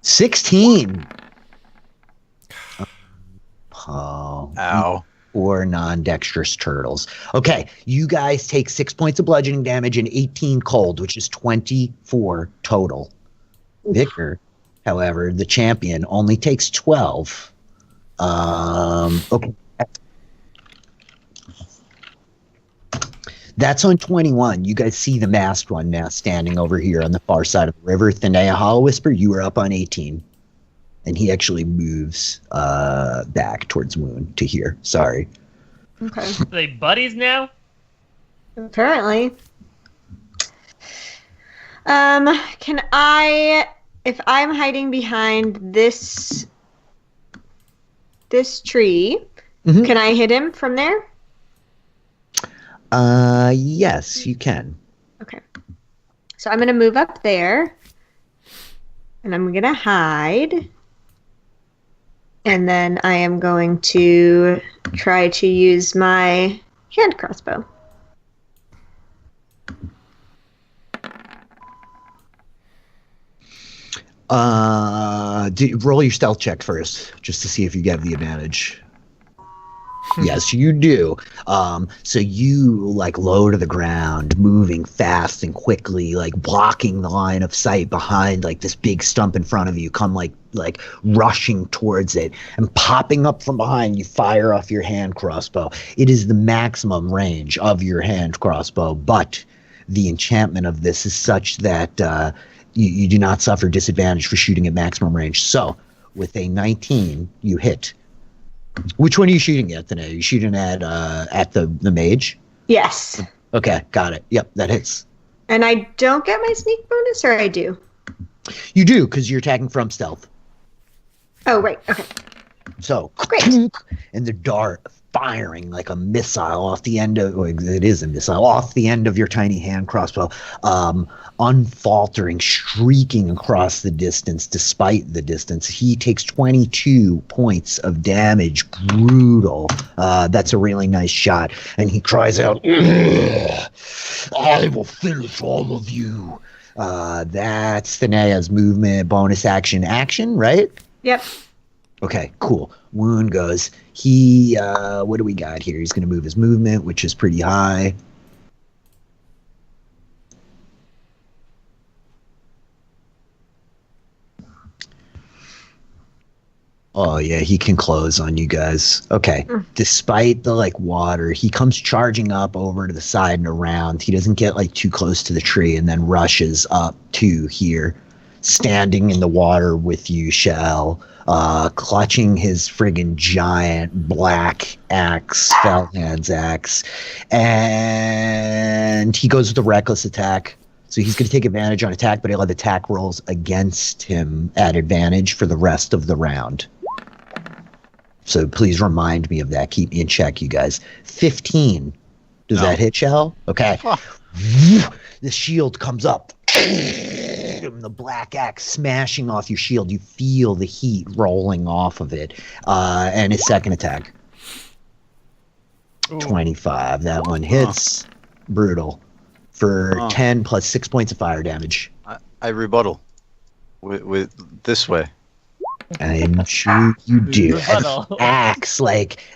16. Oh. Ow. Or non-dexterous turtles. Okay, you guys take 6 points of bludgeoning damage and 18 cold, which is 24 total. Vicar, however, the champion, only takes 12. Okay. That's on 21. You guys see the masked one now standing over here on the far side of the river. Thinnea Hallowwhisper, you were up on 18. And he actually moves back towards Woon to here. Sorry. Okay. Are they buddies now? Apparently. Can I, if I'm hiding behind this tree, Mhm. can I hit him from there? Yes, you can. Okay. So I'm going to move up there. And I'm going to hide. And then I am going to try to use my hand crossbow. Roll your stealth check first, just to see if you get the advantage. Yes, you do. So you like low to the ground, moving fast and quickly, like blocking the line of sight behind like this big stump in front of you, come like rushing towards it and popping up from behind. You fire off your hand crossbow. It is the maximum range of your hand crossbow, but the enchantment of this is such that you do not suffer disadvantage for shooting at maximum range. So with a 19, you hit. Which one are you shooting at, Thinnea? Are you shooting at the mage? Yes. Okay, got it. Yep, that hits. And I don't get my sneak bonus, or I do? You do, because you're attacking from stealth. Oh, right. Okay. So, and the dart firing like a missile off the end of, it is a missile, off the end of your tiny hand crossbow, unfaltering, streaking across the distance despite the distance. He takes 22 points of damage. Brutal. That's a really nice shot. And he cries out, I will finish all of you. That's Thynnea's movement, bonus action, right? Yep. Okay, cool. Wound goes. He, what do we got here? He's going to move his movement, which is pretty high. Oh, yeah, he can close on you guys. Okay. Despite the, water, he comes charging up over to the side and around. He doesn't get, too close to the tree and then rushes up to here, standing in the water with you, Shell. Clutching his friggin' giant black axe, Fellhand's axe, and he goes with a reckless attack. So he's going to take advantage on attack, but he'll have attack rolls against him at advantage for the rest of the round. So please remind me of that. Keep me in check, you guys. 15. Does that hit, Shell? Okay. The shield comes up. The black axe smashing off your shield. You feel the heat rolling off of it. And his second attack. Ooh. 25. That one hits. Brutal. For 10 plus 6 points of fire damage. I rebuttal with this way. I'm sure you do. Axe,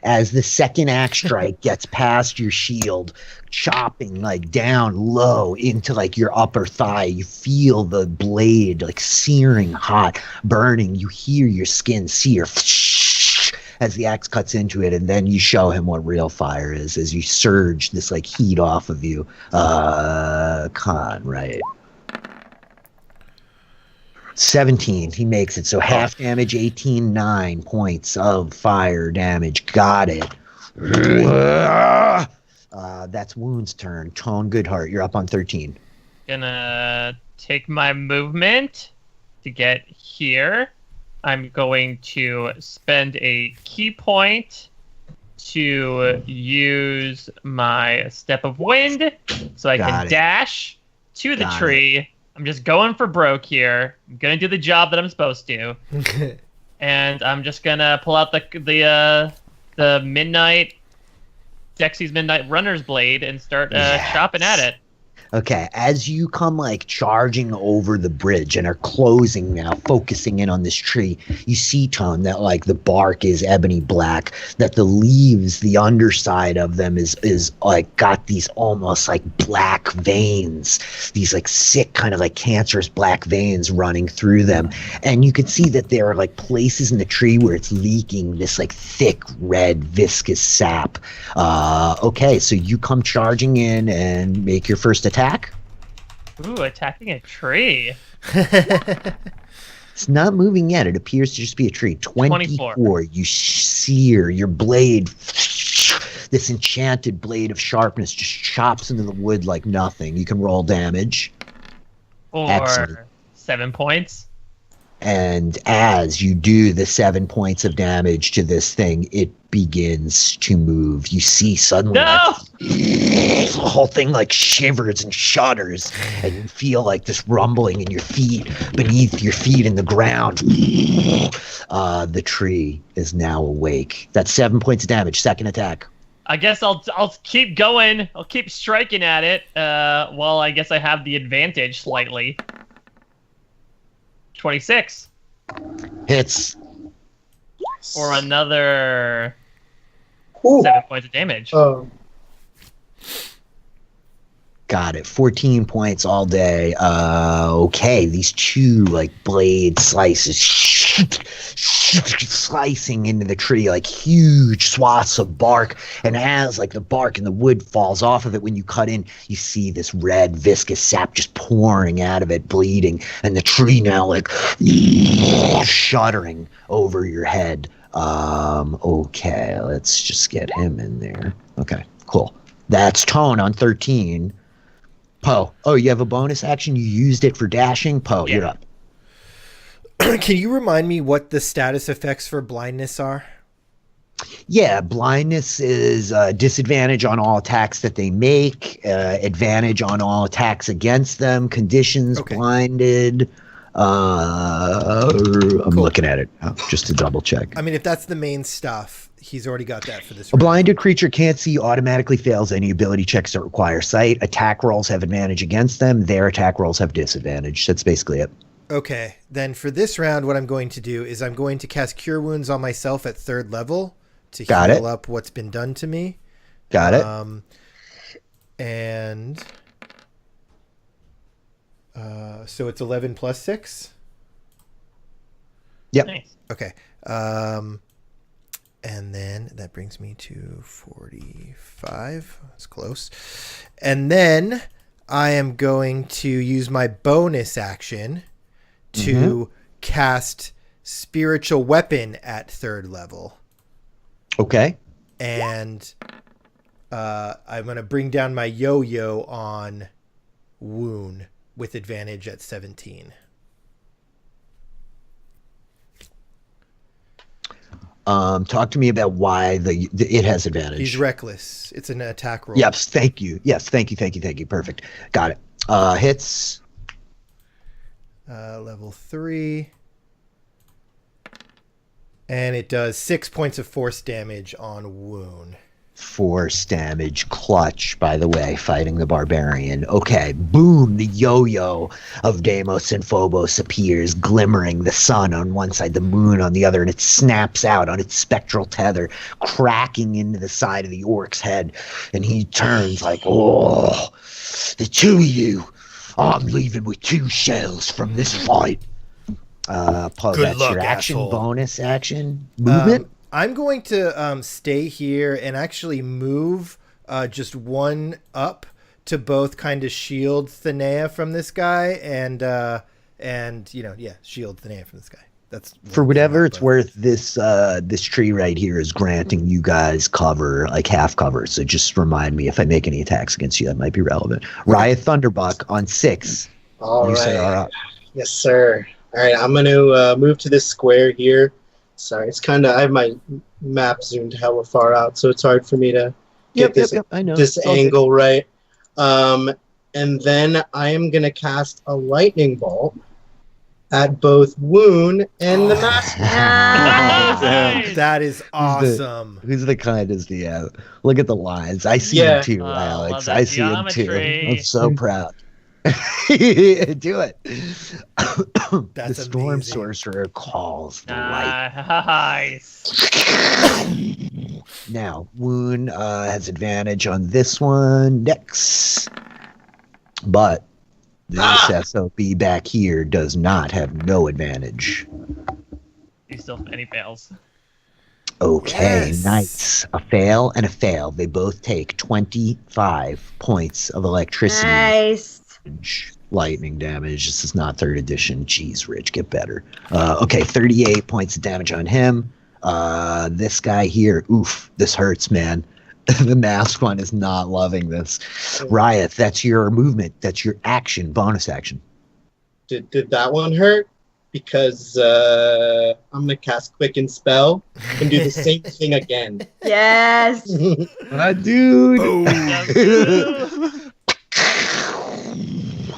as the second axe strike gets past your shield, chopping down low into your upper thigh, you feel the blade searing hot, burning. You hear your skin sear as the axe cuts into it, and then you show him what real fire is as you surge this heat off of you. Right? 17, he makes it. So half damage, 18, 9 points of fire damage. Got it. That's Wound's turn. Tone Goodheart, you're up on 13. Gonna take my movement to get here. I'm going to spend a key point to use my Step of Wind so I can dash to the tree. I'm just going for broke here. I'm gonna do the job that I'm supposed to, and I'm just gonna pull out the midnight Dexy's Midnight Runner's Blade and start chopping at it. Okay, as you come charging over the bridge and are closing now, focusing in on this tree, you see, Tone, that the bark is ebony black, that the leaves, the underside of them is got these almost black veins, these sick kind of cancerous black veins running through them. And you can see that there are places in the tree where it's leaking this thick red viscous sap. Okay, so you come charging in and make your first attack. Ooh, attacking a tree. It's not moving yet. It appears to just be a tree. 24. You sear your blade. This enchanted blade of sharpness just chops into the wood like nothing. You can roll damage. Excellent. 7 points. And as you do the 7 points of damage to this thing, it begins to move. You see suddenly the whole thing shivers and shudders, and you feel this rumbling in your feet, beneath your feet in the ground. The tree is now awake. That's 7 points of damage. Second attack. I guess I'll keep going. I'll keep striking at it. Well, I guess I have the advantage slightly. 26. Hits. For another 7 points of damage. Got it. 14 points all day. Okay, these two blade slices slicing into the tree huge swaths of bark, and as the bark and the wood falls off of it, when you cut in, you see this red viscous sap just pouring out of it, bleeding, and the tree now shuddering over your head. Okay, let's just get him in there. Okay, cool. That's Tone on 13. Poe. Oh, you have a bonus action? You used it for dashing? Poe, you're up. Can you remind me what the status effects for blindness are? Yeah, blindness is disadvantage on all attacks that they make, advantage on all attacks against them, conditions, blinded. I'm looking at it just to double check. I mean, if that's the main stuff, he's already got that for this A round. blinded creature can't see, automatically fails any ability checks that require sight. Attack rolls have advantage against them. Their attack rolls have disadvantage. That's basically it. Okay, then for this round, what I'm going to do is I'm going to cast Cure Wounds on myself at 3rd level to heal up what's been done to me. Got it. And so it's 11 plus 6? Yep. Nice. Okay. And then that brings me to 45. That's close. And then I am going to use my bonus action to cast Spiritual Weapon at 3rd level. Okay. And I'm going to bring down my yo-yo on Wound with advantage at 17. Talk to me about why it has advantage. He's reckless. It's an attack roll. Yes, thank you. Yes, thank you. Perfect. Got it. Hits. Level 3. And it does 6 points of force damage on Wound. Force damage, clutch, by the way, fighting the barbarian. Okay, boom, the yo-yo of Deimos and Phobos appears, glimmering, the sun on one side, the moon on the other, and it snaps out on its spectral tether, cracking into the side of the orc's head, and he turns like, oh, the two of you, I'm leaving with 2 shells from this fight. Paul, that's luck, your action, asshole. bonus action, movement? I'm going to stay here and actually move just 1 up to both kind of shield Thinnea from this guy and shield Thinnea from this guy. That's for whatever it's worth. This tree right here is granting you guys cover, like half cover. So just remind me if I make any attacks against you, that might be relevant. Ryeth Thunderbuck on 6. All right. Say, all right. Yes, sir. All right, I'm going to move to this square here. Sorry, it's kind of, I have my map zoomed hella far out, so it's hard for me to get this I know. this angle right. And then I am going to cast a lightning bolt at both Wound and the master. Nice. That is awesome. Who's the kindest? Yeah. Look at the lines. I see him too, Alex. love that I see him too. geometry. I'm so proud. Do it. That's the storm amazing. sorcerer calls the light. Nice. Now, Wound has advantage on this one next. But this SOB back here does not have no advantage. And he fails. Okay, Yes. nice. A fail and a fail. They both take 25 points of electricity. Nice. Lightning damage. This is not 3rd edition. Jeez, Rich, get better. Okay, 38 points of damage on him. This guy here, oof, this hurts, man. The masked one is not loving this. Ryeth, that's your movement. That's your action, bonus action. Did that one hurt? Because I'm going to cast Quicken Spell and do the same thing again. Yes. Dude.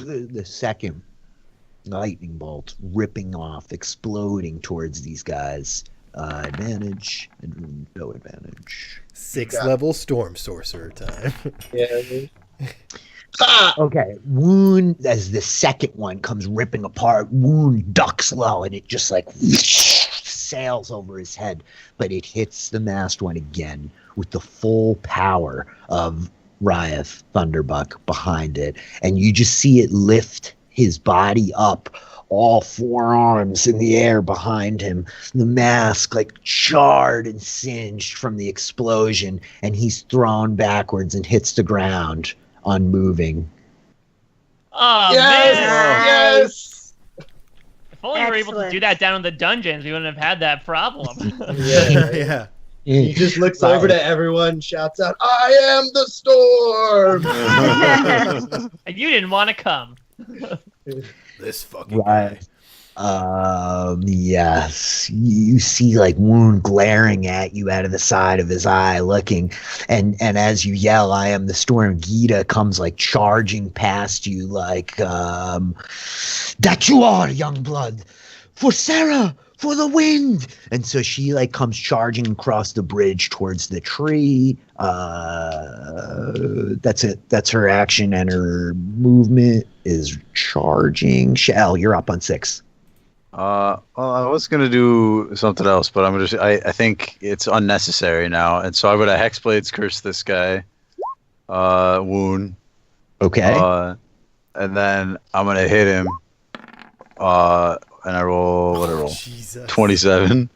The second lightning bolt ripping off, exploding towards these guys. Advantage and no advantage. 6th level storm sorcerer time. Yeah. Okay, Wound as the second one comes ripping apart. Wound ducks low and it just like sails over his head, but it hits the masked one again with the full power of Ryeth Thunderbuck behind it, and you just see it lift his body up, all 4 arms in the air behind him, the mask like charred and singed from the explosion, and he's thrown backwards and hits the ground, unmoving. Oh, Yes! man. Yes! If only we were able to Excellent. do that down in the dungeons, we wouldn't have had that problem. Yeah. Yeah. He just looks over to everyone, shouts out, "I am the storm!" And you didn't want to come. This fucking Right. Yes, you see like Wound glaring at you out of the side of his eye, looking, and as you yell, "I am the storm," Gita comes like charging past you, like, "That you are, young blood, for Sarah, for the wind!" And so she like comes charging across the bridge towards the tree. That's it. That's her action, and her movement is charging. Shell, you're up on 6. Well, I was gonna do something else, but I think it's unnecessary now, and so I'm gonna Hexblades curse this guy, Wound. Okay. And then I'm gonna hit him. And I roll what I roll, Jesus. 27,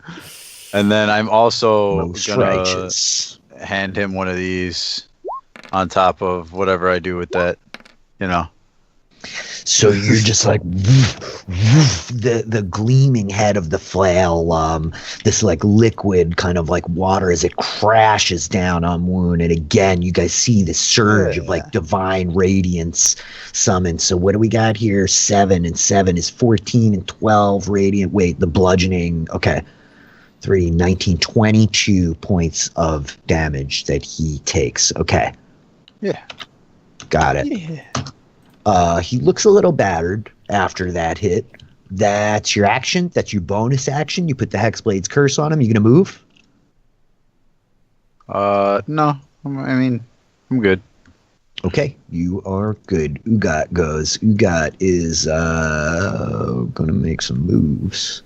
and then I'm also Most gonna righteous. hand him one of these on top of whatever I do with that, you know. So you're just like woof, woof, the gleaming head of the flail, this like liquid kind of like water as it crashes down on Wound, and again you guys see the surge of like divine radiance summoned. So what do we got here? 7 and 7 is 14 and 12 radiant. Wait, the bludgeoning. Okay. 3, 19, 22 points of damage that he takes. Okay. Yeah. Got it. Yeah. He looks a little battered after that hit. That's your action. That's your bonus action. You put the Hexblade's curse on him. You gonna move? No. I mean, I'm good. Okay, you are good. Ugat goes. Ugat is gonna make some moves.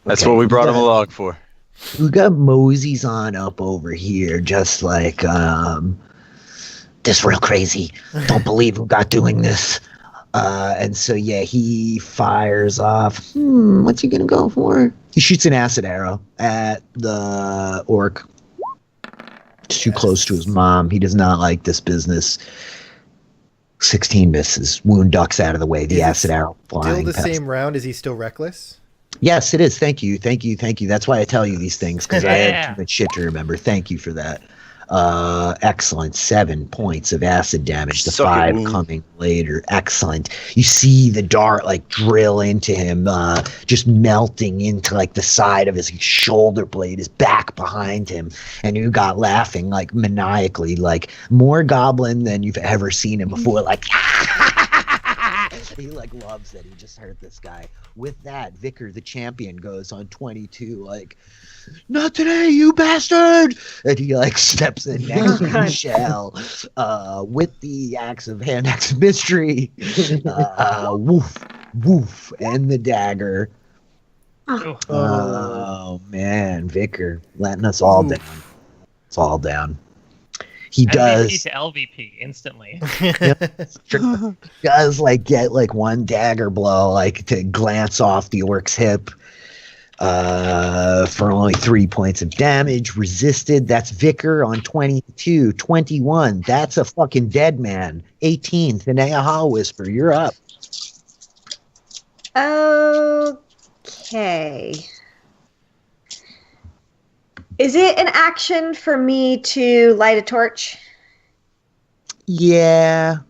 That's Okay, what we brought him Ugat- along for. Ugat moseys on up over here, just like this real crazy. Don't believe Ugat doing this. And so yeah, he fires off. What's he gonna go for? He shoots an acid arrow at the orc. It's too close to his mom. He does not like this business. 16 misses. Wound ducks out of the way. The Is it acid arrow flying Still the past. same round? Is he still reckless? Yes, it is. Thank you. Thank you. Thank you. That's why I tell you these things, because I Yeah. have too much shit to remember. Thank you for that. Excellent. 7 points of acid damage. The Suck it, 5 Wound. coming later. Excellent. You see the dart like drill into him, just melting into like the side of his shoulder blade, his back behind him, and you got laughing like maniacally, like more goblin than you've ever seen him before. Like he like loves that he just hurt this guy. With that, Vicar the champion goes on 22, like, "Not today, you bastard!" And he like steps in next to Michelle with the axe of mystery. Woof, woof, and the dagger. Ooh. Oh man, Vicar letting us all down. It's all down. He MVP does. to LVP instantly. Does like get like one dagger blow like to glance off the orc's hip for only 3 points of damage. Resisted. That's Vicar on 22. 21, that's a fucking dead man. 18, Thinnea Hallowwhisper, you're up. Okay. Is it an action for me to light a torch? Yeah.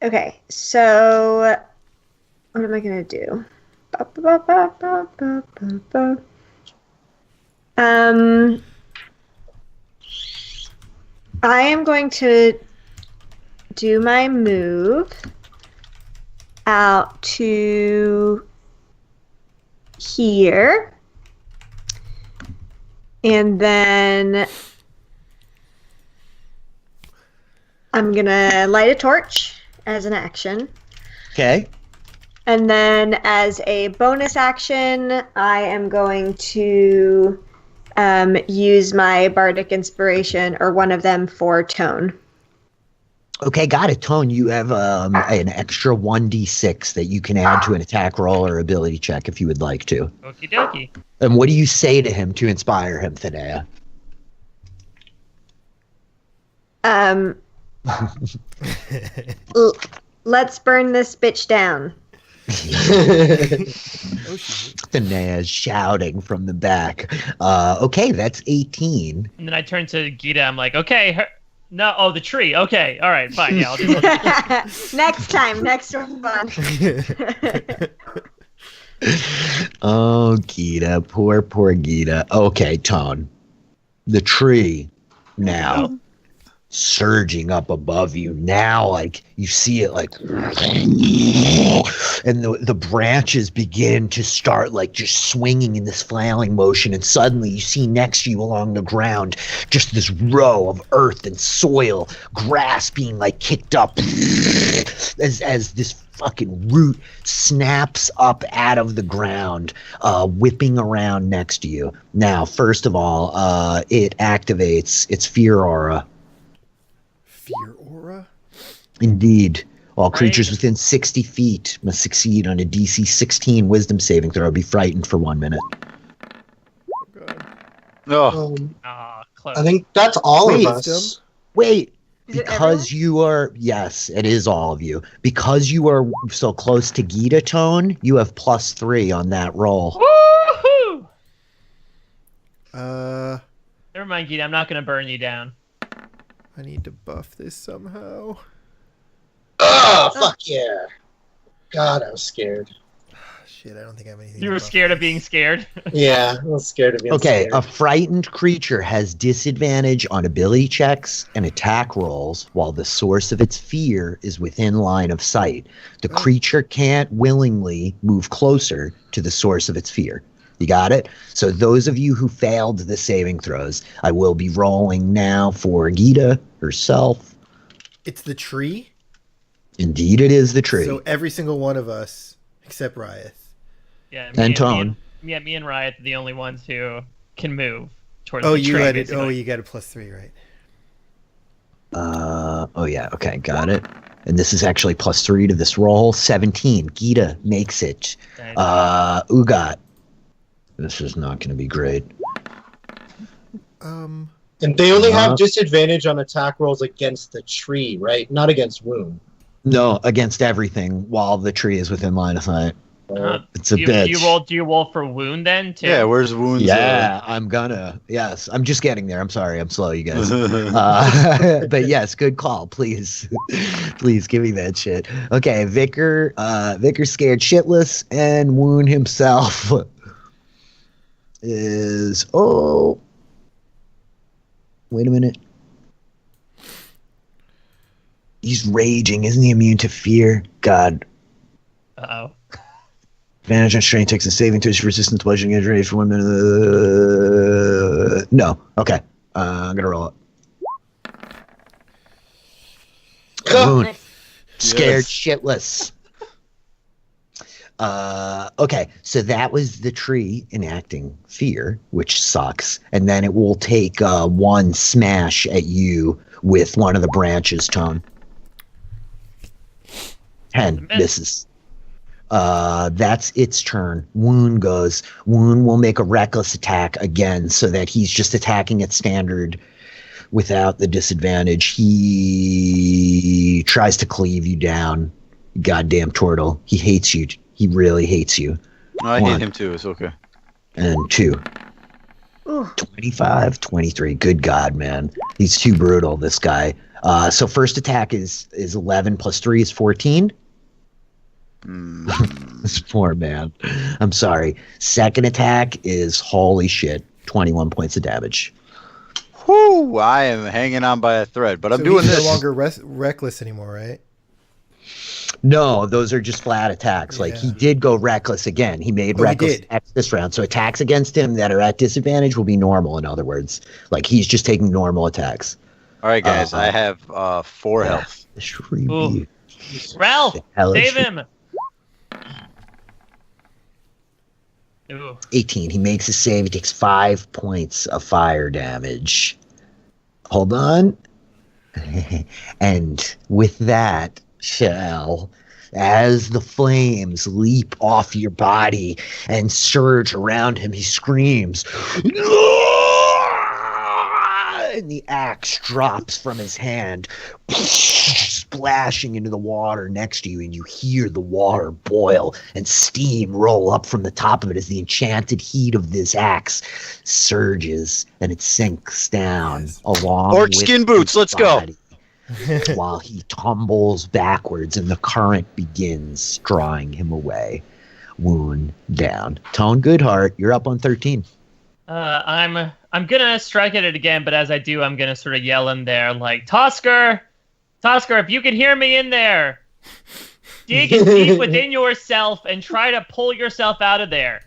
Okay, so what am I gonna do? I am going to do my move out to here. And then I'm going to light a torch as an action. Okay. And then as a bonus action, I am going to use my bardic inspiration, or one of them, for tone. Okay, got it. Tone, you have an extra 1d6 that you can add to an attack roll or ability check if you would like to. Okie dokie. And what do you say to him to inspire him, Thinnea? Let's burn this bitch down. Thinnea is shouting from the back. Okay, that's 18. And then I turn to Gita. I'm like, okay, No, oh, the tree. Okay, all right, fine. Yeah, I'll do that. Next time, next one. Oh, Gita, poor Gita. Okay, Tone. The tree now surging up above you. Now, like, you see it, like, and the branches begin to start, like, just swinging in this flailing motion, and suddenly you see next to you along the ground just this row of earth and soil, grass being, like, kicked up as this fucking root snaps up out of the ground, whipping around next to you. Now, first of all, it activates its fear aura. Fear aura? Indeed. All creatures within 60 feet must succeed on a DC 16 wisdom saving throw or be frightened for 1 minute. Oh, Close. I think that's all Wait, of us. Wait, Is it because you are, yes, it is all of you. Because you are so close to Gita Tone, you have +3 on that roll. Woohoo! Never Never mind, Gita. I'm not going to burn you down. I need to buff this somehow. Oh, fuck yeah. God, I was scared. Shit, I don't think I have anything. You to were buff scared of this. being scared. Yeah, I was scared of being Okay, scared. a frightened creature has disadvantage on ability checks and attack rolls while the source of its fear is within line of sight. The creature can't willingly move closer to the source of its fear. You got it? So those of you who failed the saving throws, I will be rolling now for Gita herself. It's the tree? Indeed, it is the tree. So every single one of us, except Ryeth. Yeah, And Tone. Me and Ryeth are the only ones who can move towards Oh, the you tree. had it. basically. Oh, you got a +3, right? Oh yeah, okay, got it. And this is actually +3 to this roll. 17. Gita makes it. Ugat. This is not going to be great. Um, And they only have disadvantage on attack rolls against the tree, right? Not against wound. No, against everything while the tree is within line of sight. It's a bitch. Do you roll for wound then too? yeah. Where's wounds? Yeah, I'm gonna. Yes, I'm just getting there. I'm sorry. I'm slow, you guys. But yes, good call. Please, please give me that shit. Okay, Vicar scared shitless and Wound himself is wait a minute. He's raging. Isn't he immune to fear? God. Uh-oh. Advantage on strength takes a saving to resistance bludgeoning injury for 1 minute. No. Okay. I'm gonna roll it. Wound. Scared shitless. Okay, so that was the tree enacting fear, which sucks, and then it will take one smash at you with one of the branches, Tone. 10 misses. That's its turn. Wound goes. Wound will make a reckless attack again, so that he's just attacking at standard without the disadvantage. He tries to cleave you down. Goddamn turtle. He hates you. He really hates you. I One. hate him too. It's okay. And 2. Ooh. 25, 23. Good God, man. He's too brutal, this guy. So first attack is 11 plus 3 is 14. This poor man. I'm sorry. Second attack is, holy shit, 21 points of damage. Whoo! I am hanging on by a thread, but I'm so doing he's this. no longer reckless anymore, right? No, those are just flat attacks. Like, he did go reckless again. He made reckless attacks this round. So attacks against him that are at disadvantage will be normal, in other words. Like, he's just taking normal attacks. All right, guys. I have 4 health. Ooh. Ralph, save him. Ooh. 18. He makes a save. He takes 5 points of fire damage. Hold on. And with that, Shell, as the flames leap off your body and surge around him, he screams. and the axe drops from his hand, splashing into the water next to you, and you hear the water boil and steam roll up from the top of it as the enchanted heat of this axe surges and it sinks down along Orc with skin boots, his let's go. body while he tumbles backwards and the current begins drawing him away, wound down. Tone Goodheart, you're up on 13. I'm gonna strike at it again, but as I do, I'm gonna sort of yell in there like, Tusker, if you can hear me in there, dig deep within yourself and try to pull yourself out of there.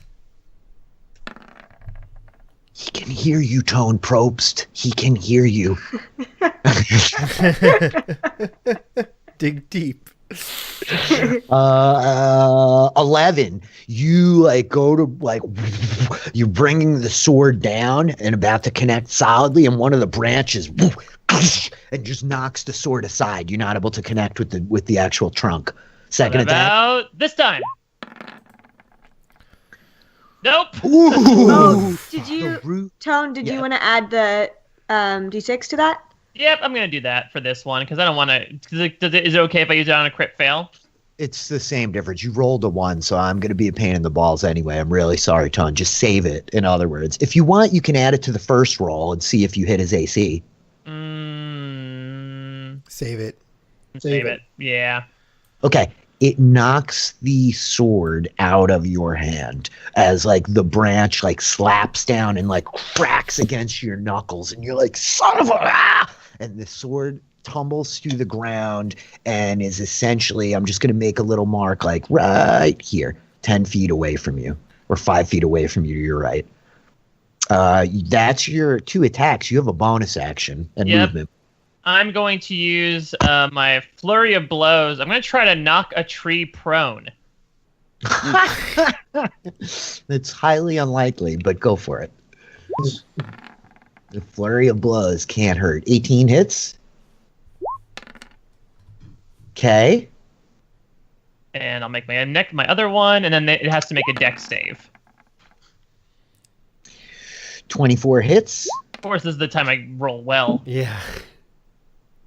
He can hear you, Tone Probst. He can hear you. Dig deep. 11. You go to you're bringing the sword down and about to connect solidly, and one of the branches and just knocks the sword aside. You're not able to connect with the actual trunk. Second What attack. about this time? Nope. Ooh. Oh, did you, Tone? Did Yeah. you want to add the d6 to that? Yep, I'm gonna do that for this one because I don't want to. Is it okay if I use it on a crit fail? It's the same difference. You rolled a 1, so I'm going to be a pain in the balls anyway. I'm really sorry, Tone. Just save it, in other words. If you want, you can add it to the first roll and see if you hit his AC. Save it. Save it. Yeah. Okay. It knocks the sword out of your hand as the branch slaps down and cracks against your knuckles, and you're like, son of a ah! And the sword tumbles to the ground and is essentially, I'm just going to make a little mark right here, 10 feet away from you, or 5 feet away from you to your right. That's your 2 attacks. You have a bonus action and movement. I'm going to use my flurry of blows. I'm going to try to knock a tree prone. It's highly unlikely, but go for it. The flurry of blows can't hurt. 18 hits. Okay. And I'll make my other one, and then it has to make a dex save. 24 hits. Of course, this is the time I roll well. Yeah.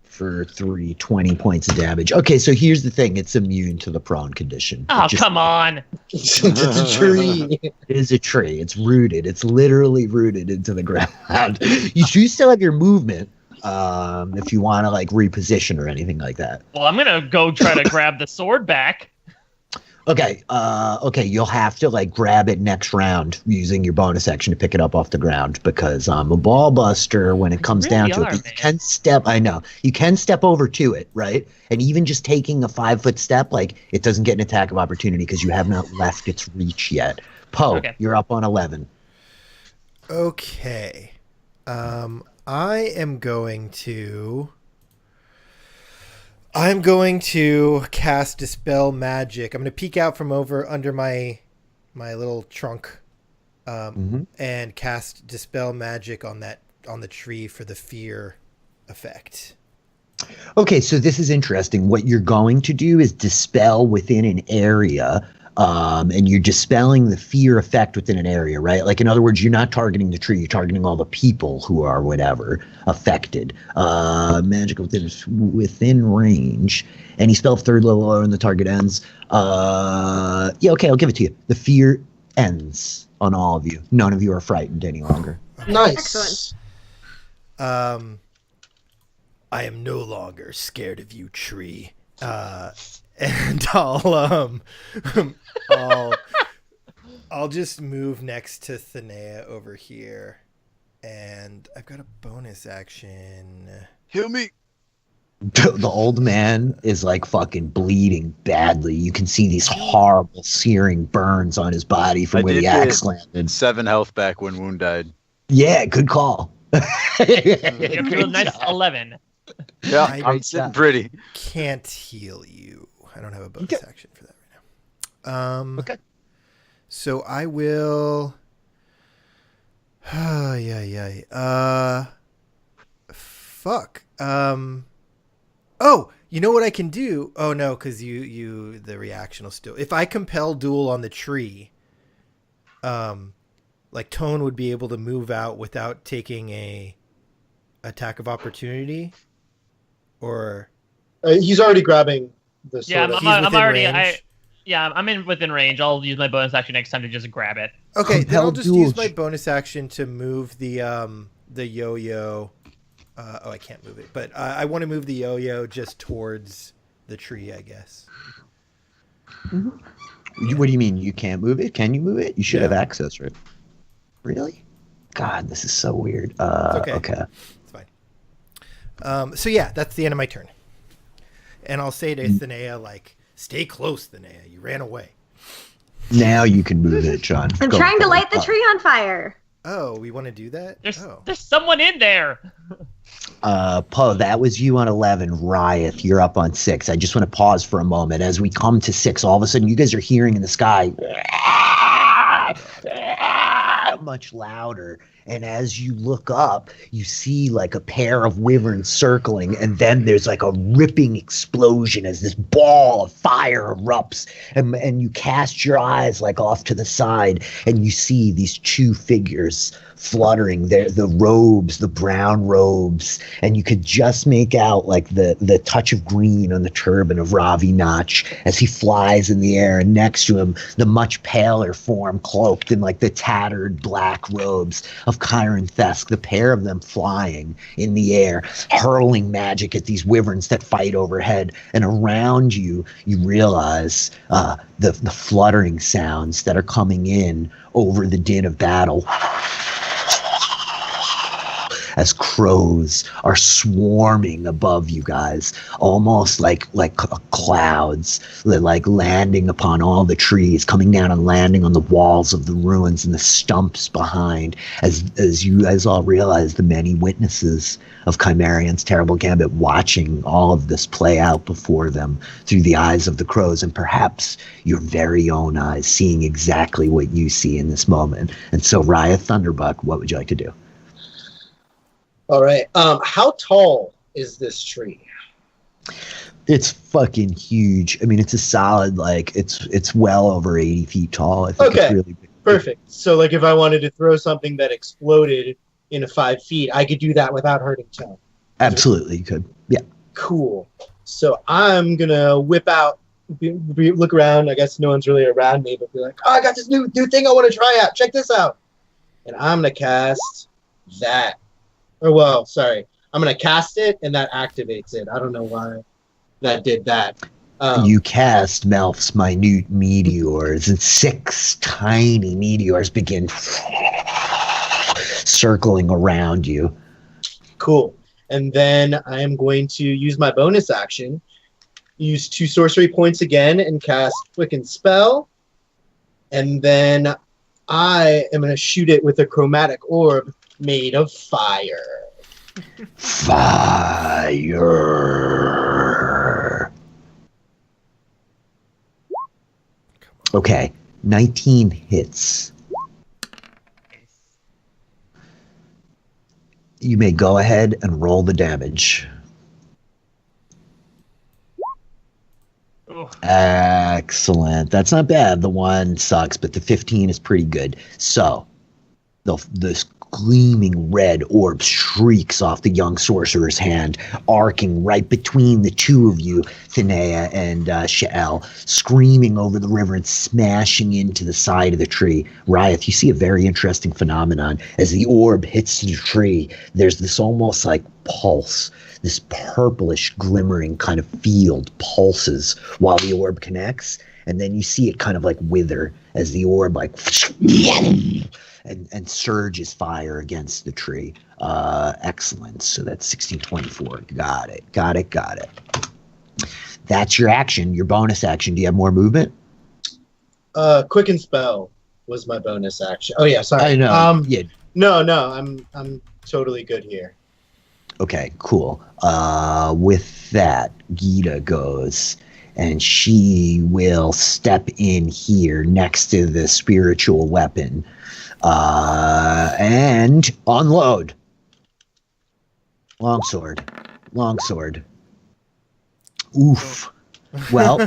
For 20 points of damage. Okay, so here's the thing. It's immune to the prone condition. Oh, come on. It's a tree. It is a tree. It's rooted. It's literally rooted into the ground. You do still have your movement if you want to reposition or anything like that. Well, I'm going to go try to grab the sword back. Okay, you'll have to grab it next round using your bonus action to pick it up off the ground because I'm a ball buster when it comes down to it. But you can you can step over to it, right? And even just taking a 5-foot step, it doesn't get an attack of opportunity because you have not left its reach yet. Poe, You're up on 11. Okay. I am going to cast Dispel Magic. I'm going to peek out from under my little trunk and cast Dispel Magic on the tree for the fear effect. Okay, so this is interesting. What you're going to do is dispel within an area, and you're dispelling the fear effect within an area, right? In other words, you're not targeting the tree, you're targeting all the people who are whatever affected. Magical within range. Any spell 3rd level or when the target ends. Okay, I'll give it to you. The fear ends on all of you. None of you are frightened any longer. Nice. Excellent. I am no longer scared of you, tree. And I'll just move next to Thinnea over here, and I've got a bonus action. Heal me. The old man is fucking bleeding badly. You can see these horrible searing burns on his body from where the axe landed. 7 health back when Wound died. Yeah, good call. You have to a nice 11. Yeah, I'm sitting pretty. Can't heal you. I don't have a bonus action for that right now. Okay. So I will. Fuck. Oh, you know what I can do? Oh no, because the reaction will still. If I compel duel on the tree, Tone would be able to move out without taking a attack of opportunity, or He's already grabbing the sword. Yeah, I'm within already. range? I'm in within range. I'll use my bonus action next time to just grab it. okay? Then I'll Compelled just duel. use my bonus action to move the yo-yo. I can't move it, but I want to move the yo-yo just towards the tree, I guess. What do you mean you can't move it? Can you move it? You should Yeah. have access, right? Really? God, this is so weird. It's okay. Okay. It's fine. So yeah, that's the end of my turn. And I'll say to Thinnea, like, stay close, Thinnea. You ran away. Now you can move it, John. I'm Go trying to for light it. the tree on fire. Oh, we want to do that? There's someone in there. Poe, that was you on 11. Ryeth, you're up on 6. I just want to pause for a moment. As we come to 6, all of a sudden you guys are hearing in the sky much louder. And as you look up, you see like a pair of wyverns circling, and then there's like a ripping explosion as this ball of fire erupts, and you cast your eyes like off to the side, and you see these two figures fluttering, the robes, the brown robes, and you could just make out like the touch of green on the turban of Ravi Notch as he flies in the air, and next to him the much paler form cloaked in like the tattered black robes of Chiron Thesk, the pair of them flying in the air, hurling magic at these wyverns that fight overhead. And around you, you realize the fluttering sounds that are coming in over the din of battle as crows are swarming above you guys, almost like clouds, like landing upon all the trees, coming down and landing on the walls of the ruins and the stumps behind, as you guys all realize the many witnesses of Chimerian's terrible gambit watching all of this play out before them through the eyes of the crows, and perhaps your very own eyes seeing exactly what you see in this moment. And so, Ryeth Thunderbuck, what would you like to do? All right. How tall is this tree? It's fucking huge. I mean, it's a solid, like, it's well over 80 feet tall. I think Okay. it's really big. Perfect. So, like, if I wanted to throw something that exploded into 5 feet, I could do that without hurting Tone. Absolutely, you could. Yeah. Cool. So I'm gonna whip out, look around. I guess no one's really around me, but be like, "Oh, I got this new thing I want to try out. Check this out!" And I'm gonna cast that. Or well, sorry, I'm gonna cast it, and that activates it. I don't know why that did that. You cast Melf's minute meteors, and 6 tiny meteors begin circling around you. Cool. And then I am going to use my bonus action, use 2 sorcery points again, and cast Quicken Spell. And then I am going to shoot it with a chromatic orb made of fire. Fire. Okay, 19 hits. You may go ahead and roll the damage. Ooh. Excellent. That's not bad. The 1 sucks, but the 15 is pretty good. So, this gleaming red orb shrieks off the young sorcerer's hand, arcing right between the two of you, Thinnea and Shael, screaming over the river and smashing into the side of the tree. Ryeth, you see a very interesting phenomenon. As the orb hits the tree, there's this almost like pulse. This purplish glimmering kind of field pulses while the orb connects, and then you see it kind of like wither as the orb like and surges fire against the tree. Excellent. So that's 1624. Got it. That's your action, your bonus action. Do you have more movement? Quicken Spell was my bonus action. Oh yeah, sorry. I know. Yeah. No, I'm totally good here. Okay, cool. With that, Gita goes, and she will step in here next to the spiritual weapon and unload. Longsword. Oof. Well,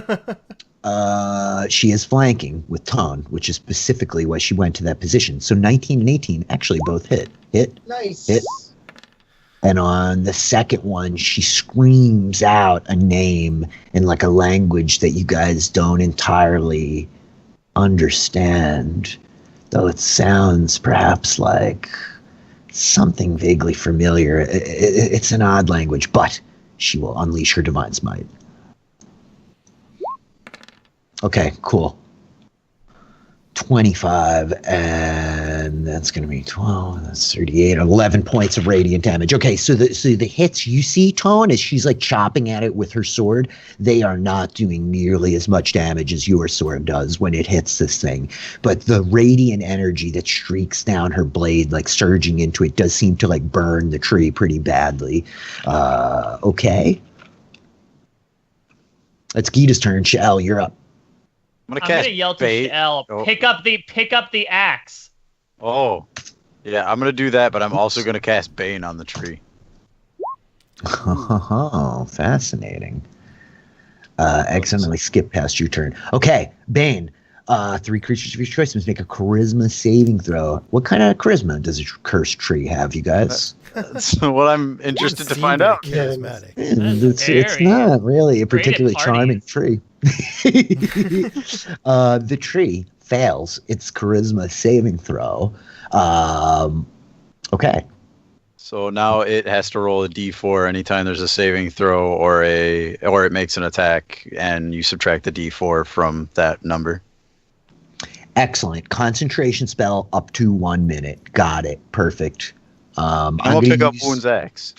she is flanking with Tone, which is specifically why she went to that position. So 19 and 18 actually both hit. Nice. Hit. And on the second one, she screams out a name in like a language that you guys don't entirely understand, though it sounds perhaps like something vaguely familiar. It's an odd language, but she will unleash her divine smite. Okay, cool. 25, and that's going to be 12, that's 38, 11 points of radiant damage. Okay, so the hits you see, Tone, as she's like chopping at it with her sword, they are not doing nearly as much damage as your sword does when it hits this thing. But the radiant energy that streaks down her blade, like surging into it, does seem to like burn the tree pretty badly. Okay. It's Gita's turn. Shell, you're up. I'm gonna yell to Shell, pick up the axe. Oh, yeah, I'm gonna do that, but I'm also gonna cast Bane on the tree. Oh, fascinating. Accidentally skip past your turn. Okay, Bane. 3 creatures of your choice must make a charisma saving throw. What kind of charisma does a cursed tree have, you guys? That's what I'm interested to find out. Charismatic. It's not really a particularly charming tree. The tree fails its charisma saving throw. Okay. So now it has to roll a d4 anytime there's a saving throw or it makes an attack, and you subtract the d4 from that number. Excellent. Concentration spell up to 1 minute. Got it. Perfect. I'm gonna pick up Wound's axe.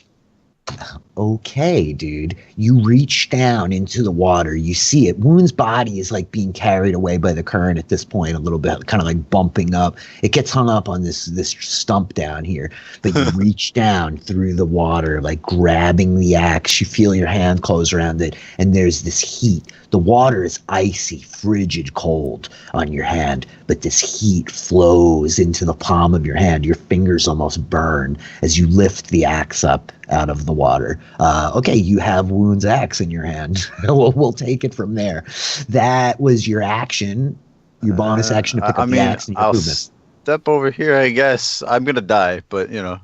Okay, dude. You reach down into the water. You see it. Wound's body is like being carried away by the current at this point a little bit, kind of like bumping up. It gets hung up on this stump down here. But you reach down through the water, like grabbing the axe. You feel your hand close around it, and there's this heat. The water is icy, frigid cold on your hand, but this heat flows into the palm of your hand. Your fingers almost burn as you lift the axe up out of the water. Okay, you have Wound's axe in your hand. We'll take it from there. That was your action, your bonus action to pick up the axe. And I'll step over here, I guess. I'm going to die, but, you know.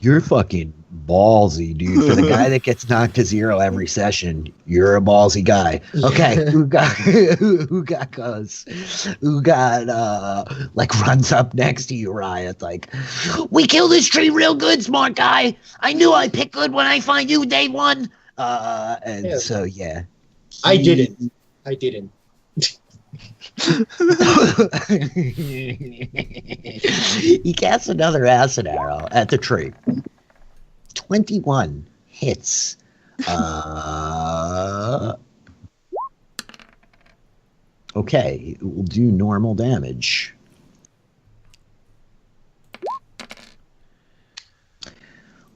You're fucking ballsy, dude. For the guy that gets knocked to 0 every session, you're a ballsy guy. Okay, who runs up next to you, Ryeth? Like, we kill this tree real good, smart guy. I knew I pick good when I find you day one. So yeah. I didn't. He casts another acid arrow at the tree. 21 hits. Okay, it will do normal damage.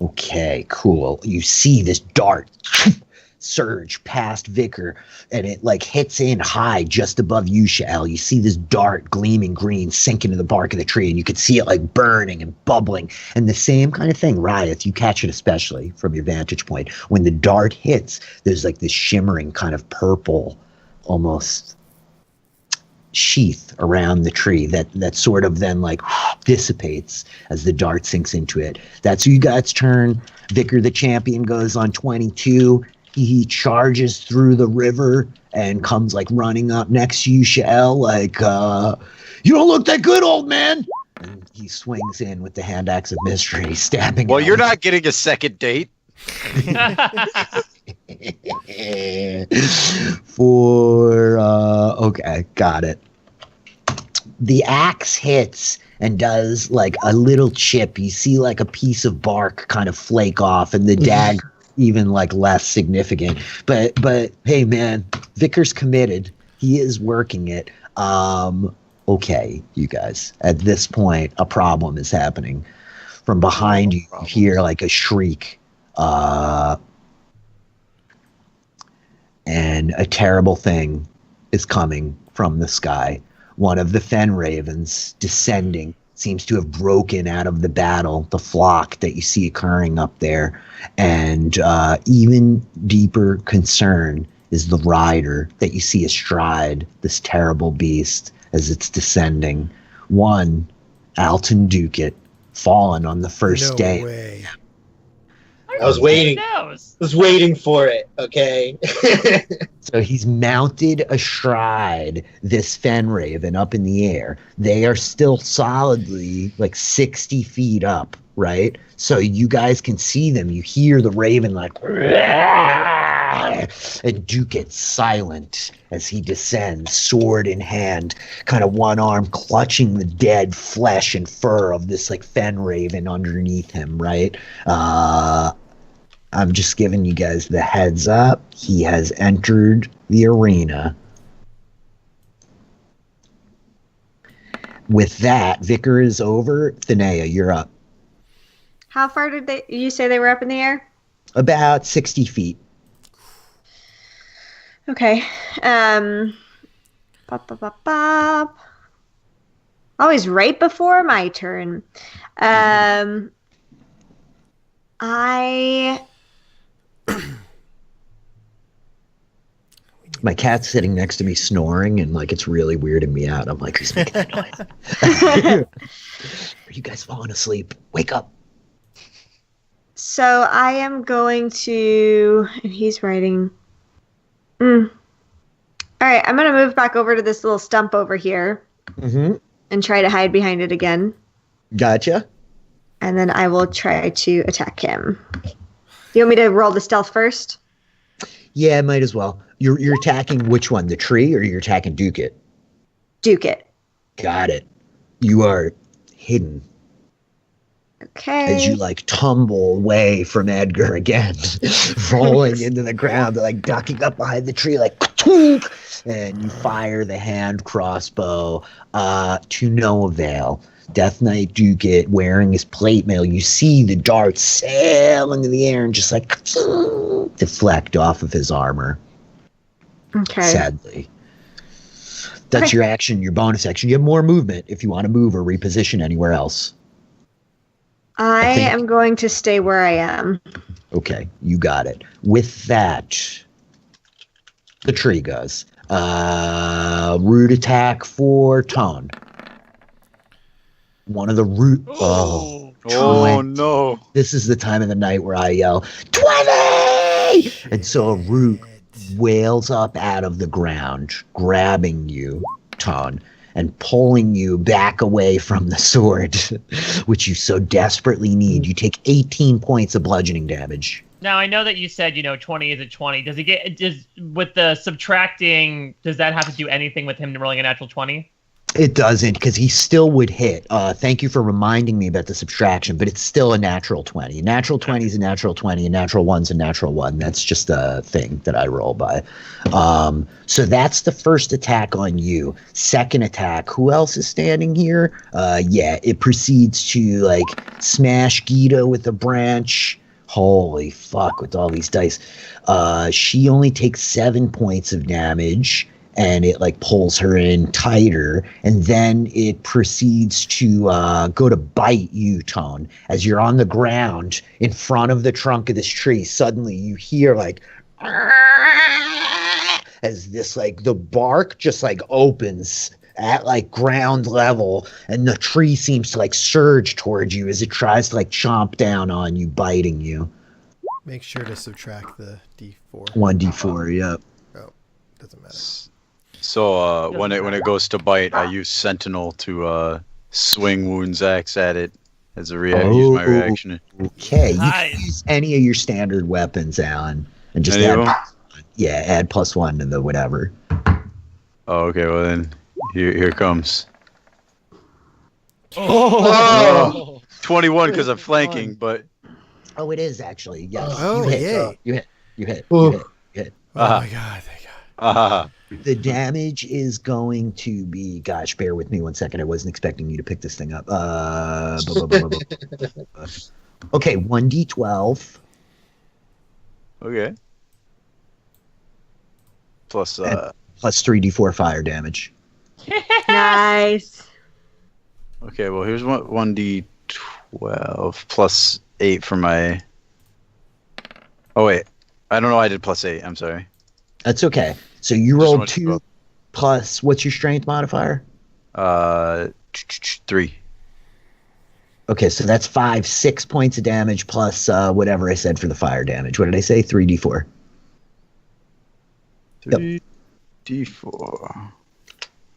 Okay, cool. You see this dart surge past Vicar, and it like hits in high just above you, Shael. You see this dart gleaming green sink into the bark of the tree, and you can see it like burning and bubbling. And the same kind of thing, Ryeth, you catch it especially from your vantage point. When the dart hits, there's like this shimmering kind of purple almost sheath around the tree that sort of then like dissipates as the dart sinks into it. That's you guys' turn. Vicar the champion goes on 22. He charges through the river and comes like running up next to you, Shael, like, you don't look that good, old man. And he swings in with the hand axe of mystery, stabbing. Well, you're not getting a second date. Okay, got it. The axe hits and does like a little chip. You see like a piece of bark kind of flake off, and the dagger even like less significant. But hey man, Vicar's committed. He is working it. Okay, you guys. At this point, a problem is happening. From behind you, you hear like a shriek. And a terrible thing is coming from the sky. One of the fen ravens descending seems to have broken out of the battle, the flock that you see occurring up there. And even deeper concern is the rider that you see astride this terrible beast as it's descending. One, Alton Ducat, fallen on the first day. Way. I was waiting. Nose. Was waiting for it. Okay. So he's mounted astride this fen raven up in the air. They are still solidly like 60 feet up, right? So you guys can see them. You hear the raven like, and Duke gets silent as he descends, sword in hand, kind of one arm clutching the dead flesh and fur of this like fen raven underneath him, right? I'm just giving you guys the heads up. He has entered the arena. With that, Vicar is over. Thinnea, you're up. How far did you say they were up in the air? About 60 feet. Okay. Bop, bop, bop, bop. Always right before my turn. My cat's sitting next to me snoring, and like it's really weirding me out. I'm like, who's making that noise? Are you guys falling asleep? Wake up. So I am going to, and he's writing. All right, I'm going to move back over to this little stump over here and try to hide behind it again. Gotcha. And then I will try to attack him. Do you want me to roll the stealth first? Yeah, might as well. You're attacking which one, the tree, or you're attacking Duke it? Duke it. Got it. You are hidden. Okay. As you like tumble away from Edgar again, rolling into the ground, like ducking up behind the tree, like and you fire the hand crossbow to no avail. Death Knight Duke it, wearing his plate mail, you see the darts sail into the air and just like deflect off of his armor. Okay. Sadly. That's your action, your bonus action. You have more movement if you want to move or reposition anywhere else. I am going to stay where I am. Okay, you got it. With that, the tree goes. Root attack for Tone. One of the root. Oh 20. no! This is the time of the night where I yell 20, and so a root wails up out of the ground, grabbing you, Tone, and pulling you back away from the sword, which you so desperately need. You take 18 points of bludgeoning damage. Now, I know that you said, 20 is a 20. With the subtracting, does that have to do anything with him rolling a natural 20? It doesn't, because he still would hit. Thank you for reminding me about the subtraction, but it's still a natural 20. A natural 20 is a natural 20. A natural 1's a natural 1. That's just a thing that I roll by. So that's the first attack on you. Second attack, who else is standing here? It proceeds to, smash Gita with a branch. Holy fuck, with all these dice. She only takes 7 points of damage. And it pulls her in tighter, and then it proceeds to go to bite you, Tone. As you're on the ground in front of the trunk of this tree, suddenly you hear as this the bark just opens at ground level, and the tree seems to surge towards you as it tries to chomp down on you, biting you. Make sure to subtract the D4. 1d4, yep. Oh, doesn't matter. So when it goes to bite, I use Sentinel to swing Wounds Axe at it as a use my reaction. Okay, you can use any of your standard weapons, Alan, and just add +1 to the whatever. Oh, okay. Well then, here comes. 21 because I'm flanking, but. Oh, it is actually. Yes. Oh, you hit. You hit. Oh my god! Thank God. The damage is going to be, gosh, bear with me 1 second. I wasn't expecting you to pick this thing up. Okay, 1d12. Okay. Plus 3d4 fire damage. Nice. Okay, well, here's 1d12 plus 8 for my... Oh, wait. I don't know why I did plus 8. I'm sorry. That's okay. So you rolled 2 plus, what's your strength modifier? 3. Okay, so that's 6 points of damage plus whatever I said for the fire damage. What did I say? 3d4. 3d4.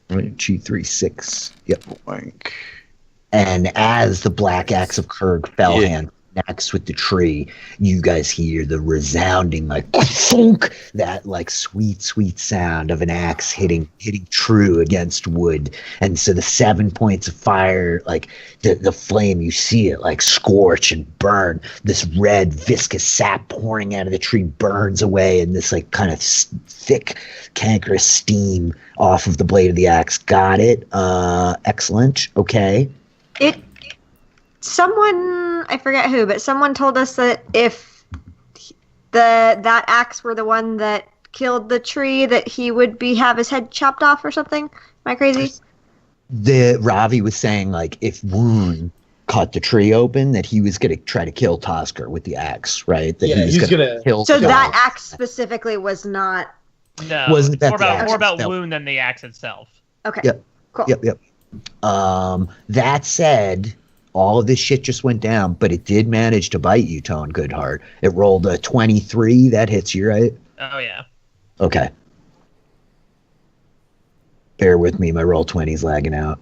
Right, 2, 3, 6. Yep. Blank. And as the black axe of Kurg Fellhand connects with the tree, you guys hear the resounding like thunk, that like sweet sound of an axe hitting true against wood. And so the 7 points of fire, like the flame, you see it like scorch and burn. This red viscous sap pouring out of the tree burns away, and this like kind of thick cankerous steam off of the blade of the axe. Got it. Excellent. Okay. Someone, I forget who, but someone told us that if that axe were the one that killed the tree, that he would have his head chopped off or something. Am I crazy? Ravi was saying, like, if Woon cut the tree open, that he was going to try to kill Tusker with the axe, right? That Yeah, he was going to kill. So that axe specifically was not. No, Wasn't it's that more about No. wound than the axe itself. Okay. Yep. Cool. Yep. That said, all of this shit just went down, but it did manage to bite you, Tone Goodheart. It rolled a 23. That hits you, right? Oh yeah. Okay. Bear with me. My roll 20's lagging out.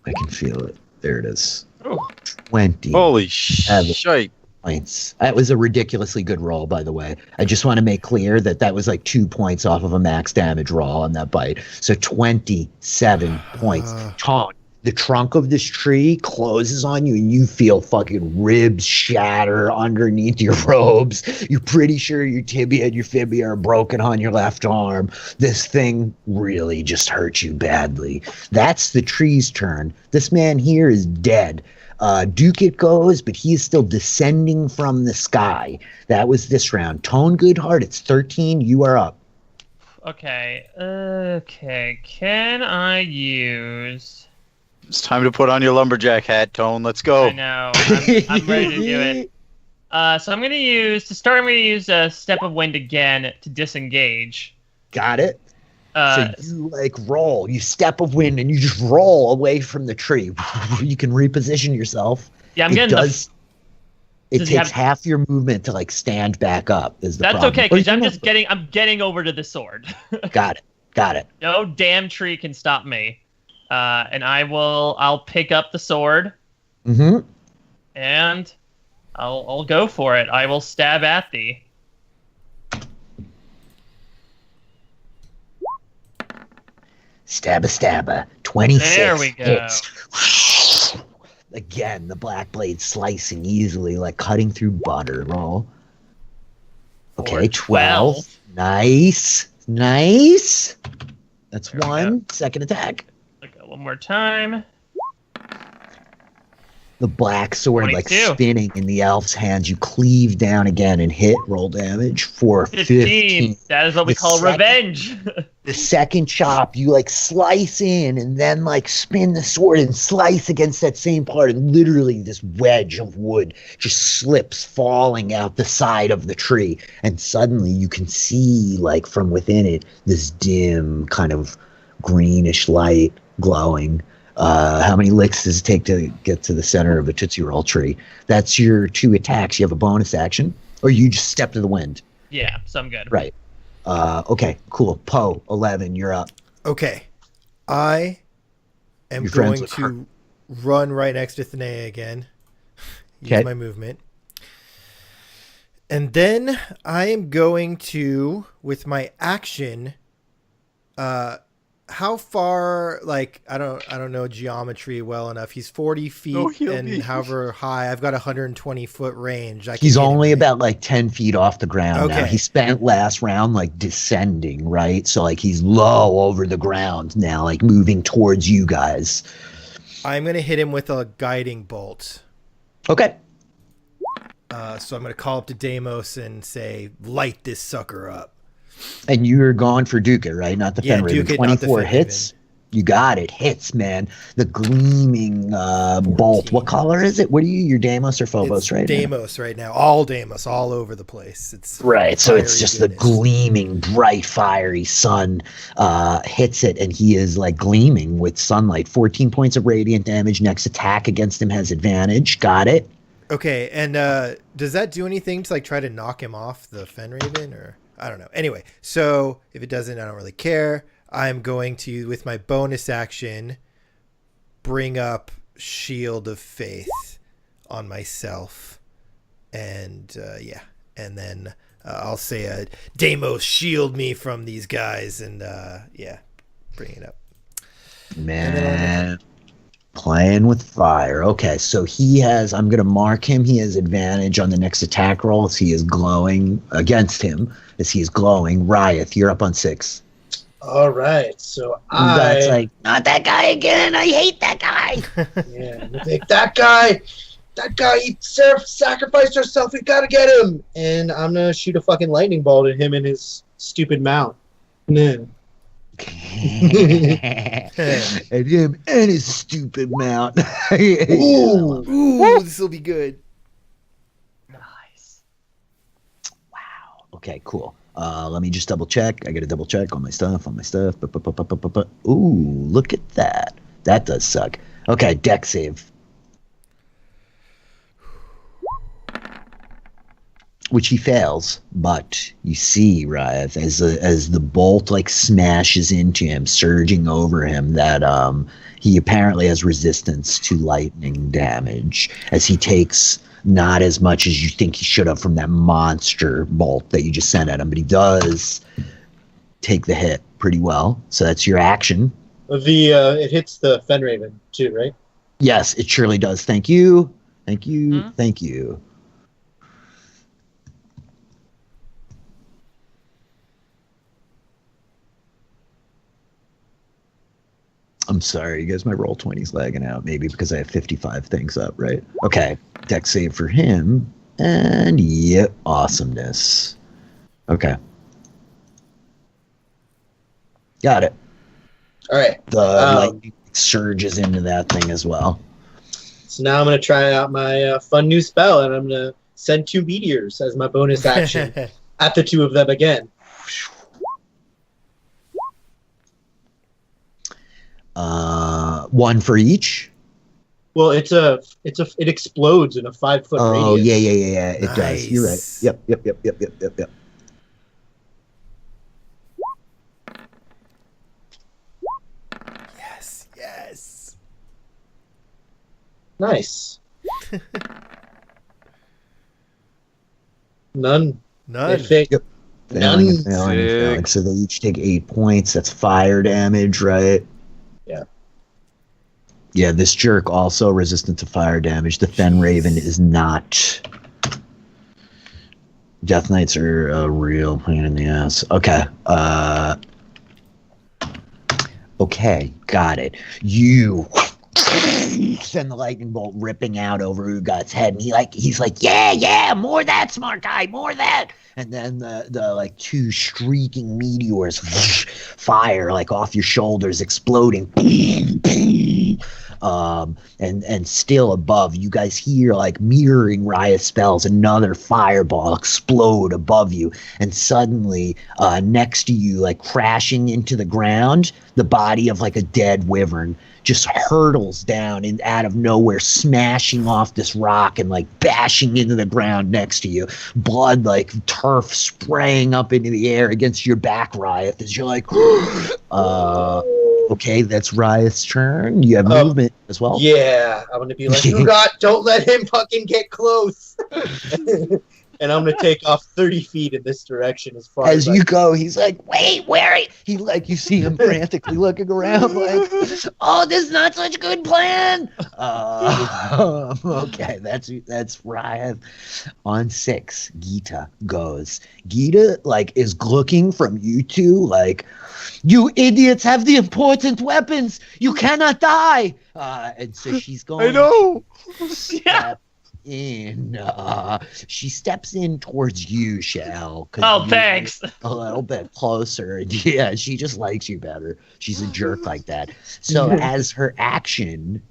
I can feel it. There it is. Ooh. 20 Holy shite. points. That was a ridiculously good roll, by the way. I just want to make clear that was like 2 points off of a max damage roll on that bite. So 27 points. Tone, the trunk of this tree closes on you, and you feel fucking ribs shatter underneath your robes. You're pretty sure your tibia and your fibia are broken on your left arm. This thing really just hurt you badly. That's the tree's turn. This man here is dead. Duke it goes, but he is still descending from the sky. That was this round. Tone Goodheart, it's 13. You are up. Okay. Can I use? It's time to put on your lumberjack hat, Tone. Let's go. I know. I'm ready to do it. So I'm gonna use a step of wind again to disengage. Got it. So you like roll, you step of wind, and you just roll away from the tree. You can reposition yourself. Yeah, It takes half your movement to like stand back up. Is the That's problem. okay, because I'm getting over to the sword. Got it. No damn tree can stop me. And I'll pick up the sword. Mm-hmm. And I'll go for it. I will stab at thee. Stabba. 26. There we go. Hits. Again, the black blade slicing easily, like cutting through butter. Roll. Okay, 12. Nice. That's one. Second attack. Okay, one more time. The black sword 22. like spinning in the elf's hands. You cleave down again and hit. Roll damage for 15. That is what we call revenge. The second chop, you like slice in and then like spin the sword and slice against that same part, and literally this wedge of wood just slips, falling out the side of the tree. And suddenly you can see like from within it this dim kind of greenish light glowing. How many licks does it take to get to the center of a Tootsie Roll tree? That's your 2 attacks. You have a bonus action, or you just step to the wind. Yeah, so I'm good. Right. Okay, cool. Poe, 11, you're up. Okay. I am You're friends going with to run right next to Thinnea again. Use Okay. my movement. And then I am going to, with my action, how far, like, I don't know geometry well enough. He's 40 feet and however high. I've got 120-foot range. He's only about like 10 feet off the ground now. Okay. He spent last round like descending, right? So like he's low over the ground now, like moving towards you guys. I'm going to hit him with a guiding bolt. Okay. So I'm going to call up to Deimos and say, light this sucker up. And you're going for Duke it, right? Not the Yeah, Fen Raven. Duke it, not the 24 Fen hits. You got it. Hits, man. The gleaming bolt. What color is it? What are you? You're Deimos or Phobos It's right now? Deimos right now. All Deimos, all over the place. It's Right, so it's fiery just goodness. the gleaming, bright, fiery sun hits it, and he is like gleaming with sunlight. 14 points of radiant damage. Next attack against him has advantage. Got it. Okay, and does that do anything to like try to knock him off the Fenraven, or I don't know. Anyway, so if it doesn't, I don't really care. I'm going to, with my bonus action, bring up Shield of Faith on myself, and and then I'll say, Deimos, shield me from these guys, and bring it up. Man, playing with fire. Okay, so he has, I'm going to mark him. He has advantage on the next attack roll as he is glowing against him, as he is glowing. Ryeth, you're up on 6. All right, so That's like, not that guy again. I hate that guy. yeah, I think that guy, he sacrificed herself. We gotta get him, and I'm gonna shoot a fucking lightning bolt at him and his stupid mount. Yeah. And him and his stupid mount. Ooh. Ooh, this will be good. Nice. Wow. Okay, cool. Let me just double check. I got to double check on my stuff. Ooh, look at that. That does suck. Okay, deck save. Which he fails, but you see, Ryeth, as the bolt like smashes into him, surging over him, that he apparently has resistance to lightning damage, as he takes not as much as you think he should have from that monster bolt that you just sent at him, but he does take the hit pretty well. So that's your action. It hits the Fenraven too, right? Yes, it surely does. Thank you. Thank you. Thank you. I'm sorry, you guys, my roll 20's lagging out, maybe because I have 55 things up, right? Okay, deck save for him, and yep, awesomeness. Okay. Got it. All right. The lightning surges into that thing as well. So now I'm going to try out my fun new spell, and I'm going to send 2 meteors as my bonus action at the 2 of them again. One for each. Well, it explodes in a 5-foot Oh, radius. yeah. It does. You're right. Yep. Yes. Nice. None. Yep. None. Failing. So they each take 8 points. That's fire damage, right? Yeah. Yeah, this jerk also resistant to fire damage. The Fenraven is not. Death Knights are a real pain in the ass. Okay. Okay, got it. You send the lightning bolt ripping out over Ugot's head, and he's like, yeah, more of that, smart guy, more of that. And then the like 2 streaking meteors fire like off your shoulders, exploding. And still above, you guys hear like mirroring Ryeth spells, another fireball explode above you, and suddenly next to you, like crashing into the ground, the body of like a dead wyvern just hurtles down and out of nowhere, smashing off this rock and like bashing into the ground next to you. Blood like turf spraying up into the air against your back, Ryeth, as you're like, okay, that's Ryeth's turn. You have movement as well. Yeah, I'm gonna be like, Ugot, don't let him fucking get close. And I'm gonna take off 30 feet in this direction as far as you go. He's like, wait, where are you? He like, you see him frantically looking around like, oh, this is not such a good plan. Okay, that's Ryeth. On 6, Gita goes. Gita like is looking from you two like, you idiots have the important weapons. You cannot die. And so she's going. I know. Yeah. in. She steps in towards you, Shell. Oh, thanks. A little bit closer. Yeah, she just likes you better. She's a jerk like that. So as her action,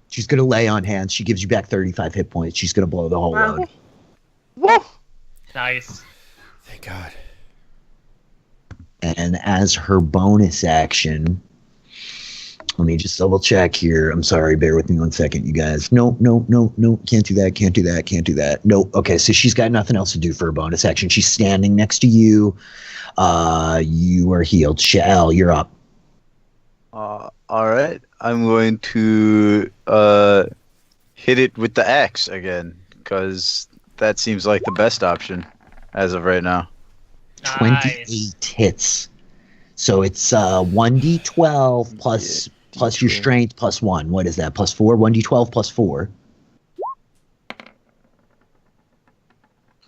she's going to lay on hands. She gives you back 35 hit points. She's going to blow the whole load. Woo! Nice. Thank God. And as her bonus action, let me just double check here. I'm sorry, bear with me 1 second, you guys. No, can't do that. No. Okay, so she's got nothing else to do for her bonus action. She's standing next to you. You are healed. Shell, you're up. All right. I'm going to hit it with the axe again, because that seems like the best option as of right now. 28 hits. So it's 1d12 plus your strength plus 1. What is that? Plus 4? 1d12 plus 4.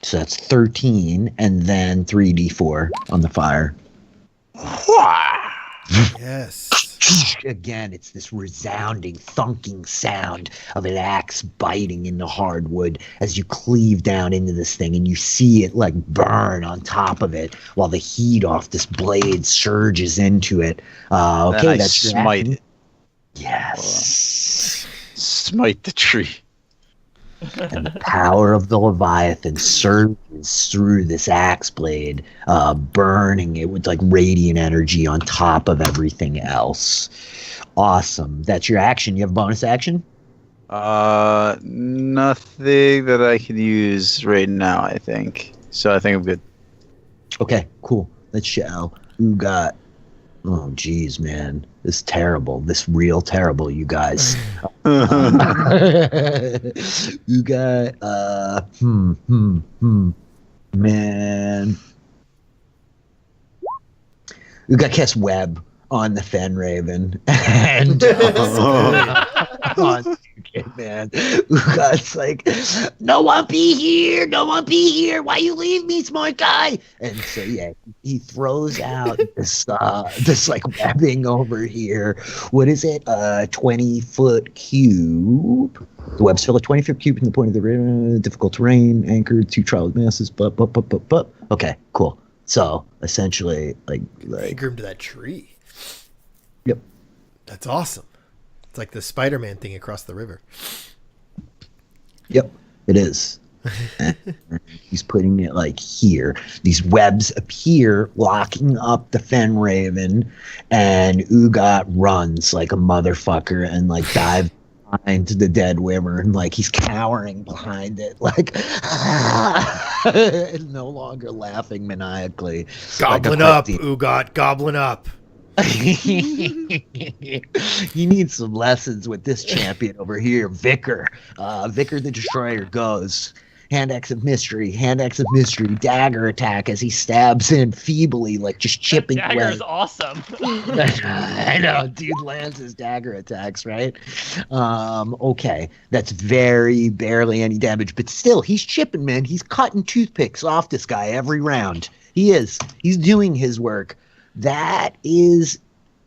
So that's 13, and then 3d4 on the fire. Yes. Again, it's this resounding, thunking sound of an axe biting into hardwood as you cleave down into this thing, and you see it like burn on top of it while the heat off this blade surges into it. Okay, that's smite it. Yes. Smite the tree. And the power of the Leviathan surges through this axe blade, burning it with like radiant energy on top of everything else. Awesome. That's your action. You have a bonus action? Nothing that I can use right now, I think. So I think I'm good. Okay, cool. Let's Shell. Who got... Oh, geez, man. This is terrible. This real terrible, you guys. You got, man. You got Kess Webb on the Fen Raven. And on man. Ugot's like, no one be here. Why you leave me, smart guy? And so yeah, he throws out this like webbing over here. What is it? 20-foot cube. The webs fill a 20-foot cube in the point of the river. Difficult terrain, anchored, 2 trial masses. Okay, cool. So essentially, like anchor him to that tree. Yep. That's awesome. It's like the Spider-Man thing across the river. Yep, it is. He's putting it like here. These webs appear, locking up the Fen Raven, and Ugot runs like a motherfucker and like dives behind the dead wyvern, like he's cowering behind it, like no longer laughing maniacally. Goblin up, Ugot, goblin up. You need some lessons with this champion over here, Vicar. Vicar the Destroyer goes. Hand axe of mystery, dagger attack as he stabs in feebly, like just chipping away. Dagger's awesome. I know, dude lands his dagger attacks, right? Okay, that's very barely any damage, but still, he's chipping, man. He's cutting toothpicks off this guy every round. He is. He's doing his work. That is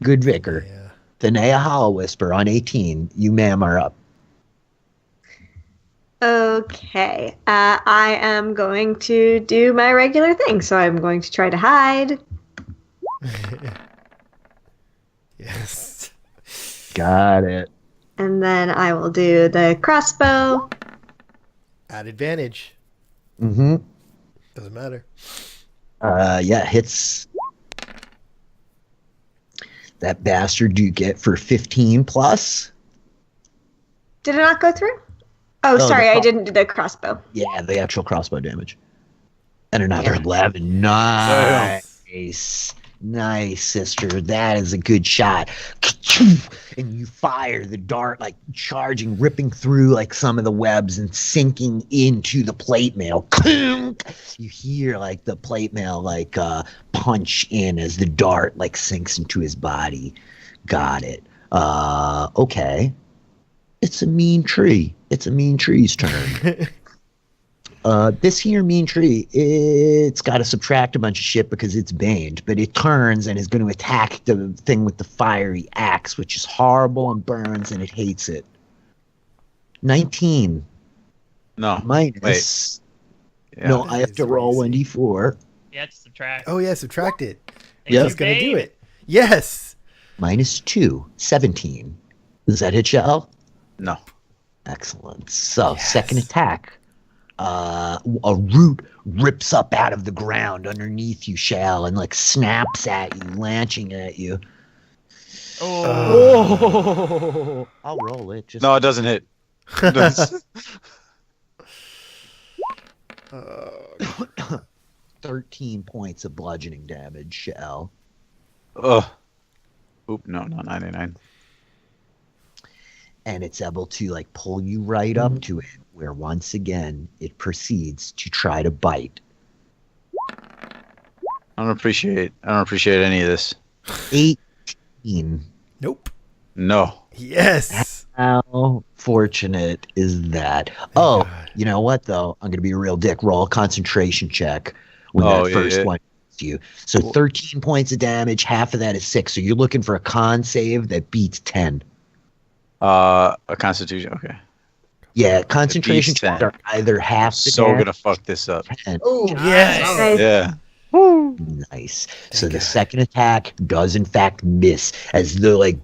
good, Vicar. Yeah. Thinnea Hallowwhisper on 18. You, ma'am, are up. Okay. I am going to do my regular thing. So I'm going to try to hide. Yes. Got it. And then I will do the crossbow. At advantage. Mm-hmm. Doesn't matter. Yeah, hits. That bastard you get for 15 plus. Did it not go through? Oh, sorry, I didn't do the crossbow. Yeah, the actual crossbow damage. And another 11. Nice. Nice, sister. That is a good shot. And you fire the dart, like charging, ripping through like some of the webs and sinking into the plate mail. You hear like the plate mail like punch in as the dart like sinks into his body. Got it. Okay. It's a mean tree. It's a mean tree's turn. This here mean tree, it's got to subtract a bunch of shit because it's baned, but it turns and is going to attack the thing with the fiery axe, which is horrible and burns, and it hates it. 19 No. minus. Yeah. No, I have to roll Crazy. 1d4. Yeah, it's subtract. Oh yeah, subtract it. Yeah. He's gonna do it. Yes. Minus 2, 17. Does that hit Shell? No. Excellent. So, Yes. second attack. A root rips up out of the ground underneath you, Shell, and like snaps at you, launching at you. Oh. I'll roll it. Just No, it doesn't hit. 13 points of bludgeoning damage, Shell. Ugh. Oop, no, not 99. And it's able to like pull you right up to it, where once again it proceeds to try to bite. I don't appreciate any of this. 18. Nope. No. Yes. How fortunate is that? Oh, you know what though? I'm gonna be a real dick. Roll a concentration check when that first one hits you. So 13 points of damage, half of that is 6. So you're looking for a con save that beats 10. A constitution. Okay. Yeah, concentration beats checks 10. are either half the So damage gonna fuck this up. or 10. Oh, Yes. Nice. Yeah. Nice. So the second attack does in fact miss as the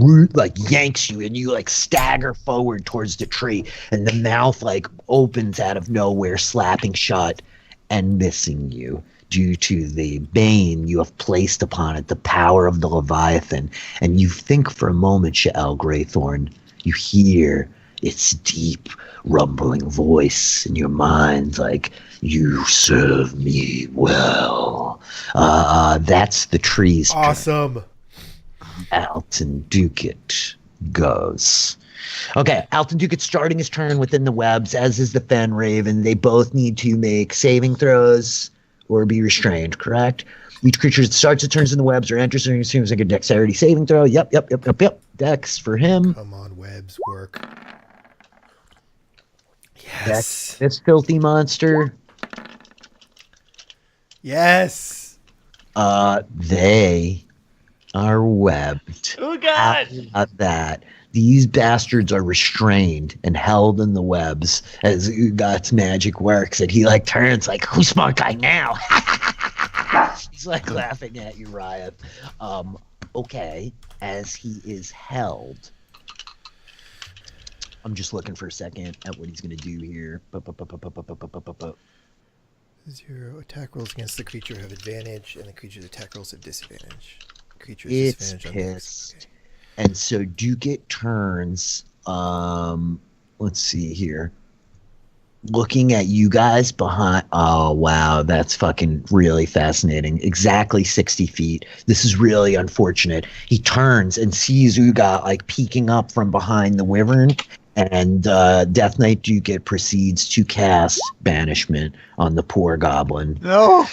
root like yanks you and you like stagger forward towards the tree and the mouth like opens out of nowhere, slapping shut and missing you due to the bane you have placed upon it, the power of the Leviathan. And you think for a moment, Sha'el GreyThorne, you hear its deep rumbling voice in your mind, like, you serve me well. That's the tree's turn. Awesome. Alton Ducat goes. Okay, Alton Ducat starting his turn within the webs, as is the Fen Raven. They both need to make saving throws or be restrained, correct? Each creature that starts its turns in the webs or enters during seems like a dexterity saving throw. Yep. Dex for him. Come on, webs work. That's Yes. this filthy monster. Yes. They are webbed. Oh god. At that. These bastards are restrained and held in the webs as Ugat's magic works. And he like turns like, who's smart guy now? He's like laughing at you, Ryeth. Okay, as he is held. I'm just looking for a second at what he's going to do here. 0 attack rolls against the creature have advantage, and the creature's attack rolls have disadvantage. Creature's It's disadvantage on pissed. dex. Okay. And so Ducat turns, let's see here. Looking at you guys behind. Oh, wow. That's fucking really fascinating. Exactly 60 feet. This is really unfortunate. He turns and sees Ugat like peeking up from behind the wyvern. And Death Knight Ducat proceeds to cast Banishment on the poor goblin. No.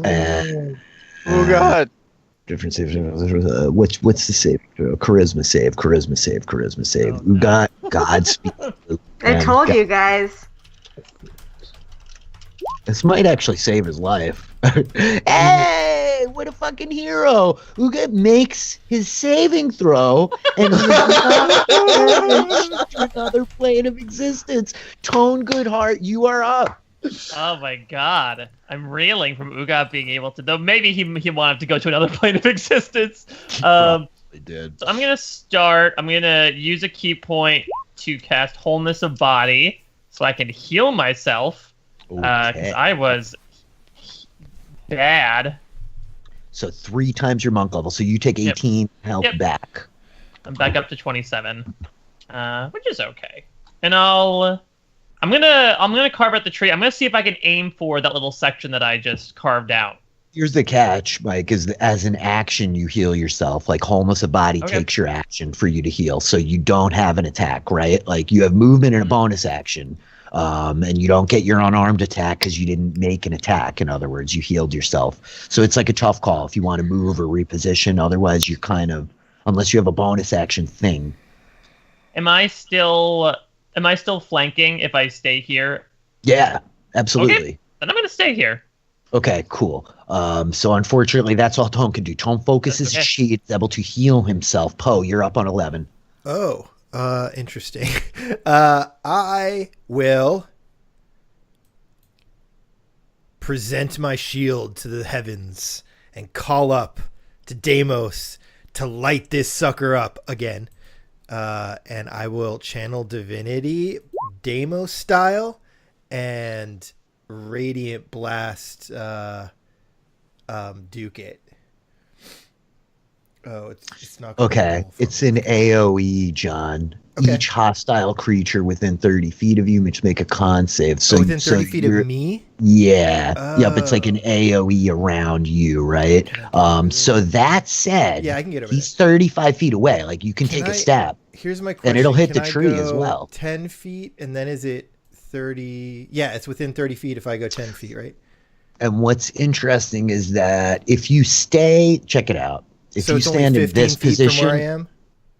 And, Oh god. different save. What's the save? Charisma save. Ugat, Godspeed. I told you guys. This might actually save his life. Hey, what a fucking hero! Ugat makes his saving throw and he's not to another plane of existence. Tone Goodheart, you are up. Oh my god. I'm reeling from Ugat being able to, though maybe he wanted to go to another plane of existence. Probably did. So I'm going to start. I'm going to use a key point to cast Wholeness of Body so I can heal myself. Because Okay. I was bad. So 3 times your monk level. So you take 18 health Yep. back. I'm back up to 27, which is okay. And I'm gonna carve out the tree. I'm gonna see if I can aim for that little section that I just carved out. Here's the catch, Mike, is that as an action you heal yourself. Like Wholeness of Body Okay. takes your action for you to heal. So you don't have an attack, right? Like you have movement and a bonus action. And you don't get your unarmed attack because you didn't make an attack. In other words, you healed yourself. So it's like a tough call if you want to move or reposition. Otherwise, you're kind of, unless you have a bonus action thing. Am I still flanking if I stay here? Yeah, absolutely. Okay. Then I'm gonna stay here. Okay, cool. So unfortunately, that's all Tone can do. Tone focuses That's okay. his sheet, is able to heal himself. Poe, you're up on 11. Oh, Interesting. I will present my shield to the heavens and call up to Deimos to light this sucker up again. And I will channel divinity Deimos style and radiant blast Duke it. Oh, it's not gonna Okay, roll for it's me. an AoE, John. Okay. Each hostile creature within 30 feet of you must make a con save. So within 30 feet you're- of me. Yeah. Yep, it's like an AoE around you, right? Can I get over So that said, Yeah, I can get over he's 35 feet away. Like, you can Can take I- a stab. Here's my question. And it'll hit Can the I tree as go well. 10 feet, and then is it 30? Yeah, it's within 30 feet if I go 10 feet, right? And what's interesting is that if you stay, check it out. If So you it's only stand in 15 this feet from where I position, am?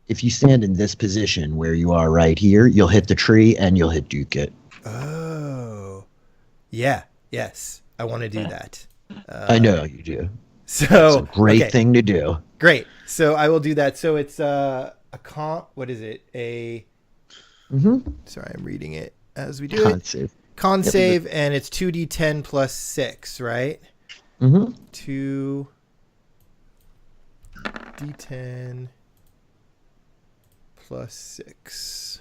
if you stand in this position where you are right here, you'll hit the tree and you'll hit Duke it. Oh. Yeah, yes. I want to do that. I know you do. So, It's a great okay, thing to do. Great. So I will do that. So it's a con. What is it? Sorry, I'm reading it as we do Con it. save. Con Yep. save, and it's 2d10 plus 6, right? Mm-hmm. 2d10 plus 6.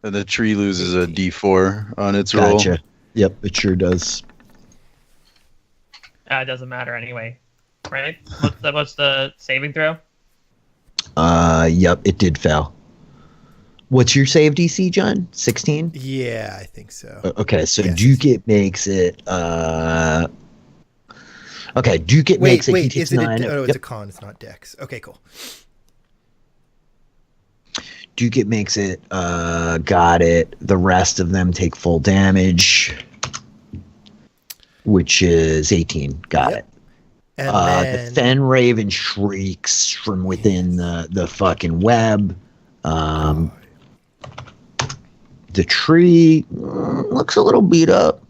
And the tree loses a D4 on its roll. Gotcha. Yep, it sure does. It doesn't matter anyway, right? What's the saving throw? Yep, it did fail. What's your save DC, John? 16? Yeah, I think so. Okay, so Yes. Duke it makes it okay, Duke it makes it. He Wait, takes is it 9. it's Yep. a con, it's not dex. Okay, cool. Duke it makes it. Got it. The rest of them take full damage, which is 18. Got Yep. it. And The then Fen Raven shrieks from within the fucking web. The tree looks a little beat up.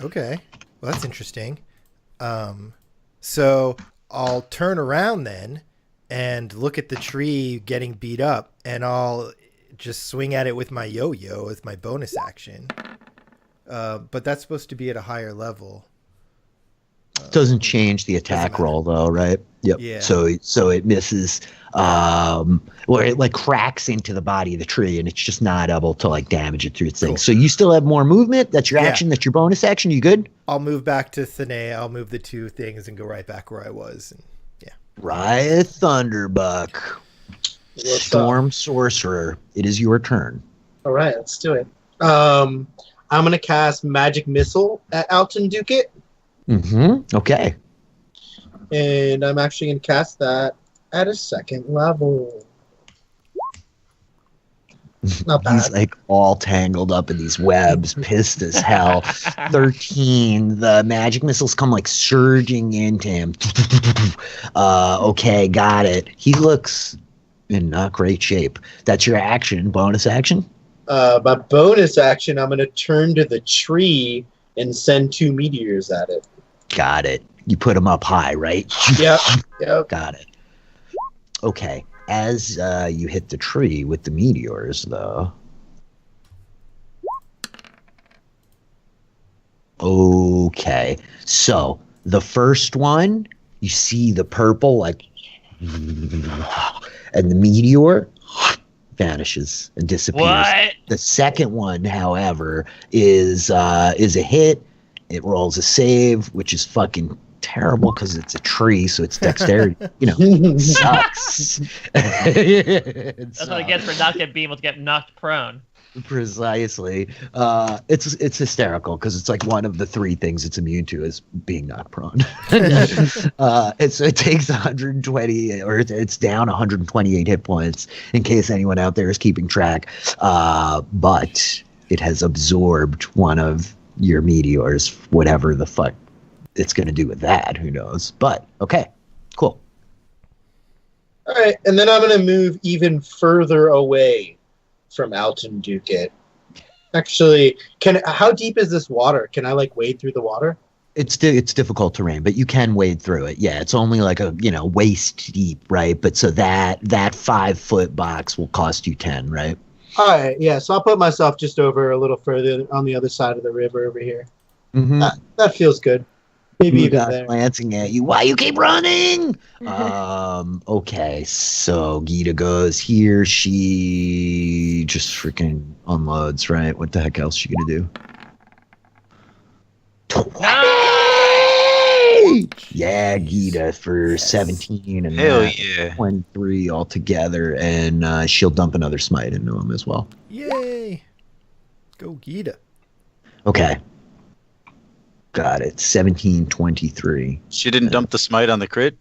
okay. Well, that's interesting. So I'll turn around then and look at the tree getting beat up, and I'll just swing at it with my yo-yo as my bonus action. But that's supposed to be at a higher level. Doesn't change the attack matter. roll though, right? Yep. Yeah. So it misses, where it like cracks into the body of the tree, and it's just not able to like damage it through its thing. Cool. So you still have more movement. That's your Yeah. action. That's your bonus action. You good? I'll move back to Thinnea. I'll move the two things and go right back where I was. And Ryeth Thunderbuck, What's up? Storm Sorcerer. It is your turn. All right, let's do it. I'm gonna cast Magic Missile at Alton Ducat, Mm-hmm. Okay. and I'm actually gonna cast that at a 2nd level. Not bad. He's like all tangled up in these webs, pissed as hell. 13. The magic missiles come like surging into him. Okay, got it. He looks in not great shape. That's your action. Bonus action? My bonus action, I'm gonna turn to the tree and send 2 meteors at it. Got it. You put him up high, right? Yep. Yep. Got it. Okay. As you hit the tree with the meteors, though. Okay. So the first one, you see the purple, like, and the meteor vanishes and disappears. What? The second one, however, is a hit. It rolls a save, which is fucking terrible because it's a tree, so it's dexterity. Sucks. That's what it gets for not getting being able to get knocked prone. Precisely. It's hysterical because it's like one of the 3 things it's immune to is being knocked prone. It takes 120, or it's down 128 hit points in case anyone out there is keeping track. But it has absorbed one of your meteors, whatever the fuck it's going to do with that. Who knows? But okay, cool. All right, and then I'm gonna move even further away from Alton Ducat. Actually, how deep is this water? Can I like wade through the water? It's difficult terrain, but you can wade through it. Yeah, it's only like a waist deep, right? But so that 5-foot box will cost you 10, right? All right, yeah. So I'll put myself just over a little further on the other side of the river over here. Mm-hmm. That feels good. Maybe even there. Glancing at you. Why you keep running? Okay, so Gita goes here. She just freaking unloads, right? What the heck else she gonna do? 20! Yeah, Gita for 17 and Hell yeah. 23 altogether, and she'll dump another smite into him as well. Yay! Go Gita. Okay. Got it. 17, 23. She didn't dump the smite on the crit?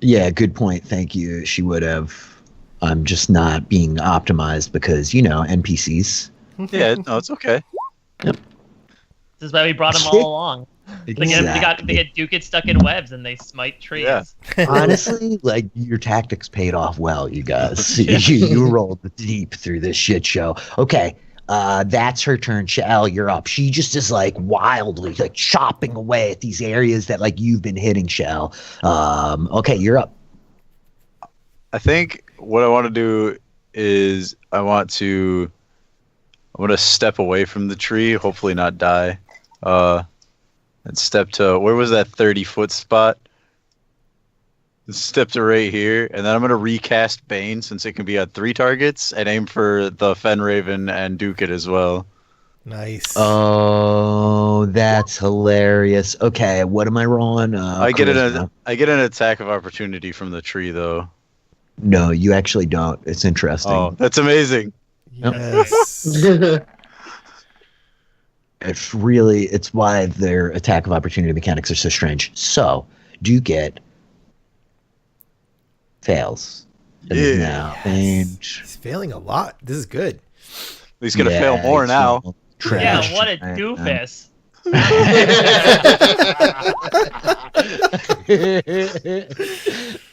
Yeah, good point. Thank you. She would have. I'm just not being optimized because, NPCs. Yeah, no, it's okay. Yep. This is why we brought them all along. Exactly. They get Duke stuck in webs and they smite trees. Yeah. Honestly, like, your tactics paid off well, you guys. You rolled deep through this shit show. Okay. That's her turn. Shell, you're up. She just is like wildly like chopping away at these areas that like you've been hitting, Shell. Okay, you're up. I think what I want to do is I want to step away from the tree, hopefully not die. And step to, where was that 30-foot spot? Step to right here, and then I'm going to recast Bane since it can be on 3 targets and aim for the Fenraven and Duke it as well. Nice. Oh, that's hilarious. Okay, what am I rolling? I get an attack of opportunity from the tree though. No, you actually don't. It's interesting. Oh, that's amazing. Yes. It's why their attack of opportunity mechanics are so strange. So, Duke fails. And is now He's failing a lot. This is good. He's going to fail more now. Yeah, what a doofus.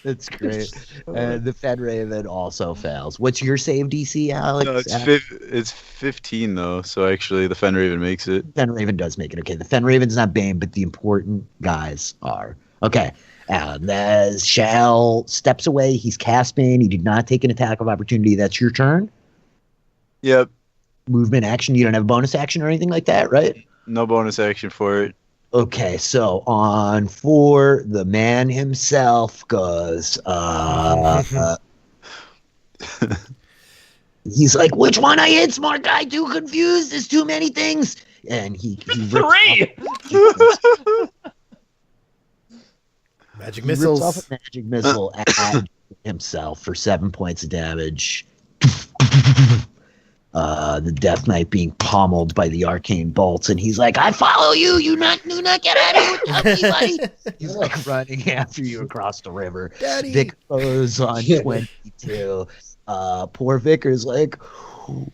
That's great. The Fenraven also fails. What's your save DC, Alex? No, it's 15 though, so actually the Fenraven makes it. Fenraven does make it. Okay, the Fenraven's not Bane, but the important guys are. Okay. As Shell steps away, he's cast Bane. He did not take an attack of opportunity. That's your turn. Yep. Movement action. You don't have a bonus action or anything like that, right? No bonus action for it. Okay, so on 4, the man himself goes. He's like, which one I hit, smart guy? Too confused. There's too many things. And he 3. Magic He missiles. rips off a magic missile at himself for 7 points of damage. The Death Knight being pommeled by the arcane bolts, and he's like, "I follow you. You do not get out of here without me, buddy." He's like running after you across the river. Daddy. Vic goes on 22. Poor Vicar's like,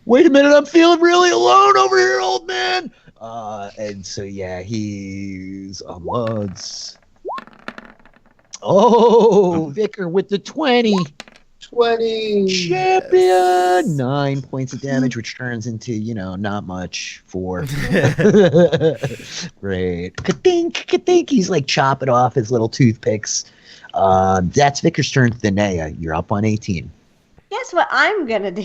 "Wait a minute, I'm feeling really alone over here, old man." And so yeah, he's unloads. Oh, Vicar with the 20. 20. Champion! 9 points of damage, which turns into, not much. 4. Great. Ka-dink. He's like chopping off his little toothpicks. That's Vicar's turn. Thinnea, you're up on 18. Guess what I'm gonna do?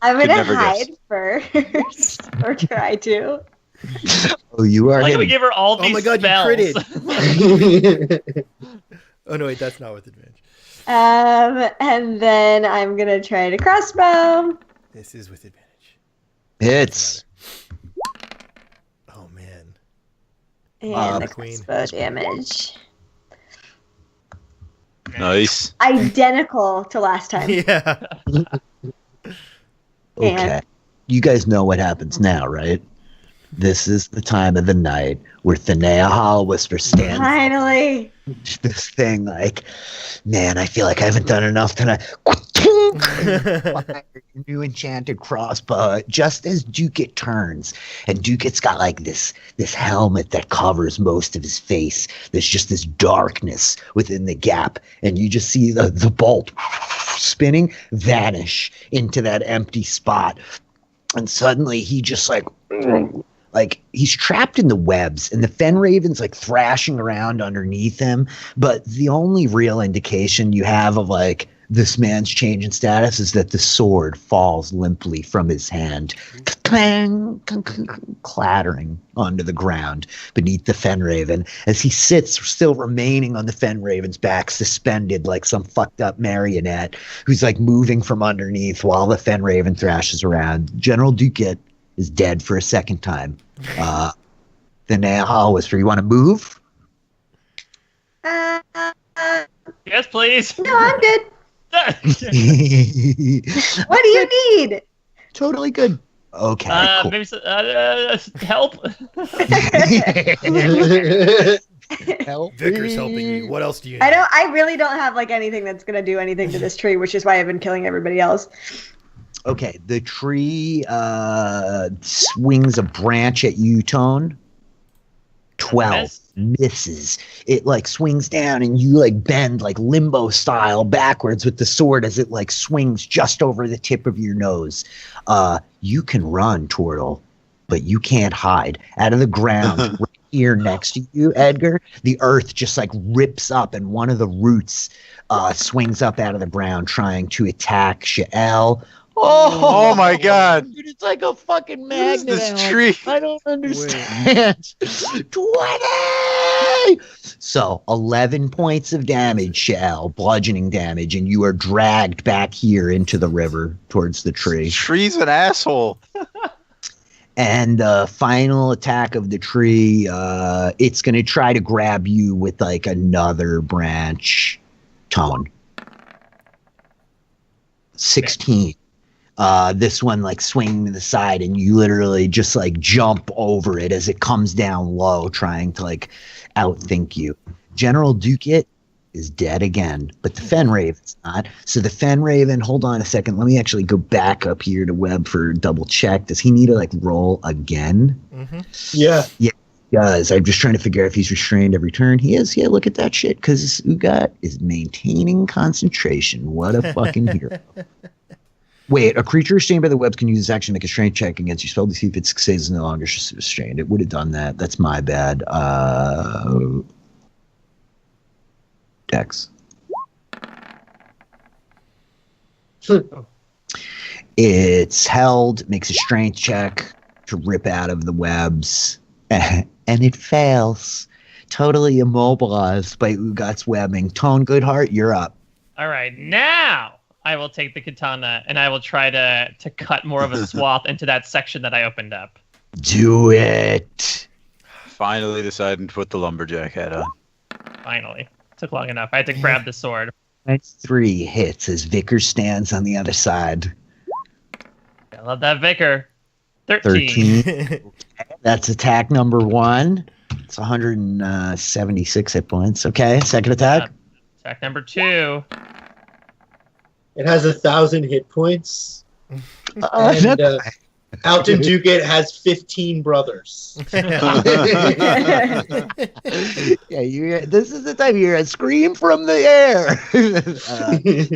I'm gonna hide first, or try to. Oh, you are. Like we give her all these Oh my god, spells. you critted. Oh no, wait, that's not with advantage. And then I'm gonna try to crossbow. This is with advantage. Hits. Oh man. And the Queen. crossbow damage. Nice. Identical to last time. Yeah. Okay. You guys know what happens now, right? This is the time of the night where Thinnea Hallowwhisper stands. Finally. This thing, like, man, I feel like I haven't done enough tonight. New enchanted crossbow. Just as Duke turns, and Duke's got like this helmet that covers most of his face. There's just this darkness within the gap, and you just see the bolt spinning vanish into that empty spot, and suddenly he just like like he's trapped in the webs, and the fen raven's like thrashing around underneath him. But the only real indication you have of like this man's change in status is that the sword falls limply from his hand, clang, clattering onto the ground beneath the fen raven as he sits still remaining on the fen raven's back, suspended like some fucked up marionette who's like moving from underneath while the fen raven thrashes around. General Duquette is dead for a second time. Thinnea, Hallowwhisper, you want to move? Yes, please. No, I'm good. What do you need? Totally good. Okay, cool. Maybe help. Help Vickers me. helping you. What else do you need? I really don't have like anything that's gonna do anything to this tree, which is why I've been killing everybody else. Okay, the tree swings a branch at you, Tone. 12 misses. It like swings down and you like bend like limbo style backwards with the sword as it like swings just over the tip of your nose. You can run, Tortle, but you can't hide. Out of the ground right here next to you, Edgar, the earth just like rips up and one of the roots swings up out of the ground trying to attack Shael. Oh my God. Dude, it's like a fucking What magnet. is this Alex. tree? I don't understand. 20! So 11 points of damage, Shael, bludgeoning damage, and you are dragged back here into the river towards the tree. Tree's an asshole. And the final attack of the tree, it's going to try to grab you with like another branch. Tone. 16. This one like swinging to the side and you literally just like jump over it as it comes down low, trying to like outthink you. General Duquette is dead again, but the fen raven's not. So the fen raven, hold on a second, let me actually go back up here to Webb for double check. Does he need to like roll again? Mm-hmm. Yeah. Yeah, he does. I'm just trying to figure out if he's restrained every turn. He is. Yeah, look at that shit, because Ugat is maintaining concentration. What a fucking hero. Wait, a creature restrained by the webs can use this action to make a strength check against your spell to see if it succeeds no longer restrained. It would have done that. That's my bad. Dex. It's held, makes a strength check to rip out of the webs, and it fails. Totally immobilized by Ugat's webbing. Tone, Goodheart, you're up. All right, now I will take the katana and I will try to cut more of a swath into that section that I opened up. Do it. Finally deciding to put the lumberjack hat on. Finally. Took long enough. I had to grab the sword. That's 3 hits as Vickers stands on the other side. I love that Vicar. 13. That's attack number 1. It's 176 hit points. Okay, second attack. Attack number 2. It has 1,000 hit points. And Alton Duquette has 15 brothers. Yeah, this is the time you hear a scream from the air.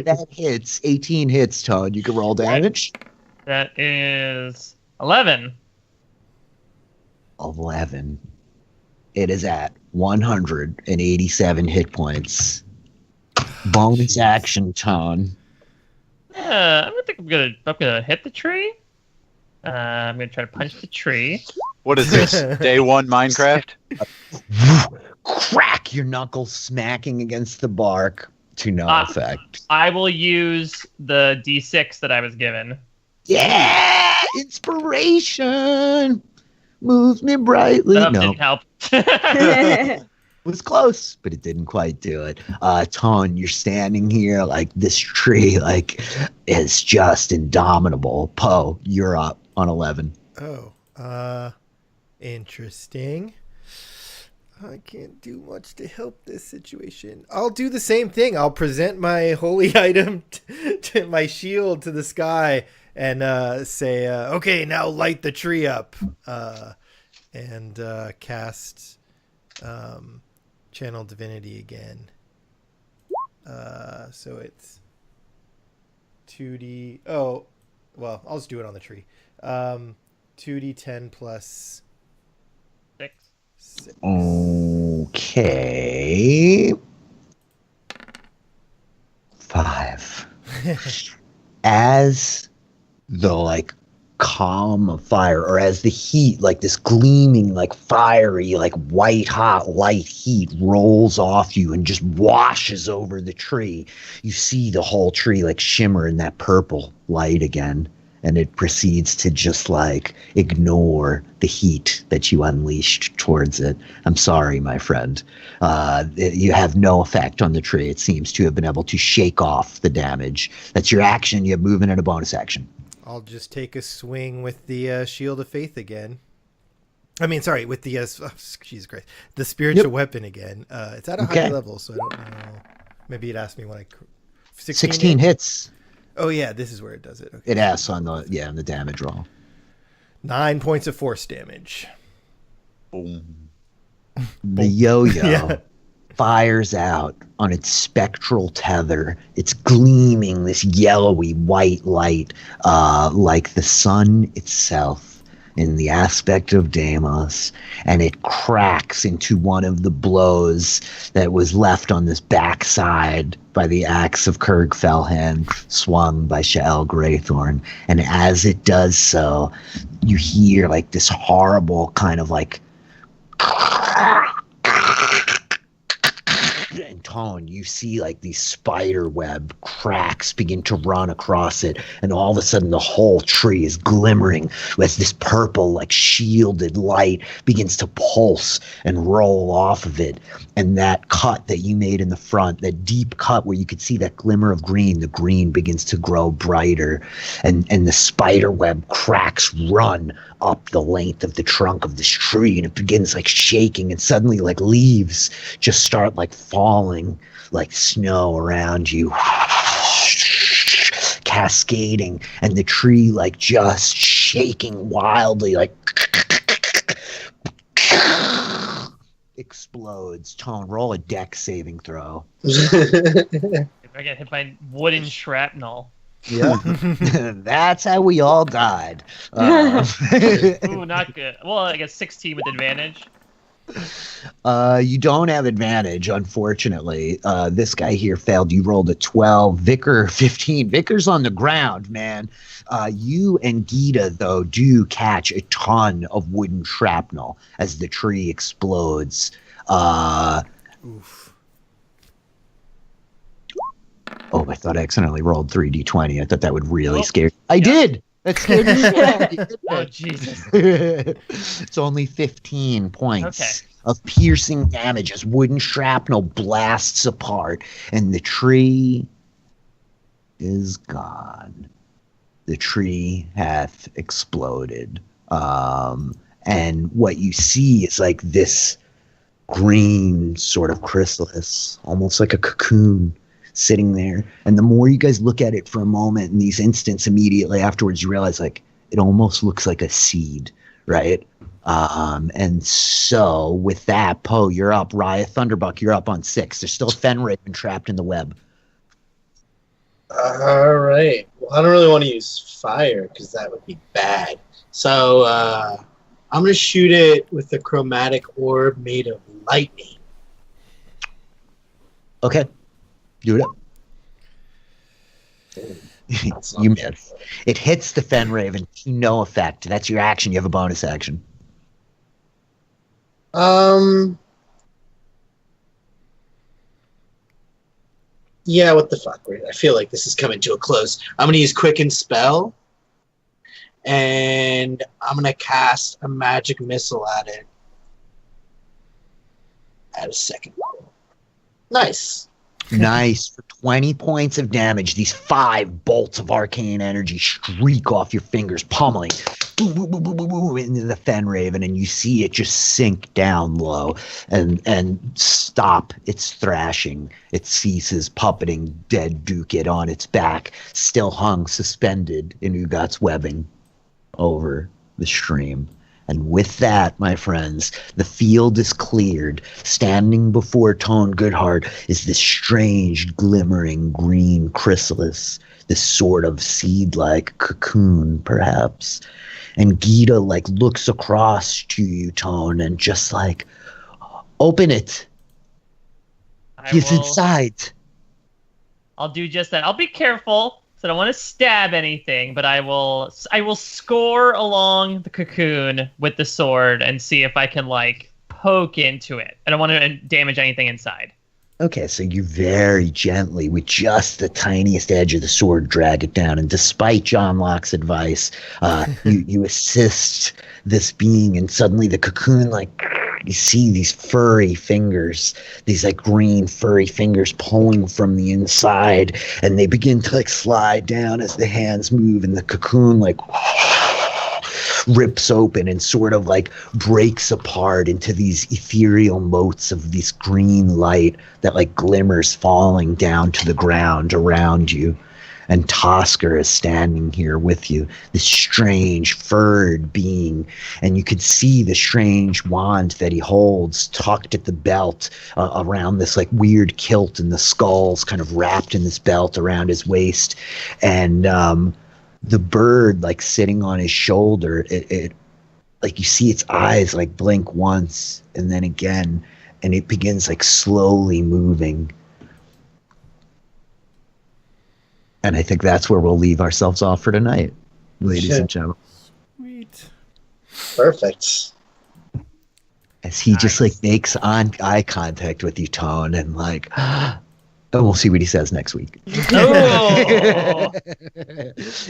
That hits. 18 hits, Todd. You can roll damage. That is 11. 11. It is at 187 hit points. Bonus action, Tone. I'm gonna hit the tree. I'm gonna try to punch the tree. What is this? Day 1 Minecraft? Crack your knuckles smacking against the bark to no effect. I will use the D6 that I was given. Yeah! Inspiration! Moves me brightly. That No, didn't help. it was close, but it didn't quite do it. Ton, you're standing here like this tree like is just indomitable. Poe, you're up on 11. Oh, interesting. I can't do much to help this situation. I'll do the same thing. I'll present my holy item to my shield to the sky and say, okay, now light the tree up. And cast Channel Divinity again. So it's 2D. Oh, well, I'll just do it on the tree. 2d10 plus 6. Okay. 5. As the like column of fire, or as the heat, like this gleaming, like fiery, like white hot light heat rolls off you and just washes over the tree, you see the whole tree like shimmer in that purple light again, and it proceeds to just like ignore the heat that you unleashed towards it. I'm sorry, my friend. You have no effect on the tree. It seems to have been able to shake off the damage. That's your action. You have movement and a bonus action. I'll just take a swing with the Shield of Faith again. I mean, sorry, with the Jesus Christ, the spiritual weapon again. It's at a high level, so I don't know. Maybe it asked me when I 16 hits. Oh yeah, this is where it does it. Okay. It asks on the on the damage roll. 9 points of force damage. Boom. The yo-yo fires out on its spectral tether. It's gleaming this yellowy white light, like the sun itself in the aspect of Deimos, and it cracks into one of the blows that was left on this backside by the axe of Kurg Fellhand, swung by Shael GreyThorne. And as it does so, you hear like this horrible kind of like in tone. You see like these spider web cracks begin to run across it, and all of a sudden the whole tree is glimmering as this purple like shielded light begins to pulse and roll off of it. And that cut that you made in the front, that deep cut where you could see that glimmer of green, the green begins to grow brighter, and the spider web cracks run up the length of the trunk of this tree, and it begins like shaking, and suddenly like leaves just start like falling like snow around you, cascading, and the tree like just shaking wildly, like explodes. Tone, roll a dex saving throw. If I get hit by wooden shrapnel. Yeah. That's how we all died. Ooh, not good. Well, I guess 16 with advantage. You don't have advantage, unfortunately. This guy here failed. You rolled a 12. Vicar, 15. Vicar's on the ground, man. You and Gita, though, do catch a ton of wooden shrapnel as the tree explodes. Oof. Oh, I thought I accidentally rolled 3d20. I thought that would really scare you. I did! That scared me. Oh, Jesus. It's only 15 points of piercing damage as wooden shrapnel blasts apart, and the tree is gone. The tree hath exploded. And what you see is like this green sort of chrysalis, almost like a cocoon, sitting there. And the more you guys look at it for a moment in these instants, immediately afterwards you realize like it almost looks like a seed, right? And so with that, Poe, you're up. Ryeth, Thunderbuck, you're up on 6. There's still a Fenraven trapped in the web. All right. Well, I don't really want to use fire because that would be bad. So I'm going to shoot it with a chromatic orb made of lightning. Okay. Do it. You miss. It hits the Fenraven to no effect. That's your action. You have a bonus action. Yeah, what the fuck? I feel like this is coming to a close. I'm going to use Quicken Spell, and I'm going to cast a magic missile at it. At a second. Nice. Nice. For 20 points of damage, these 5 bolts of arcane energy streak off your fingers, pummeling into the Fenraven, and you see it just sink down low and stop its thrashing. It ceases, puppeting dead Ducat on its back, still hung suspended in Ugat's webbing over the stream. And with that, my friends, the field is cleared. Standing before Tone Goodheart is this strange, glimmering green chrysalis, this sort of seed-like cocoon, perhaps. And Gita, like, looks across to you, Tone, and just, like, open it. He's inside. I'll do just that. I'll be careful, so I don't want to stab anything, but I will score along the cocoon with the sword and see if I can, like, poke into it. I don't want to damage anything inside. Okay, so you very gently, with just the tiniest edge of the sword, drag it down. And despite John Locke's advice, you assist this being, and suddenly the cocoon, like, you see these furry fingers, these, like, green furry fingers pulling from the inside, and they begin to, like, slide down as the hands move, and the cocoon, like, rips open and sort of, like, breaks apart into these ethereal motes of this green light that, like, glimmers falling down to the ground around you. And Tusker is standing here with you, this strange furred being, and you could see the strange wand that he holds tucked at the belt around this, like, weird kilt, and the skull's kind of wrapped in this belt around his waist. And the bird, like, sitting on his shoulder, it like, you see its eyes, like, blink once and then again, and it begins, like, slowly moving. And I think that's where we'll leave ourselves off for tonight, ladies and gentlemen. Sweet. Perfect. As he just, like, makes eye contact with you, Tone, and, like, and we'll see what he says next week. Oh.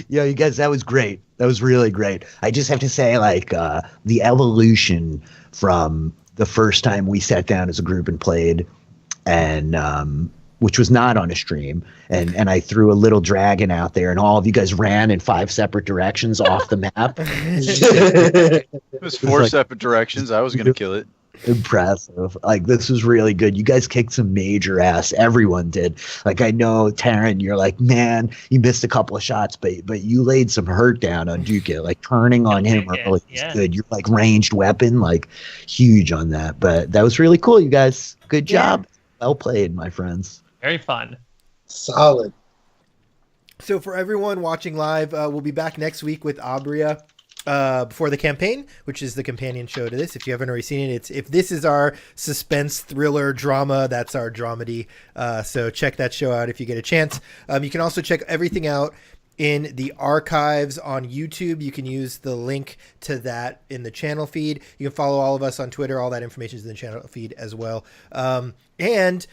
Yeah, you guys, that was great. That was really great. I just have to say, like, the evolution from the first time we sat down as a group and played, and which was not on a stream, and I threw a little dragon out there, and all of you guys ran in 5 separate directions off the map. It was 4 separate directions. I was going to kill it. Impressive. Like, this was really good. You guys kicked some major ass. Everyone did. Like, I know, Taryn, you're like, man, you missed a couple of shots, but you laid some hurt down on Duke. Like, turning on him early is good. You're, like, ranged weapon, like, huge on that. But that was really cool, you guys. Good job. Well played, my friends. Very fun. Solid. So for everyone watching live, we'll be back next week with Abrea before the campaign, which is the companion show to this. If you haven't already seen it, if this is our suspense thriller drama, that's our dramedy. So check that show out if you get a chance. You can also check everything out in the archives on YouTube. You can use the link to that in the channel feed. You can follow all of us on Twitter. All that information is in the channel feed as well. And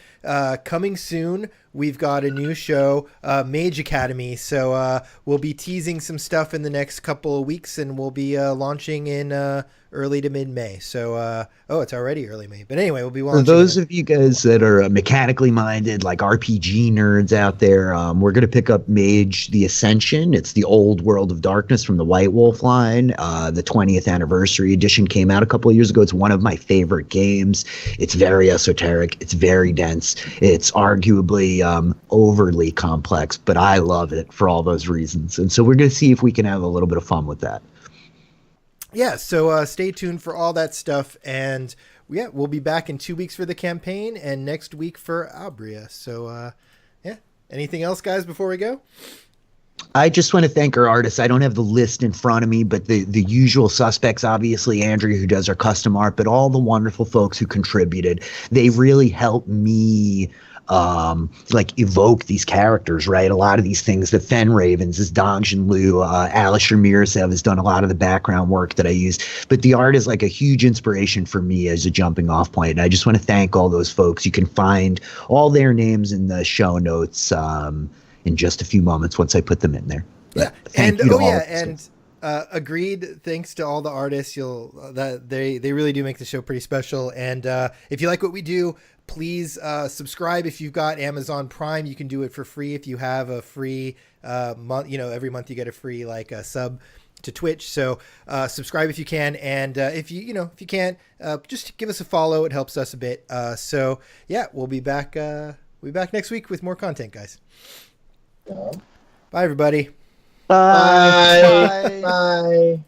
coming soon, we've got a new show, Mage Academy. So we'll be teasing some stuff in the next couple of weeks, and we'll be launching in early to mid-May. So, it's already early May. But anyway, we'll be launching. For those of you guys that are mechanically minded, like RPG nerds out there, we're going to pick up Mage the Ascension. It's the old World of Darkness from the White Wolf line. The 20th anniversary edition came out a couple of years ago. It's one of my favorite games. It's very esoteric. It's very dense. It's arguably overly complex, but I love it for all those reasons. And so we're going to see if we can have a little bit of fun with that. Yeah, so stay tuned for all that stuff. And yeah, we'll be back in 2 weeks for the campaign and next week for Abrea. So anything else, guys, before we go? I just want to thank our artists. I don't have the list in front of me, but the usual suspects, obviously Andrea, who does our custom art, but all the wonderful folks who contributed. They really helped me like evoke these characters, right? A lot of these things, the Fen Ravens is Dongjin Liu, Alistair Mirsev has done a lot of the background work that I use, but the art is like a huge inspiration for me as a jumping off point. And I just want to thank all those folks. You can find all their names in the show notes in just a few moments once I put them in there. But agreed. Thanks to all the artists. They really do make the show pretty special. And if you like what we do, please subscribe. If you've got Amazon Prime, you can do it for free. If you have a free month, every month you get a free sub to Twitch. So subscribe if you can, and if you can't, just give us a follow. It helps us a bit. So yeah, we'll be back. We'll be back next week with more content, guys. Bye, everybody. Bye. Bye.